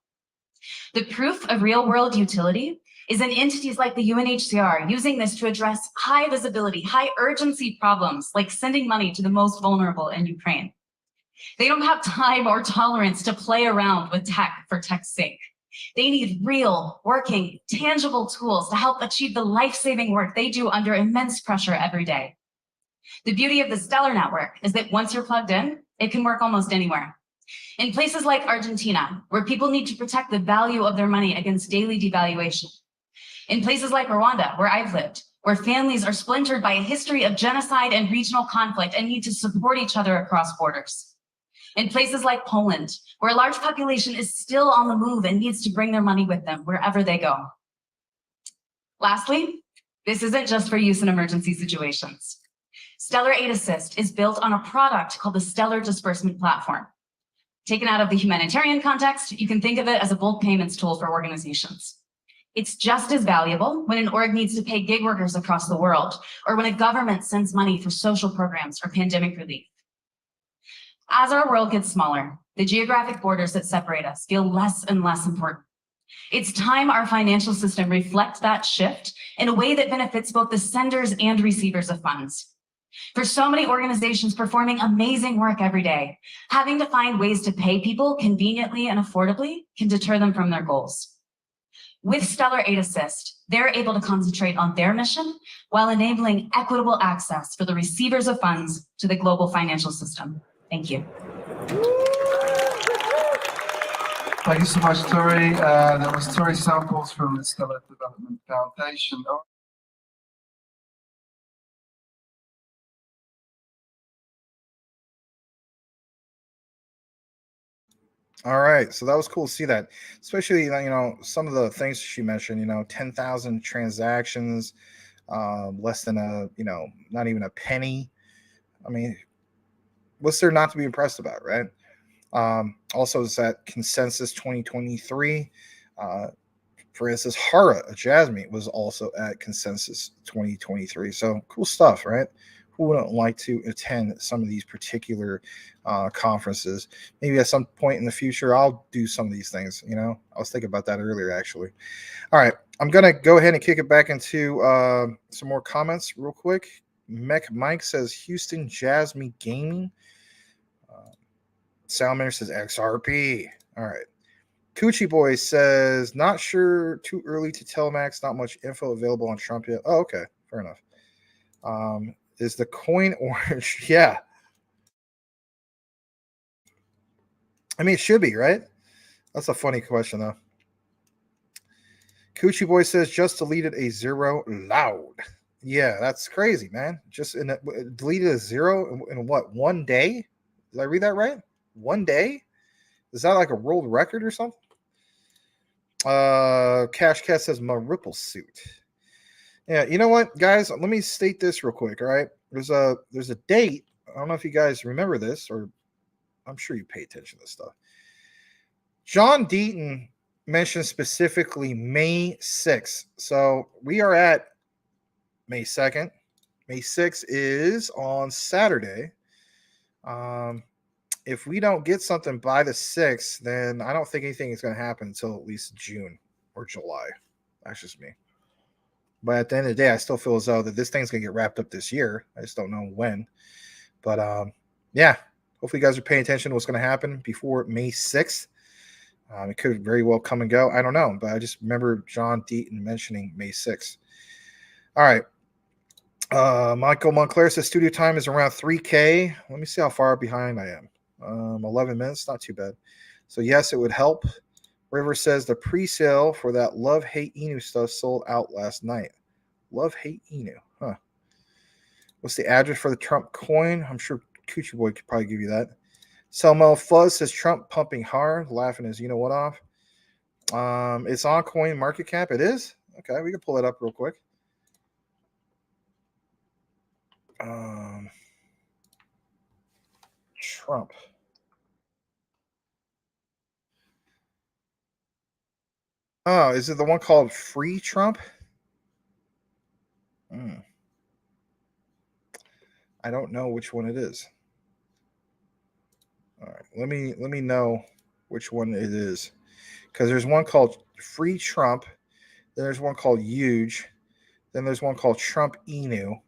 The proof of real-world utility is in entities like the UNHCR using this to address high visibility, high urgency problems like sending money to the most vulnerable in Ukraine. They don't have time or tolerance to play around with tech for tech's sake. They need real, working, tangible tools to help achieve the life-saving work they do under immense pressure every day. The beauty of the Stellar network is that once you're plugged in, it can work almost anywhere. In places like Argentina, where people need to protect the value of their money against daily devaluation. In places like Rwanda, where I've lived, where families are splintered by a history of genocide and regional conflict and need to support each other across borders. In places like Poland, where a large population is still on the move and needs to bring their money with them wherever they go. Lastly, this isn't just for use in emergency situations. Stellar Aid Assist is built on a product called the Stellar Disbursement Platform. Taken out of the humanitarian context, you can think of it as a bulk payments tool for organizations. It's just as valuable when an org needs to pay gig workers across the world, or when a government sends money for social programs or pandemic relief. As our world gets smaller, the geographic borders that separate us feel less and less important. It's time our financial system reflects that shift in a way that benefits both the senders and receivers of funds. For so many organizations performing amazing work every day, having to find ways to pay people conveniently and affordably can deter them from their goals. With Stellar Aid Assist, they're able to concentrate on their mission while enabling equitable access for the receivers of funds to the global financial system. Thank you. Thank you so much, Tori. That was Tori Samples from the Stellar Development Foundation. All right, so that was cool to see that, especially, you know, some of the things she mentioned, you know, 10,000 transactions, less than a, you know, not even a penny. I mean, what's there not to be impressed about, right? Also, is that Consensus 2023. For instance, Hara Jasmine was also at Consensus 2023. So cool stuff, right? Who wouldn't like to attend some of these particular conferences? Maybe at some point in the future, I'll do some of these things. You know, I was thinking about that earlier, actually. All right, I'm gonna go ahead and kick it back into some more comments real quick. Mech Mike says Houston Jasmine Gaming. Salamander says XRP. All right. Coochie Boy says, not sure, too early to tell, Max. Not much info available on Trump yet. Oh, okay. Fair enough. Is the coin orange? Yeah. I mean, it should be, right? That's a funny question, though. Coochie Boy says, just deleted a zero loud. Yeah, that's crazy, man. Just deleted a zero in what, 1 day? Did I read that right? 1 day? Is that like a world record or something? Cash Cat says my Ripple suit. Yeah, you know what, guys? Let me state this real quick. All right, there's a date. I don't know if you guys remember this, or I'm sure you pay attention to this stuff. John Deaton mentioned specifically May 6th. So we are at May 2nd. May 6th is on Saturday. If we don't get something by the 6th, then I don't think anything is going to happen until at least June or July. That's just me. But at the end of the day, I still feel as though that this thing's going to get wrapped up this year. I just don't know when. But yeah, hopefully you guys are paying attention to what's going to happen before May 6th. It could very well come and go. I don't know. But I just remember John Deaton mentioning May 6th. All right. Michael Montclair says studio time is around 3K. Let me see how far behind I am. 11 minutes, not too bad. So yes, it would help. River says the pre-sale for that Love Hate Inu stuff sold out last night. Love Hate Inu, huh? What's the address for the Trump coin? I'm sure Coochie Boy could probably give you that. Selmo Fuzz says Trump pumping hard, laughing his you know what off. It's on Coin Market Cap. It is? Okay, we can pull it up real quick. Trump. Oh, is it the one called Free Trump? I don't know which one it is. All right, let me know which one it is, because there's one called Free Trump, then there's one called Huge, then there's one called Trump Inu.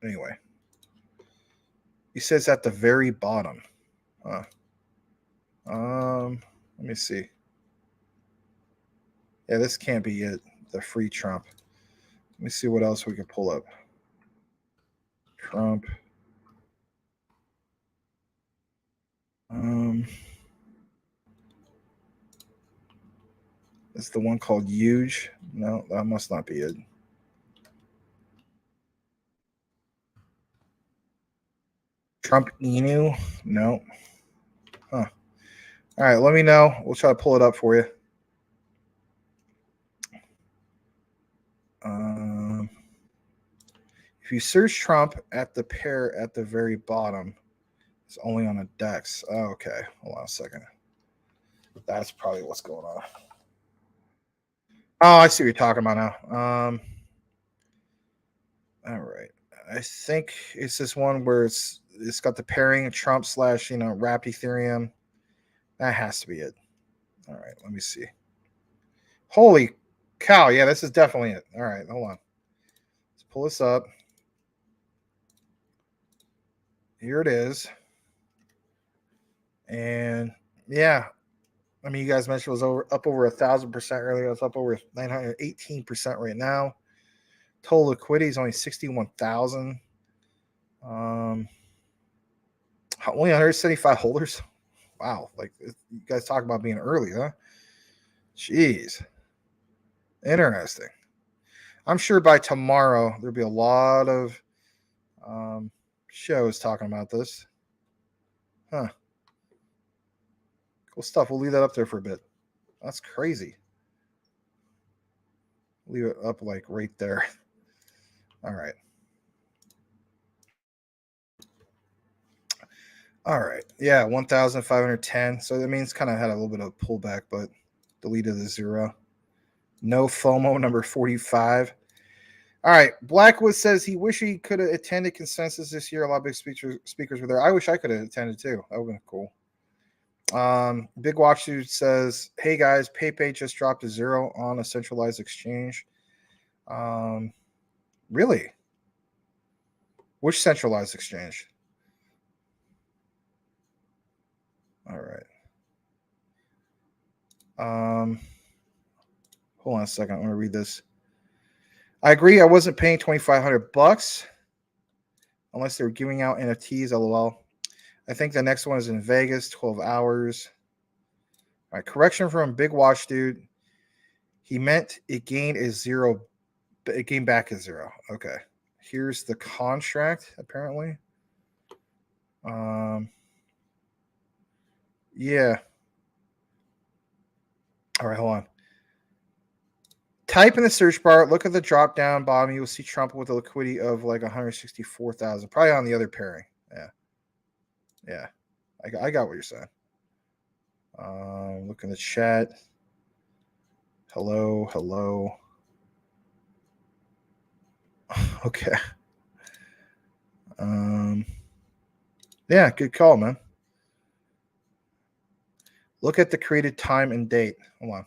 Anyway, he says at the very bottom. Let me see. Yeah, this can't be it. The Free Trump. Let me see what else we can pull up. Trump. It's the one called Huge. No, that must not be it. Trump Inu. No. Huh. All right, let me know. We'll try to pull it up for you. If you search Trump at the pair at the very bottom, it's only on a DEX. Oh, okay, hold on a second. That's probably what's going on. Oh, I see what you're talking about now. All right, I think it's this one where it's got the pairing Trump / wrapped Ethereum. That has to be it. All right, let me see. Holy cow! Yeah, this is definitely it. All right, hold on. Let's pull this up. Here it is. And yeah, I mean, you guys mentioned it was up over 1,000% earlier. It's up over 918% right now. Total liquidity is only 61,000. Only 175 holders. Wow, like you guys talk about being early, huh? Jeez, interesting. I'm sure by tomorrow there'll be a lot of shows talking about this. Huh. Cool stuff. We'll leave that up there for a bit. That's crazy. Leave it up like right there. All right. All right. Yeah, 1,510. So that means kind of had a little bit of pullback, but deleted the zero. No FOMO, number 45. All right. Blackwood says he wish he could have attended Consensus this year. A lot of big speakers were there. I wish I could have attended too. That would have been cool. Big Watch Dude says, hey guys, PayPay just dropped to zero on a centralized exchange. Really? Which centralized exchange? All right. Hold on a second. I want to read this. I agree. I wasn't paying $2,500 unless they were giving out NFTs. LOL. I think the next one is in Vegas, 12 hours. All right. Correction from Big Watch Dude. He meant it gained a zero. It came back as zero. Okay. Here's the contract, apparently. Yeah. All right, hold on. Type in the search bar, look at the drop down bottom. You will see Trump with a liquidity of like 164,000, probably on the other pairing. Yeah. I got what you're saying. Look in the chat. Hello. Okay. Yeah, good call, man. Look at the created time and date. Hold on.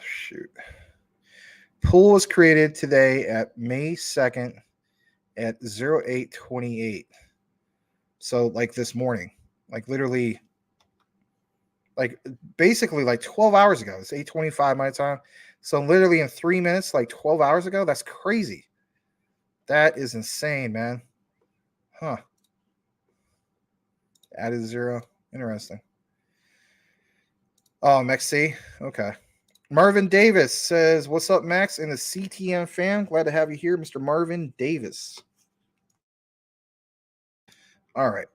Shoot. Pool was created today at May 2nd at 08:28. So like this morning, like literally, like basically like 12 hours ago. It's 8:25 my time. So literally in 3 minutes, like 12 hours ago. That's crazy. That is insane, man. Huh. Added zero. Interesting. Oh, Maxi. Okay. Marvin Davis says, what's up, Max? And the CTN fam. Glad to have you here, Mr. Marvin Davis. All right.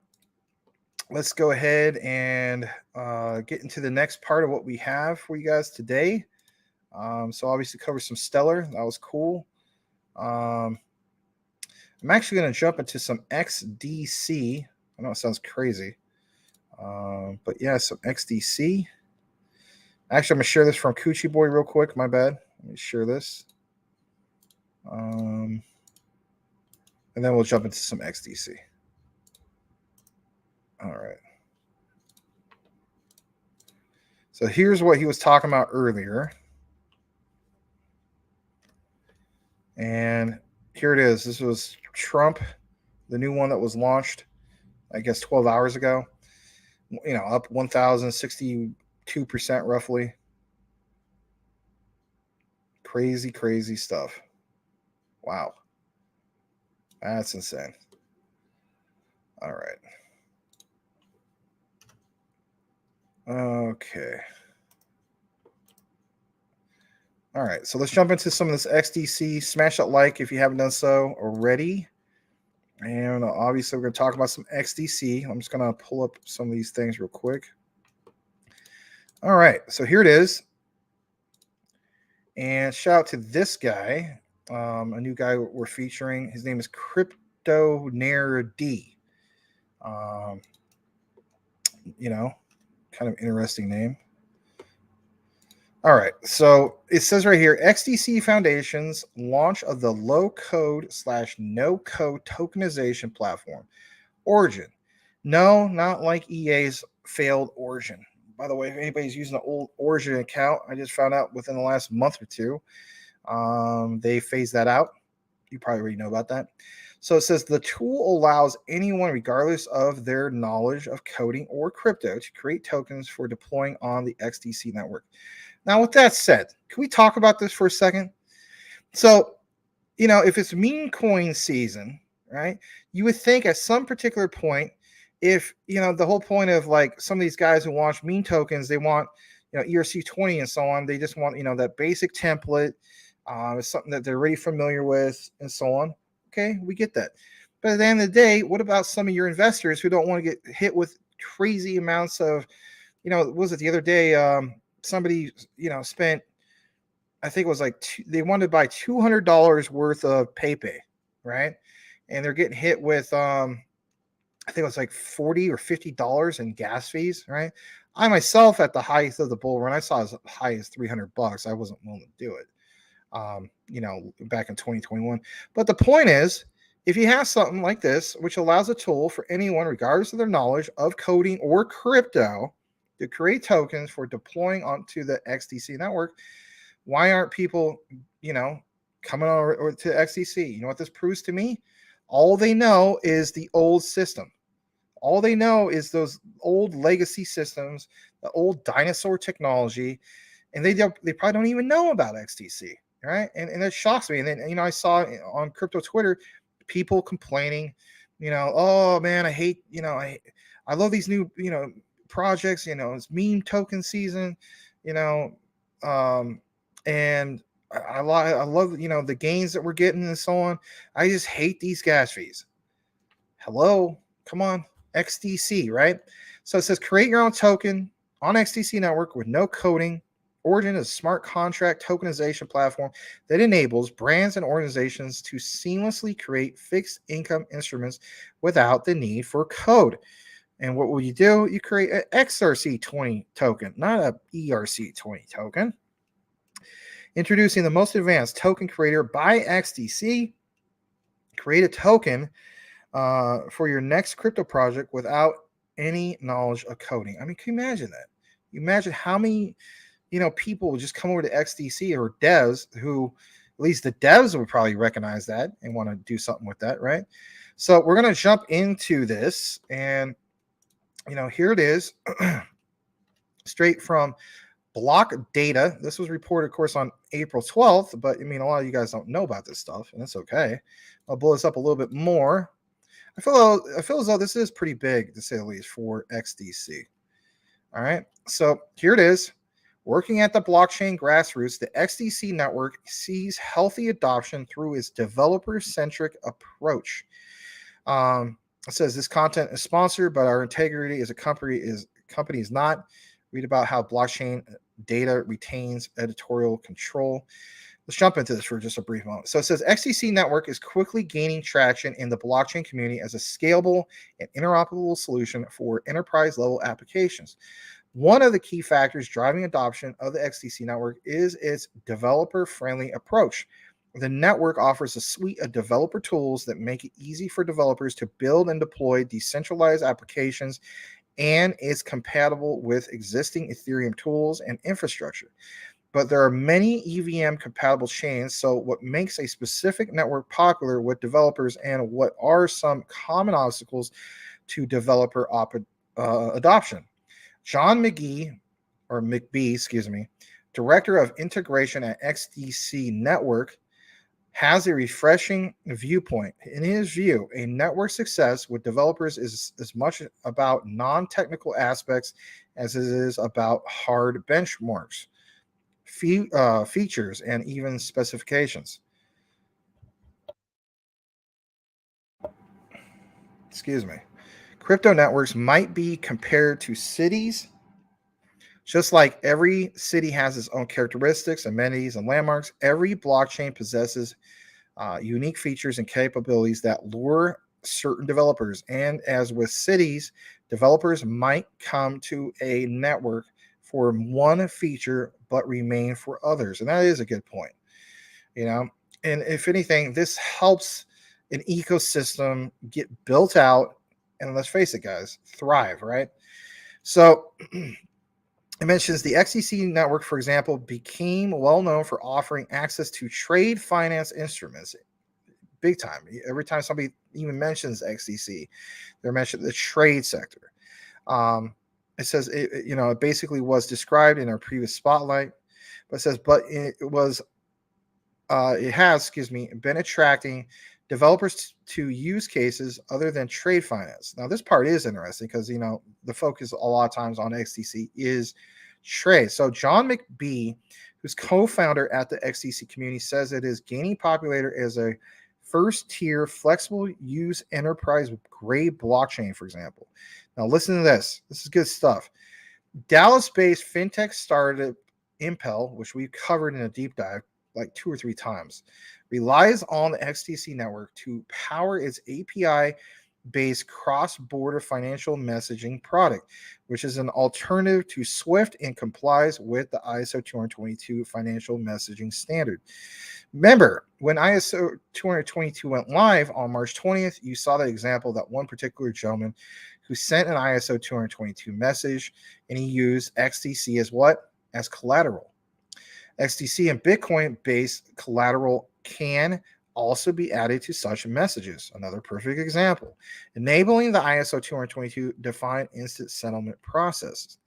Let's go ahead and get into the next part of what we have for you guys today. So obviously cover some Stellar. That was cool. I'm actually going to jump into some XDC. I know it sounds crazy. But yeah, some XDC. Actually, I'm going to share this from Coochie Boy real quick. My bad. Let me share this. And then we'll jump into some XDC. All right. So here's what he was talking about earlier. And here it is. This was Trump, the new one that was launched, I guess, 12 hours ago. You know, up 1,062% roughly. Crazy, crazy stuff. Wow. That's insane. All right. Okay. All right. So let's jump into some of this XDC. Smash that like if you haven't done so already. And obviously, we're going to talk about some XDC. I'm just going to pull up some of these things real quick. All right. So here it is. And shout out to this guy, a new guy we're featuring. His name is CryptoNerd. You know, kind of interesting name. All right. So it says right here, XDC Foundation's launch of the low-code/no-code tokenization platform, Origin. No, not like EA's failed Origin. By the way, if anybody's using an old Origin account, I just found out within the last month or two, they phased that out. You probably already know about that. So it says the tool allows anyone, regardless of their knowledge of coding or crypto, to create tokens for deploying on the XDC network. Now, with that said, can we talk about this for a second? So, you know, if it's meme coin season, right, you would think at some particular point, if, you know, the whole point of like some of these guys who launch meme tokens, they want, you know, ERC20 and so on. They just want, you know, that basic template. It's something that they're already familiar with and so on. Okay, we get that. But at the end of the day, what about some of your investors who don't want to get hit with crazy amounts of, you know, what was it the other day? Somebody, you know, spent, I think it was like, they wanted to buy $200 worth of PayPay, right? And they're getting hit with, I think it was like $40 or $50 in gas fees, right? I myself, at the height of the bull run, I saw as high as $300. I wasn't willing to do it, you know, back in 2021. But the point is, if you have something like this, which allows a tool for anyone, regardless of their knowledge of coding or crypto, to create tokens for deploying onto the XDC network, why aren't people, you know, coming over to XDC? You know what this proves to me? All they know is the old system. All they know is those old legacy systems, the old dinosaur technology, and they probably don't even know about XDC, right? And it shocks me. And then, you know, I saw on crypto Twitter people complaining, you know, oh man, I hate, you know, I love these new, you know, projects, you know, it's meme token season, you know, and I love, you know, the gains that we're getting and so on. I just hate these gas fees. Hello, come on, XDC, right? So it says create your own token on XDC network with no coding. Origin is a smart contract tokenization platform that enables brands and organizations to seamlessly create fixed income instruments without the need for code. And what will you do? You create an XRC20 token, not a ERC20 token. Introducing the most advanced token creator by XDC. Create a token for your next crypto project without any knowledge of coding. I mean, can you imagine that? You imagine how many, you know, people would just come over to XDC, or devs who, at least the devs would probably recognize that and want to do something with that, right? So we're going to jump into this, and you know, here it is, straight from Block Data. This was reported, of course, on April 12th, but I mean, a lot of you guys don't know about this stuff, and that's okay. I'll blow this up a little bit more. I feel as though this is pretty big, to say the least, for XDC. All right, so here it is. Working at the blockchain grassroots, the XDC network sees healthy adoption through its developer-centric approach. It says this content is sponsored, but our integrity as a company is not. read about how blockchain data retains editorial control. Let's jump into this for just a brief moment. So it says XDC network is quickly gaining traction in the blockchain community as a scalable and interoperable solution for enterprise level applications. One of the key factors driving adoption of the XDC network is its developer friendly approach. The network offers a suite of developer tools that make it easy for developers to build and deploy decentralized applications, and is compatible with existing Ethereum tools and infrastructure. But there are many EVM compatible chains. So what makes a specific network popular with developers, and what are some common obstacles to developer adoption? John McBee, director of integration at XDC Network, has a refreshing viewpoint. In his view, a network success with developers is as much about non-technical aspects as it is about hard benchmarks, features, and even specifications. Excuse me. Crypto networks might be compared to cities. Just like every city has its own characteristics, amenities, and landmarks, every blockchain possesses unique features and capabilities that lure certain developers. And as with cities, developers might come to a network for one feature but remain for others. And that is a good point. And if anything, this helps an ecosystem get built out and, let's face it, guys, thrive, right? So it mentions the XDC network, for example, became well known for offering access to trade finance instruments. Big time. Every time somebody even mentions XDC, they're mentioning the trade sector. It says it basically was described in our previous spotlight, but it says, it has been attracting developers to use cases other than trade finance. Now, this part is interesting because, the focus a lot of times on XDC is trade. So John McBee, who's co-founder at the XDC community, says it is gaining popularity as a first-tier flexible use enterprise grade blockchain, for example. Now, listen to this. This is good stuff. Dallas-based fintech startup Impel, which we've covered in a deep dive like 2 or 3 times, relies on the XDC network to power its API-based cross-border financial messaging product, which is an alternative to SWIFT and complies with the ISO 222 financial messaging standard. Remember, when ISO 222 went live on March 20th, you saw the example of that one particular gentleman who sent an ISO 222 message, and he used XDC as what? As collateral. XDC and Bitcoin-based collateral can also be added to such messages. Another perfect example, enabling the ISO 222 defined instant settlement processes.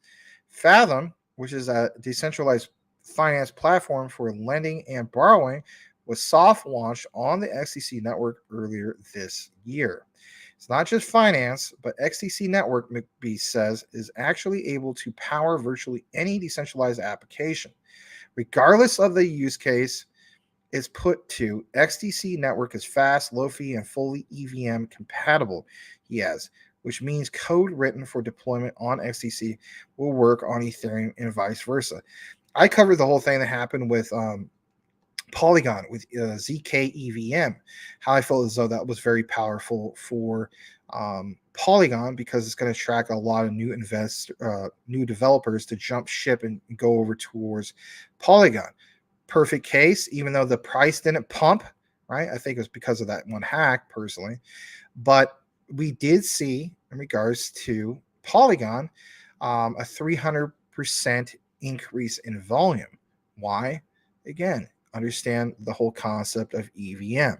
Fathom, which is a decentralized finance platform for lending and borrowing, was soft launched on the XDC network earlier this year. It's not just finance, but XDC network, McBee says, is actually able to power virtually any decentralized application. Regardless of the use case, is put to XDC network is fast, low fee, and fully EVM compatible, he has, which means code written for deployment on XDC will work on Ethereum and vice versa. I covered the whole thing that happened with Polygon with ZK EVM, how I felt as though that was very powerful for Polygon because it's going to attract a lot of new developers to jump ship and go over towards Polygon. Perfect case, even though the price didn't pump, right? I think it was because of that one hack personally, but we did see in regards to Polygon a 300% increase in volume. Why? Again, understand the whole concept of EVM.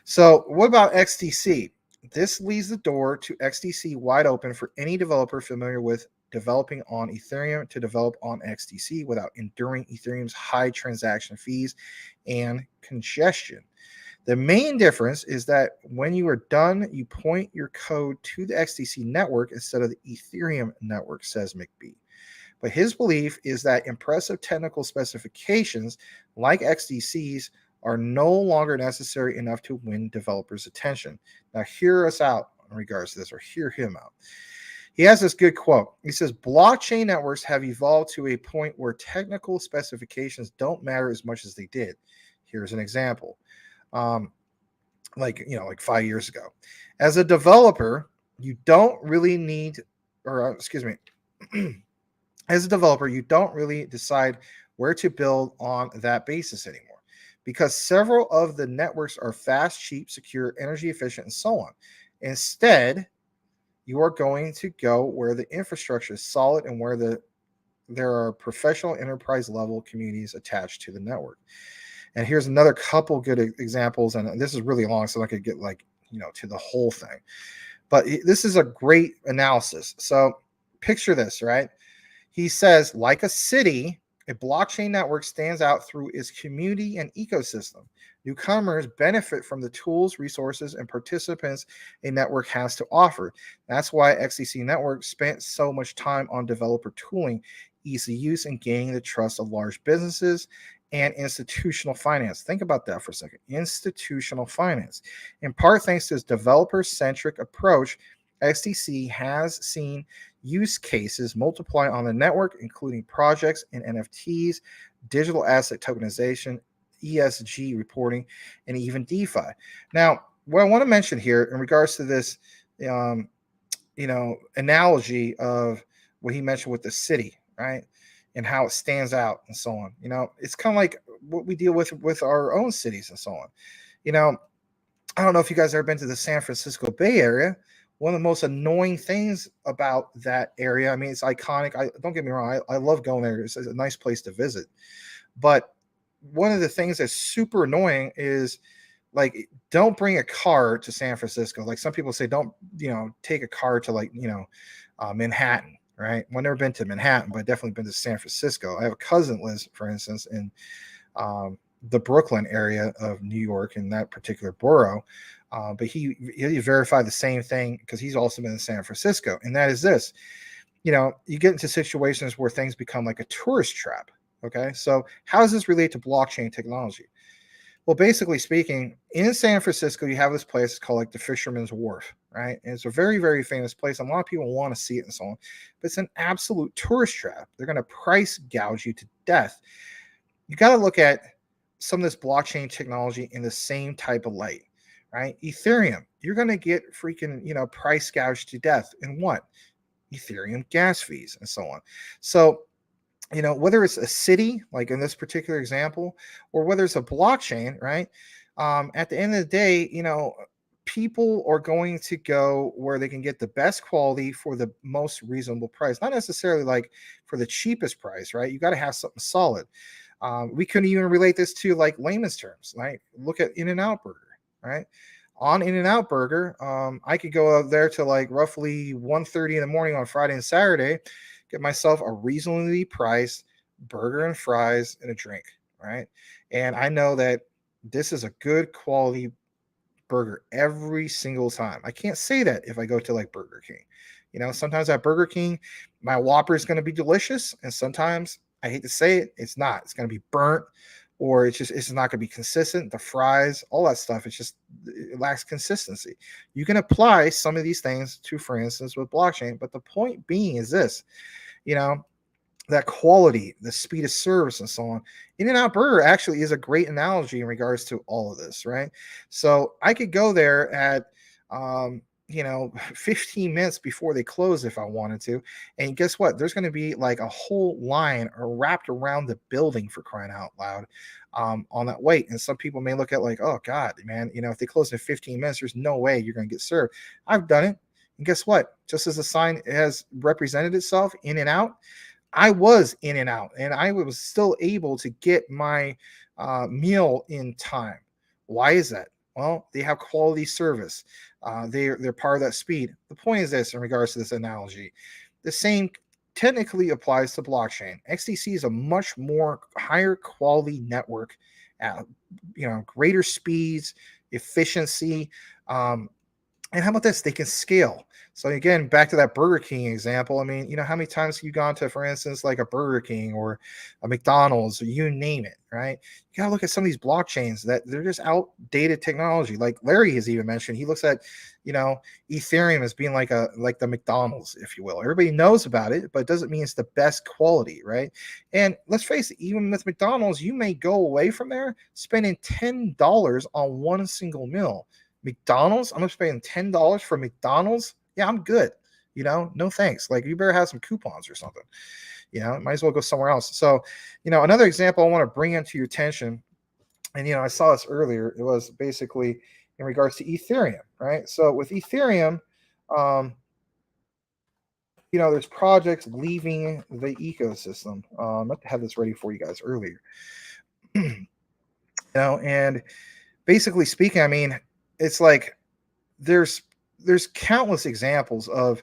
So what about XDC? This leaves the door to XDC wide open for any developer familiar with developing on Ethereum to develop on XDC without enduring Ethereum's high transaction fees and congestion. The main difference is that when you are done, you point your code to the XDC network instead of the Ethereum network, says McBee. But his belief is that impressive technical specifications like XDC's are no longer necessary enough to win developers' attention. Now, hear us out in regards to this, or hear him out. He has this good quote. He says, blockchain networks have evolved to a point where technical specifications don't matter as much as they did. Here's an example. Like 5 years ago. As a developer, you don't really need, or excuse me, as a developer, you don't really decide where to build on that basis anymore because several of the networks are fast, cheap, secure, energy efficient, and so on. Instead, you are going to go where the infrastructure is solid and where there are professional enterprise level communities attached to the network. And here's another couple good examples, and this is really long, so I could get to the whole thing. But this is a great analysis. So picture this, right? He says, like a city, a blockchain network stands out through its community and ecosystem. Newcomers benefit from the tools, resources, and participants a network has to offer. That's why XDC Network spent so much time on developer tooling, easy use, and gaining the trust of large businesses and institutional finance. Think about that for a second. Institutional finance. In part thanks to its developer-centric approach, XDC has seen use cases multiply on the network, including projects in NFTs, digital asset tokenization, ESG reporting, and even DeFi. Now, what I want to mention here in regards to this, analogy of what he mentioned with the city, right? And how it stands out and so on. It's kind of like what we deal with our own cities and so on. I don't know if you guys have ever been to the San Francisco Bay Area. One of the most annoying things about that area, I mean, it's iconic. Don't get me wrong. I love going there. It's a nice place to visit. But one of the things that's super annoying is don't bring a car to San Francisco. Like some people say, don't, take a car to Manhattan. Right. I've never been to Manhattan, but I've definitely been to San Francisco. I have a cousin that lives, for instance, in the Brooklyn area of New York in that particular borough. But he verified the same thing because he's also been in San Francisco. And that is this, you get into situations where things become like a tourist trap. Okay. So how does this relate to blockchain technology? Well, basically speaking, in San Francisco, you have this place called the Fisherman's Wharf, right? And it's a very, very famous place. And a lot of people want to see it and so on. But it's an absolute tourist trap. They're going to price gouge you to death. You got to look at some of this blockchain technology in the same type of light, right? Ethereum, you're going to get freaking, price gouged to death. And what? Ethereum gas fees and so on. So, whether it's a city, like in this particular example, or whether it's a blockchain, right? At the end of the day, people are going to go where they can get the best quality for the most reasonable price, not necessarily for the cheapest price, right? You got to have something solid. We couldn't even relate this to layman's terms, right? Look at In-N-Out Burger, right? On In-N-Out Burger, I could go out there to roughly 1:30 in the morning on Friday and Saturday, get myself a reasonably priced burger and fries and a drink, right? And I know that this is a good quality burger every single time. I can't say that if I go to Burger King. Sometimes at Burger King, my Whopper is going to be delicious, and sometimes, I hate to say it, it's not. It's going to be burnt, or it's not going to be consistent. The fries, all that stuff, it lacks consistency. You can apply some of these things to, for instance, with blockchain, but the point being is this, that quality, the speed of service, and so on. In-N-Out Burger actually is a great analogy in regards to all of this, right? So I could go there at 15 minutes before they close if I wanted to. And guess what? There's going to be a whole line wrapped around the building, for crying out loud, on that wait. And some people may look at oh God, man, if they close in 15 minutes, there's no way you're going to get served. I've done it. And guess what? Just as the sign has represented itself, in and out, I was in and out, and I was still able to get my meal in time. Why is that? Well, they have quality service. They're part of that speed. The point is this in regards to this analogy. The same technically applies to blockchain. XDC is a much more higher quality network at greater speeds, efficiency, And how about this? They can scale. So again, back to that Burger King example. I mean, how many times have you gone to, for instance, like a Burger King or a McDonald's, or you name it, right? You gotta look at some of these blockchains that they're just outdated technology. Like Larry has even mentioned, he looks at, Ethereum as being like the McDonald's, if you will. Everybody knows about it, but it doesn't mean it's the best quality, right? And let's face it, even with McDonald's, you may go away from there spending $10 on one single meal. McDonald's, I'm spending $10 for McDonald's. Yeah, I'm good. No thanks. Like, you better have some coupons or something. Might as well go somewhere else. So, another example I want to bring into your attention, and I saw this earlier. It was basically in regards to Ethereum, right? So with Ethereum, there's projects leaving the ecosystem. I meant to have this ready for you guys earlier. And basically speaking, I mean, it's like there's countless examples of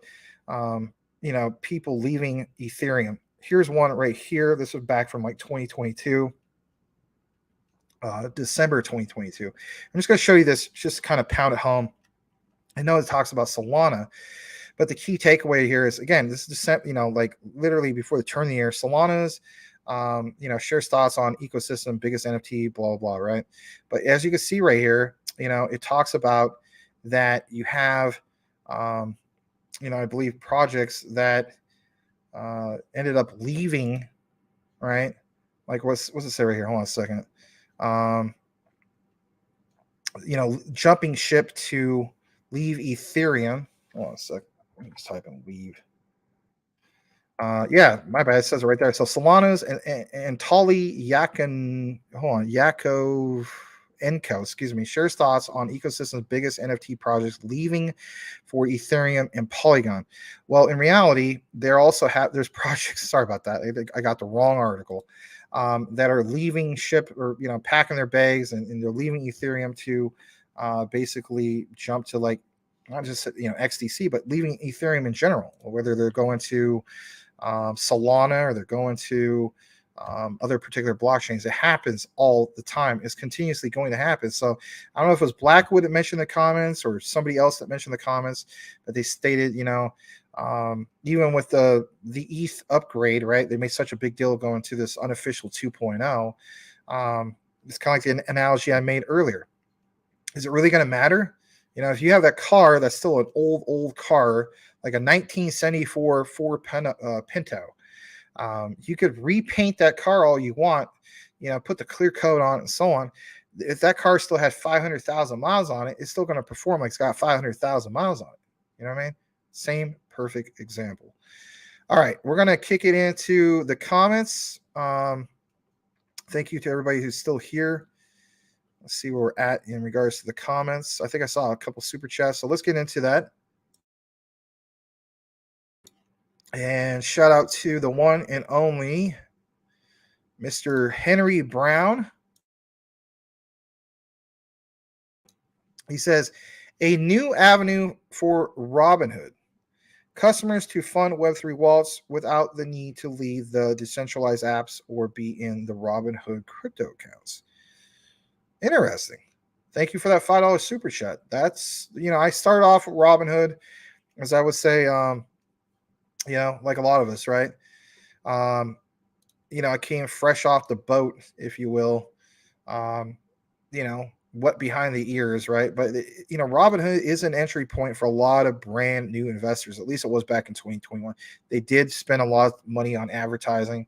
people leaving Ethereum. Here's one right here. This was back from like 2022, December 2022. I'm just going to show you this, just to kind of pound it home. I know it talks about Solana, but the key takeaway here is, again, this is like literally before the turn of the year, Solana's shares thoughts on ecosystem, biggest NFT, blah, blah, right? But as you can see right here, it talks about that you have, I believe projects that ended up leaving, right? Like what's it say right here? Hold on a second. Jumping ship to leave Ethereum. Hold on a sec. Let me just type in leave. Yeah, my bad. It says it right there. So Solana's and Tali Yakov Enco, shares thoughts on ecosystem's biggest NFT projects leaving for Ethereum and Polygon. Well, in reality, there's projects. Sorry about that. I got the wrong article. That are leaving ship, or packing their bags, and they're leaving Ethereum to basically jump to, like, not just XDC, but leaving Ethereum in general. Whether they're going to Solana or they're going to other particular blockchains. It happens all the time. It's continuously going to happen. So I don't know if it was Blackwood that mentioned the comments or somebody else that mentioned the comments, but they stated, even with the ETH upgrade, right? They made such a big deal of going to this unofficial 2.0. It's kind of like the analogy I made earlier. Is it really going to matter? If you have that car that's still an old car, like a 1974 Ford Pinto, you could repaint that car all you want, put the clear coat on it and so on. If that car still had 500,000 miles on it, it's still going to perform like it's got 500,000 miles on it. You know what I mean? Same perfect example. All right, we're going to kick it into the comments. Thank you to everybody who's still here. Let's see where we're at in regards to the comments. I think I saw a couple super chats, so let's get into that. And shout out to the one and only Mr. Henry Brown. He says, a new avenue for Robinhood. Customers to fund Web3 wallets without the need to leave the decentralized apps or be in the Robinhood crypto accounts. Interesting. Thank you for that $5 super chat. That's, I started off with Robinhood, as I would say, like a lot of us, right? I came fresh off the boat, if you will, wet behind the ears, right? But, Robinhood is an entry point for a lot of brand new investors. At least it was back in 2021. They did spend a lot of money on advertising.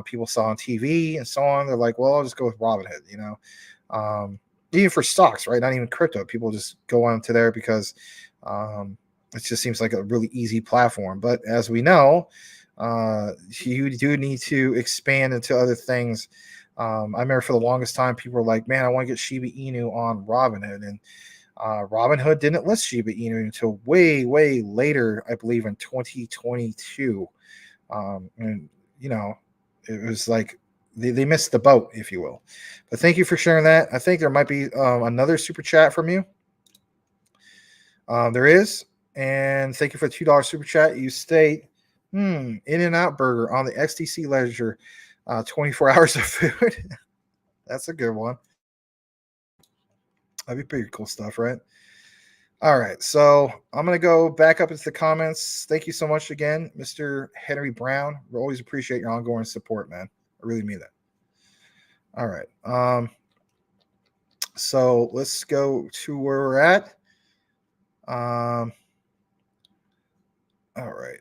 People saw on TV and so on. They're like, well, I'll just go with Robinhood, even for stocks, right? Not even crypto. People just go on to there because it just seems like a really easy platform. But as we know, you do need to expand into other things. I remember for the longest time, people were like, man, I want to get Shiba Inu on Robinhood. And Robinhood didn't list Shiba Inu until way, way later, I believe in 2022. And, it was like they missed the boat, if you will. But thank you for sharing that. I think there might be another super chat from you. There is. And thank you for the $2 super chat. You state, In-N-Out Burger on the XDC ledger, 24 hours of food. That's a good one. That'd be pretty cool stuff, right? All right, so I'm going to go back up into the comments. Thank you so much again, Mr. Henry Brown. We always appreciate your ongoing support, man. I really mean that. All right. So let's go to where we're at. All right.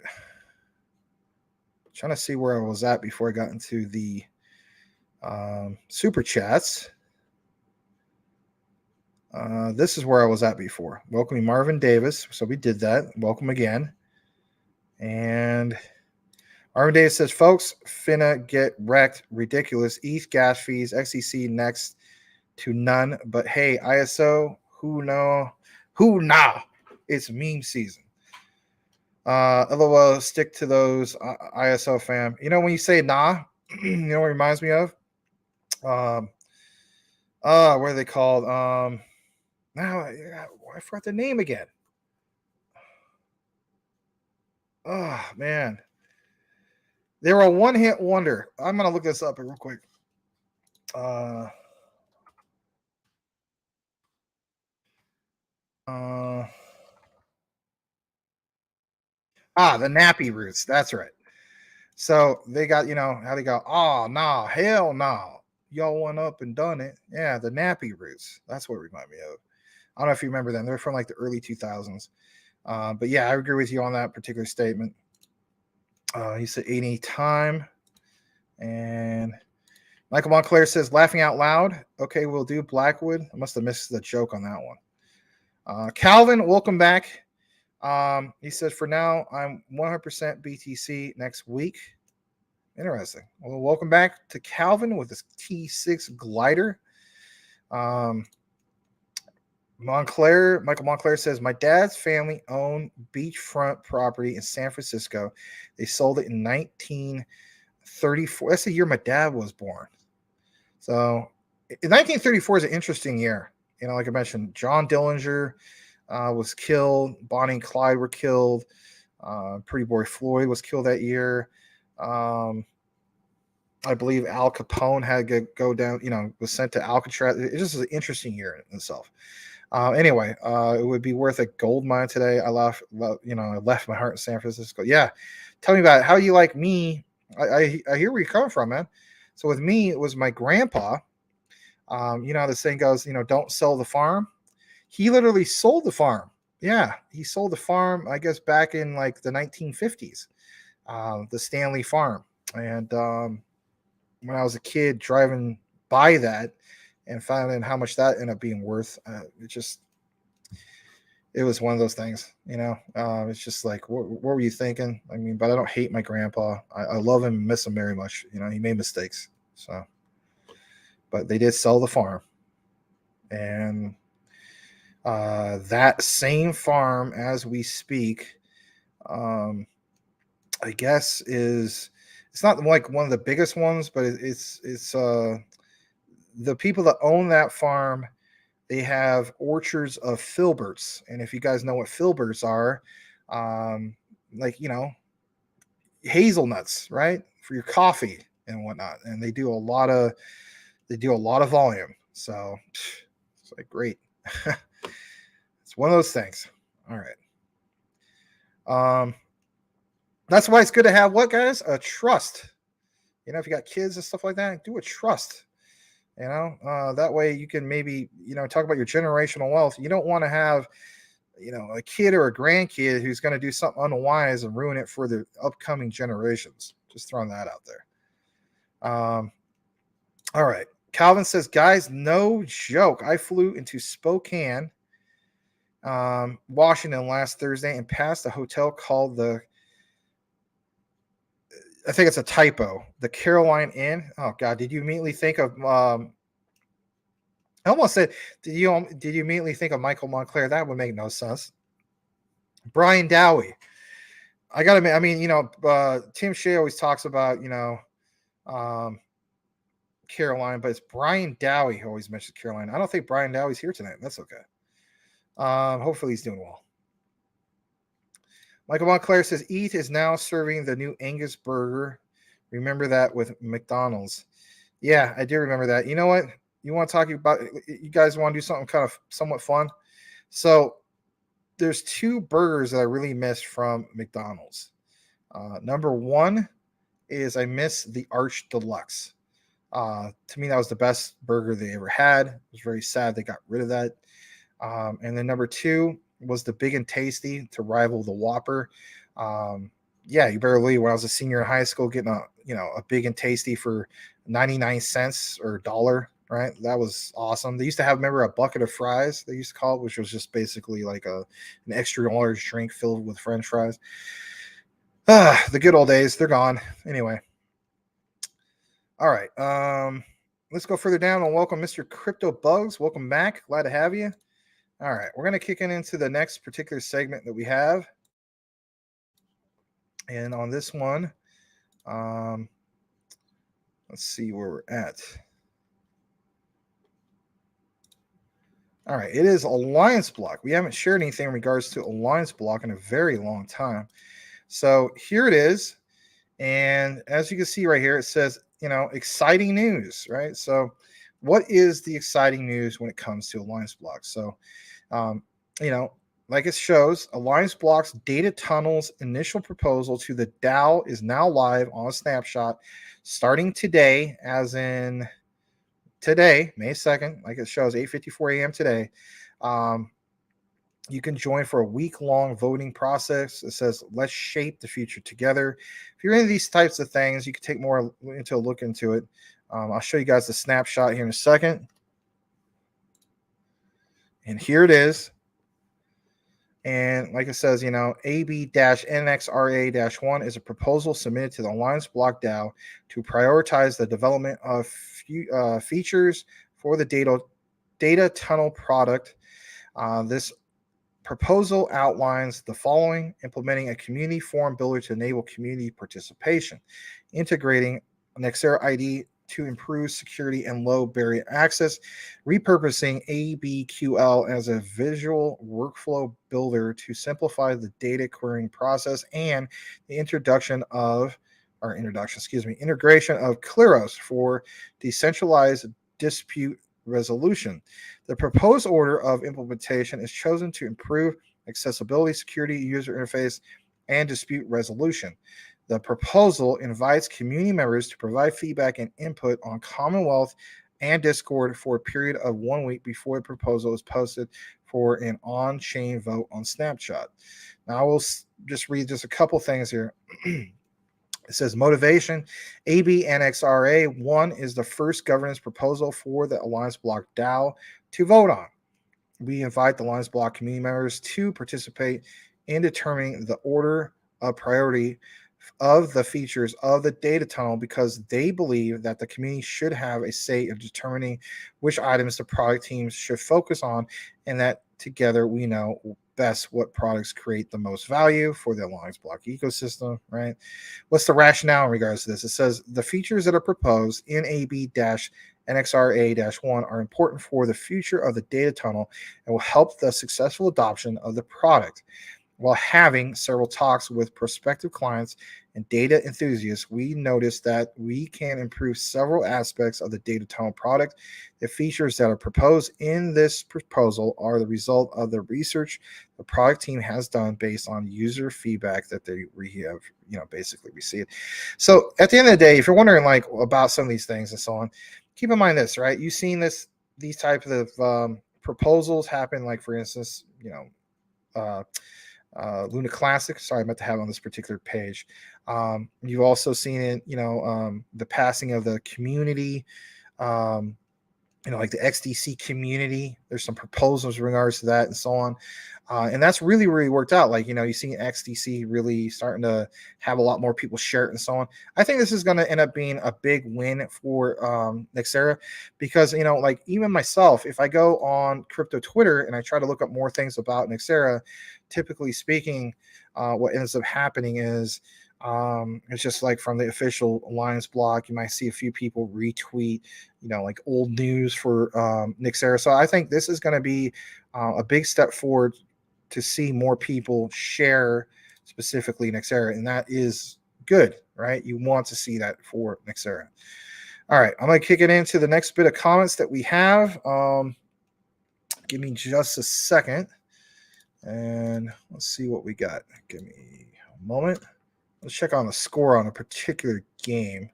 Trying to see where I was at before I got into the super chats. This is where I was at before. Welcoming Marvin Davis. So we did that. Welcome again. And Marvin Davis says, folks, finna get wrecked. Ridiculous. ETH gas fees, XEC next to none. But hey, ISO, who know? Who nah? It's meme season. LOL, stick to those, ISO fam. You know, when you say nah, you know what it reminds me of? What are they called? Now I forgot the name again. Oh man, they were a one-hit wonder. I'm gonna look this up real quick. The Nappy Roots. That's right. So they got, you know, how they go, oh nah, hell nah. Y'all went up and done it. Yeah, the Nappy Roots. That's what it reminded me of. I don't know if you remember them. They're from like the early 2000s. But yeah, I agree with you on that particular statement. He said any time. And Michael Montclair says, laughing out loud. Okay, we'll do Blackwood. I must have missed the joke on that one. Calvin, welcome back. He says, for now, I'm 100% BTC next week. Interesting. Well, welcome back to Calvin with his T6 glider. Michael Montclair says, my dad's family owned beachfront property in San Francisco. They sold it in 1934. That's the year my dad was born. So 1934 is an interesting year. You know, like I mentioned, John Dillinger was killed. Bonnie and Clyde were killed. Pretty Boy Floyd was killed that year. I believe Al Capone had to go down, you know, was sent to Alcatraz. It's just an interesting year in itself. Anyway, it would be worth a gold mine today. I left my heart in San Francisco. Yeah. Tell me about it. How you like me? I hear where you're coming from, man. So with me, it was my grandpa. You know how the saying goes, you know, don't sell the farm. He literally sold the farm. Yeah. He sold the farm, I guess, back in like the 1950s, the Stanley farm. And when I was a kid driving by that, and finding how much that ended up being worth, it was one of those things, you know. It's just like, what were you thinking? I mean, but I don't hate my grandpa. I love him and miss him very much. You know, he made mistakes. So, but they did sell the farm. And that same farm, as we speak, I guess it's not like one of the biggest ones, but it's the people that own that farm, they have orchards of filberts. And if you guys know what filberts are, like, you know, hazelnuts, right? For your coffee and whatnot. And they do a lot of volume. So it's like, great. It's one of those things. All right. That's why it's good to have what, guys? A trust. You know, if you got kids and stuff like that, do a trust. You know, that way you can maybe, you know, talk about your generational wealth. You don't want to have, you know, a kid or a grandkid who's going to do something unwise and ruin it for the upcoming generations. Just throwing that out there. All right. Calvin says, guys, no joke. I flew into Spokane, Washington last Thursday and passed a hotel called I think it's a typo, the Caroline Inn. Oh God, did you immediately think of? I almost said, did you immediately think of Michael Montclair? That would make no sense. Brian Dowie. I gotta admit, I mean, you know, Tim Shea always talks about, you know, Caroline, but it's Brian Dowie who always mentions Caroline. I don't think Brian Dowie's here tonight. That's okay. Hopefully he's doing well. Michael Montclair says, ETH is now serving the new Angus burger. Remember that with McDonald's. Yeah, I do remember that. You know what? You want to talk about, you guys want to do something kind of somewhat fun? So there's two burgers that I really miss from McDonald's. Number one is I miss the Arch Deluxe. To me, that was the best burger they ever had. It was very sad they got rid of that. And then number two was the Big and Tasty to rival the Whopper. Yeah, you better believe when I was a senior in high school getting a Big and Tasty for 99 cents or $1, right? That was awesome. They used to have, remember, a bucket of fries they used to call it, which was just basically like an extra large drink filled with French fries. The good old days, they're gone. Anyway. All right. Let's go further down and welcome Mr. Crypto Bugs. Welcome back. Glad to have you. All right. We're going to kick into the next particular segment that we have. And on this one, let's see where we're at. All right. It is Alliance Block. We haven't shared anything in regards to Alliance Block in a very long time. So here it is. And as you can see right here, it says, exciting news, right? So what is the exciting news when it comes to Alliance Block? So, like it shows, Alliance Block's data tunnel's initial proposal to the DAO is now live on Snapshot starting today, as in today, May 2nd, like it shows, 8:54 a.m. today. You can join for a week-long voting process. It says, let's shape the future together. If you're into these types of things, you can take more into a look into it. I'll show you guys the snapshot here in a second. And here it is. And like it says, AB-NXRA-1 is a proposal submitted to the Alliance Block DAO to prioritize the development of features for the data tunnel product. This proposal outlines the following: implementing a community forum builder to enable community participation, integrating Nexera ID to improve security and low barrier access, repurposing ABQL as a visual workflow builder to simplify the data querying process, and the integration of Kleros for decentralized dispute resolution. The proposed order of implementation is chosen to improve accessibility, security, user interface, and dispute resolution. The proposal invites community members to provide feedback and input on Commonwealth and Discord for a period of 1 week before the proposal is posted for an on-chain vote on Snapshot. Now, I will just read just a couple things here. It says motivation. AB-NXRA-1 is the first governance proposal for the Alliance Block DAO to vote on. We invite the Alliance Block community members to participate in determining the order of priority of the features of the data tunnel, because they believe that the community should have a say in determining which items the product teams should focus on, and that together we know best what products create the most value for the Alliance Block ecosystem, right? What's the rationale in regards to this? It says the features that are proposed in AB-NXRA-1 are important for the future of the data tunnel and will help the successful adoption of the product. While having several talks with prospective clients and data enthusiasts, we noticed that we can improve several aspects of the data tunnel product. The features that are proposed in this proposal are the result of the research the product team has done based on user feedback that they have, basically received. So at the end of the day, if you're wondering about some of these things and so on, keep in mind this, right? You've seen these types of proposals happen, like for instance, Luna Classic. Sorry, I meant to have it on this particular page. You've also seen it, the passing of the community, like the XDC community. There's some proposals in regards to that and so on. And that's really, really worked out. You see XDC really starting to have a lot more people share it and so on. I think this is going to end up being a big win for Nexera, because, even myself, if I go on crypto Twitter and I try to look up more things about Nexera, typically speaking, what ends up happening is it's just from the official Alliance Block, you might see a few people retweet, old news for Nexera. So I think this is going to be a big step forward to see more people share specifically Nexera, and that is good, right? You want to see that for Nexera. All right, I'm going to kick it into the next bit of comments that we have. Give me just a second. And let's see what we got. Give me a moment. Let's check on the score on a particular game.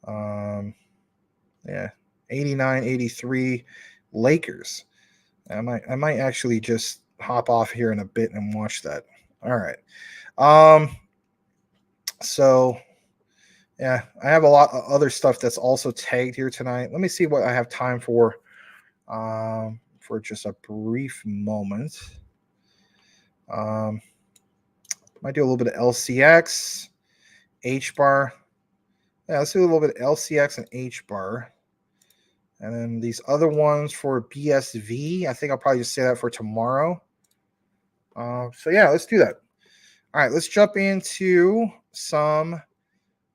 Yeah, 89-83 Lakers. I might actually just hop off here in a bit and watch that. All right. So yeah, I have a lot of other stuff that's also tagged here tonight. Let me see what I have time for just a brief moment. Might do a little bit of LCX, H-bar. Yeah, let's do a little bit of LCX and H-bar. And then these other ones for BSV, I think I'll probably just say that for tomorrow. So yeah, let's do that. All right, let's jump into some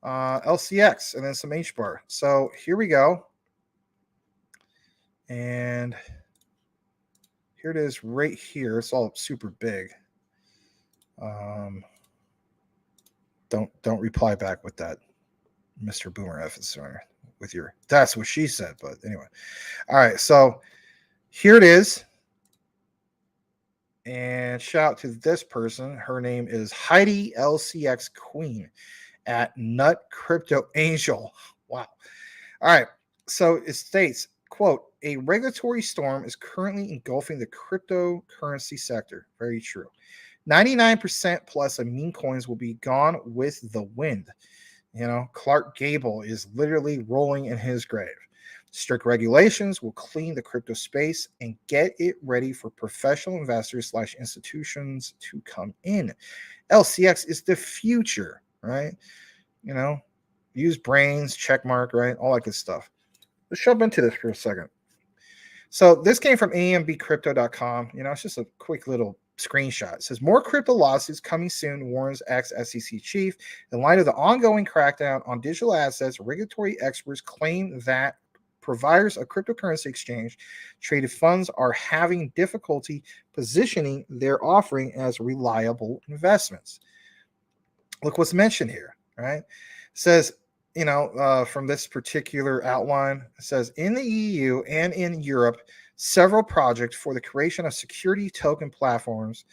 LCX and then some H-bar. So here we go. And here it is right here. It's all super big. Don't reply back with that, Mr. Boomer F. With your, that's what she said. But anyway, all right. So here it is. And shout out to this person. Her name is Heidi LCX Queen at Nut Crypto Angel. Wow. All right. So it states, quote, a regulatory storm is currently engulfing the cryptocurrency sector. Very true. 99% plus of meme coins will be gone with the wind. You know, Clark Gable is literally rolling in his grave. Strict regulations will clean the crypto space and get it ready for professional investors / institutions to come in. LCX is the future, right? You know, use brains, check mark, right? All that good stuff. Let's jump into this for a second. So this came from ambcrypto.com. You know, it's just a quick little screenshot. It says more crypto lawsuits coming soon, warns ex-SEC chief. In light of the ongoing crackdown on digital assets, regulatory experts claim that providers of cryptocurrency exchange traded funds are having difficulty positioning their offering as reliable investments. Look what's mentioned here, right? It says, you know, from this particular outline, it says in the EU and in Europe, several projects for the creation of security token platforms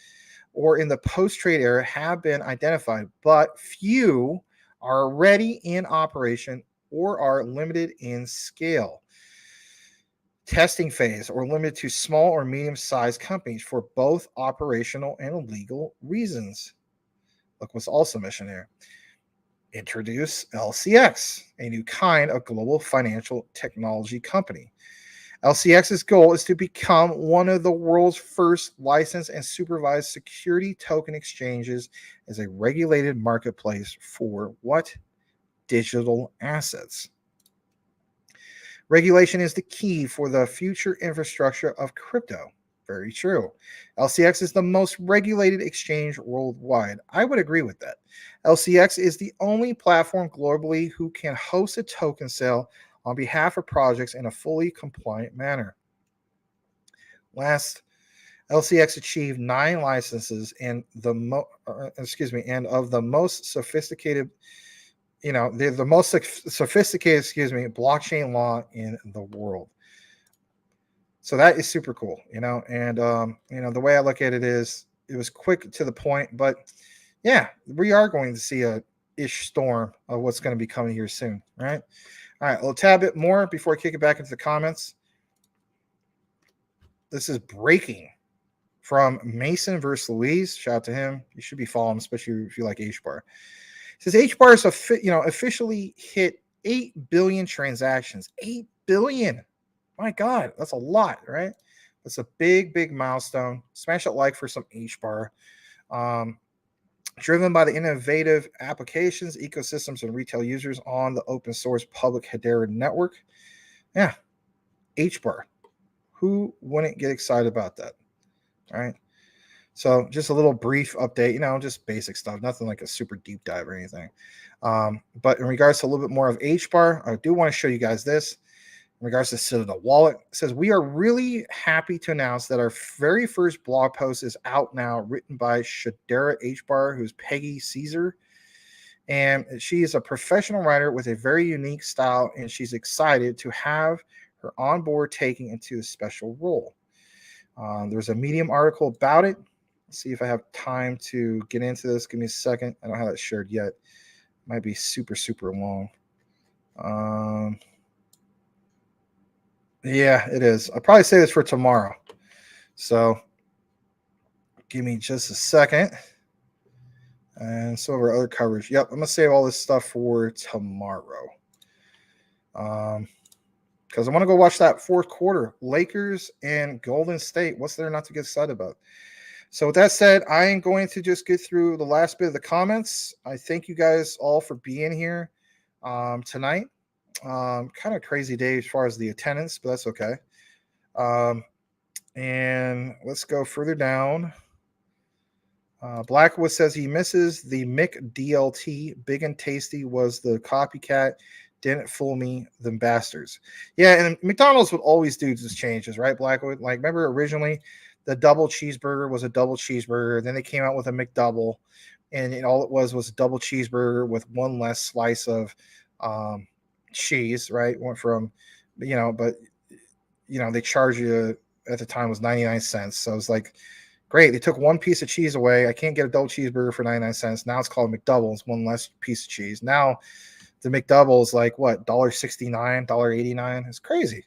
or in the post-trade era have been identified, but few are already in operation or are limited in scale. Testing phase or limited to small or medium-sized companies for both operational and legal reasons. Look what's also mentioned here. Introduce LCX, a new kind of global financial technology company. LCX's goal is to become one of the world's first licensed and supervised security token exchanges as a regulated marketplace for what? Digital assets. Regulation is the key for the future infrastructure of crypto. Very true. LCX is the most regulated exchange worldwide. I would agree with that. LCX is the only platform globally who can host a token sale on behalf of projects in a fully compliant manner. Last, LCX achieved 9 licenses and and of the most sophisticated, you know, they're the most sophisticated, blockchain law in the world. So that is super cool, you know, and you know, the way I look at it is it was quick to the point, but yeah, we are going to see a ish storm of what's going to be coming here soon, right? All right, we'll tab it more before I kick it back into the comments. This is breaking from Mason versus Louise. Shout out to him. You should be following, especially if you like H-bar. It says H-bar is officially hit 8 billion transactions. 8 billion. My God, that's a lot, right? That's a big, big milestone. Smash that like for some H-bar. Driven by the innovative applications, ecosystems, and retail users on the open source public Hedera network. Yeah, H-bar. Who wouldn't get excited about that? All right. So just a little brief update, you know, just basic stuff, nothing like a super deep dive or anything. But in regards to a little bit more of H-bar, I do want to show you guys this. In regards to Citadel Wallet, it says, we are really happy to announce that our very first blog post is out now, written by Shadera H-bar, who's Peggy Caesar. And she is a professional writer with a very unique style, and she's excited to have her on board taking into a special role. There's a Medium article about it. Let's see if I have time to get into this. Give me a second. I don't have that shared yet. Might be super, super long. Yeah, it is. I'll probably say this for tomorrow. So give me just a second. And some of our other coverage. Yep, I'm going to save all this stuff for tomorrow. Because I want to go watch that fourth quarter. Lakers and Golden State. What's there not to get excited about? So with that said, I am going to just get through the last bit of the comments. I thank you guys all for being here tonight. Kind of crazy day as far as the attendance, but that's okay. And let's go further down. Blackwood says he misses the McDLT. Big and tasty was the copycat. Didn't fool me, them bastards. Yeah, and McDonald's would always do these changes, right, Blackwood? Like, remember originally the double cheeseburger was a double cheeseburger. Then they came out with a McDouble, and all it was a double cheeseburger with one less slice of cheese, right? Went from, but they charge you at the time was 99 cents. So it's like, great. They took one piece of cheese away. I can't get a double cheeseburger for 99 cents. Now it's called McDouble. It's one less piece of cheese. Now the McDouble is like what, $1.69, $1.89. It's crazy.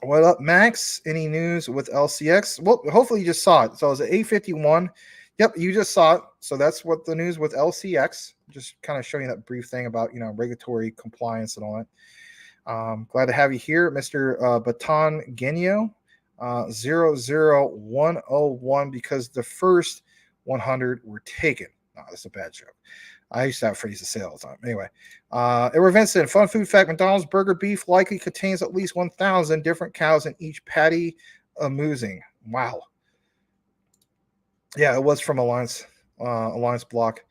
What up, Max? Any news with LCX? Well, hopefully you just saw it. So it was at 8:51. Yep, you just saw it. So that's what the news with LCX. Just kind of showing you that brief thing about regulatory compliance and all that. Glad to have you here, Mr. Baton Genio. 00101 because the first 100 were taken. No, that's a bad joke. I used to have phrase to say all the time. Anyway, Edward Vincent, fun food fact: McDonald's burger beef likely contains at least 1,000 different cows in each patty. Amusing. Wow. Yeah, it was from Alliance Block.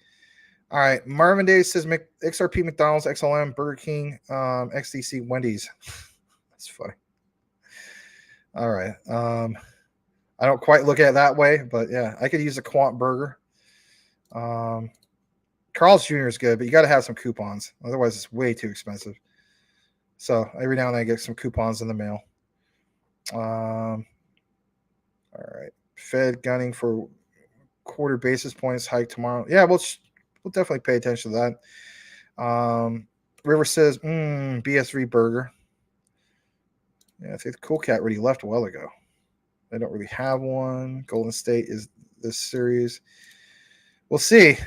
All right, Marvin Day says XRP, McDonald's, XLM, Burger King, XDC, Wendy's. That's funny. All right. I don't quite look at it that way, but yeah, I could use a Quant burger. Carl's Jr. is good, but you got to have some coupons. Otherwise, it's way too expensive. So every now and then I get some coupons in the mail. All right. Fed gunning for quarter basis points hike tomorrow. Yeah, we'll definitely pay attention to that. River says, BS3 burger. Yeah, I think the Cool Cat already left a while ago. They don't really have one. Golden State is this series. We'll see.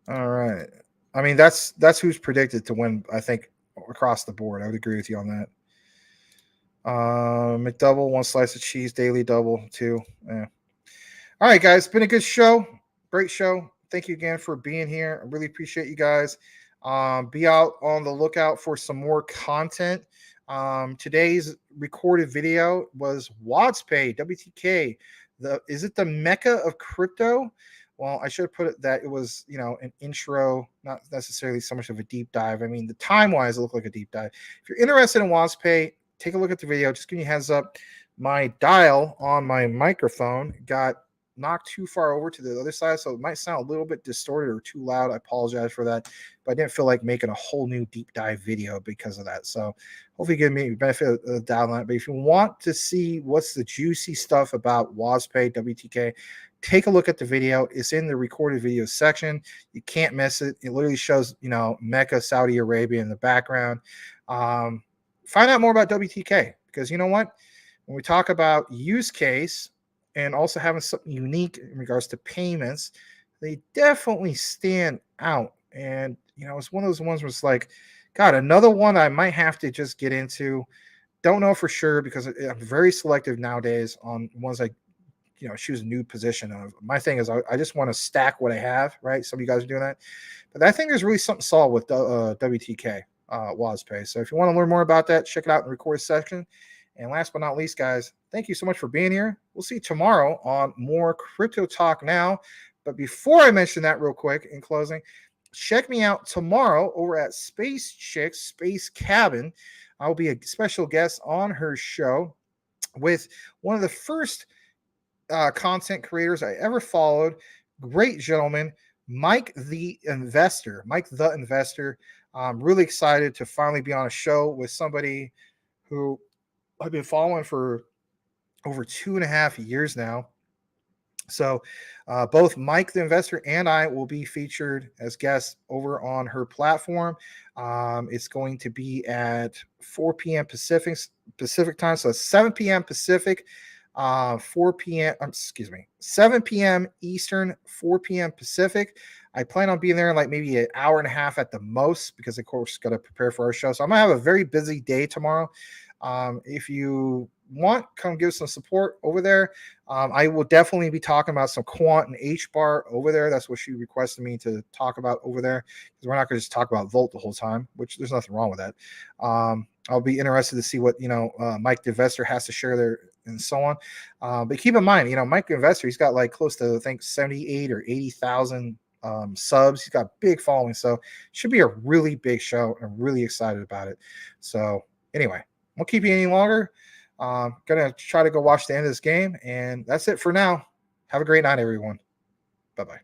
All right. I mean, that's who's predicted to win, I think, across the board. I would agree with you on that. McDouble, one slice of cheese, daily double, 2. Yeah. All right, guys. It's been a good show. Great show. Thank you again for being here. I really appreciate you guys. Be out on the lookout for some more content. Today's recorded video was WadsPay, WTK. Is it the mecca of crypto? Well, I should have put it that it was, an intro, not necessarily so much of a deep dive. I mean, the time-wise, it looked like a deep dive. If you're interested in WadsPay, take a look at the video. Just give me a heads up. My dial on my microphone got knocked too far over to the other side, so it might sound a little bit distorted or too loud. I apologize for that, but I didn't feel like making a whole new deep dive video because of that. So hopefully you give me benefit of the doubt on that. But if you want to see what's the juicy stuff about WadsPay, WTK, take a look at the video. It's in the recorded video section. You can't miss it. It literally shows, Mecca, Saudi Arabia in the background. Find out more about WTK, because you know what? When we talk about use case and also having something unique in regards to payments, they definitely stand out. And, it's one of those ones where it's like, God, another one I might have to just get into. Don't know for sure, because I'm very selective nowadays on ones I, choose a new position of. My thing is I just want to stack what I have, right? Some of you guys are doing that. But I think there's really something solid with WTK, WadsPay. So if you want to learn more about that, check it out in the recorded section. And last but not least, guys, thank you so much for being here. We'll see you tomorrow on more Crypto Talk Now. But before I mention that real quick in closing, check me out tomorrow over at Space Chicks Space Cabin. I'll be a special guest on her show with one of the first content creators I ever followed. Great gentleman, Mike the Investor. I'm really excited to finally be on a show with somebody who I've been following for over 2.5 years now. So both Mike the investor and I will be featured as guests over on her platform. It's going to be at 4 p.m. Pacific time, so it's 7 p.m. Pacific, 4 p.m. Excuse me, 7 p.m. Eastern, 4 p.m. Pacific. I plan on being there in like maybe an hour and a half at the most, because of course got to prepare for our show. So I'm gonna have a very busy day tomorrow. If you want, come give some support over there. I will definitely be talking about some quant and H-bar over there. That's what she requested me to talk about over there, because we're not going to just talk about Volt the whole time, which there's nothing wrong with that. I'll be interested to see what Mike the investor has to share there and so on. But keep in mind, Mike the investor, he's got like close to, I think, 78 or 80,000 subs. He's got a big following, so it should be a really big show. I'm really excited about it. So anyway, won't keep you any longer. Gonna try to go watch the end of this game, and that's it for now. Have a great night, everyone. Bye-bye.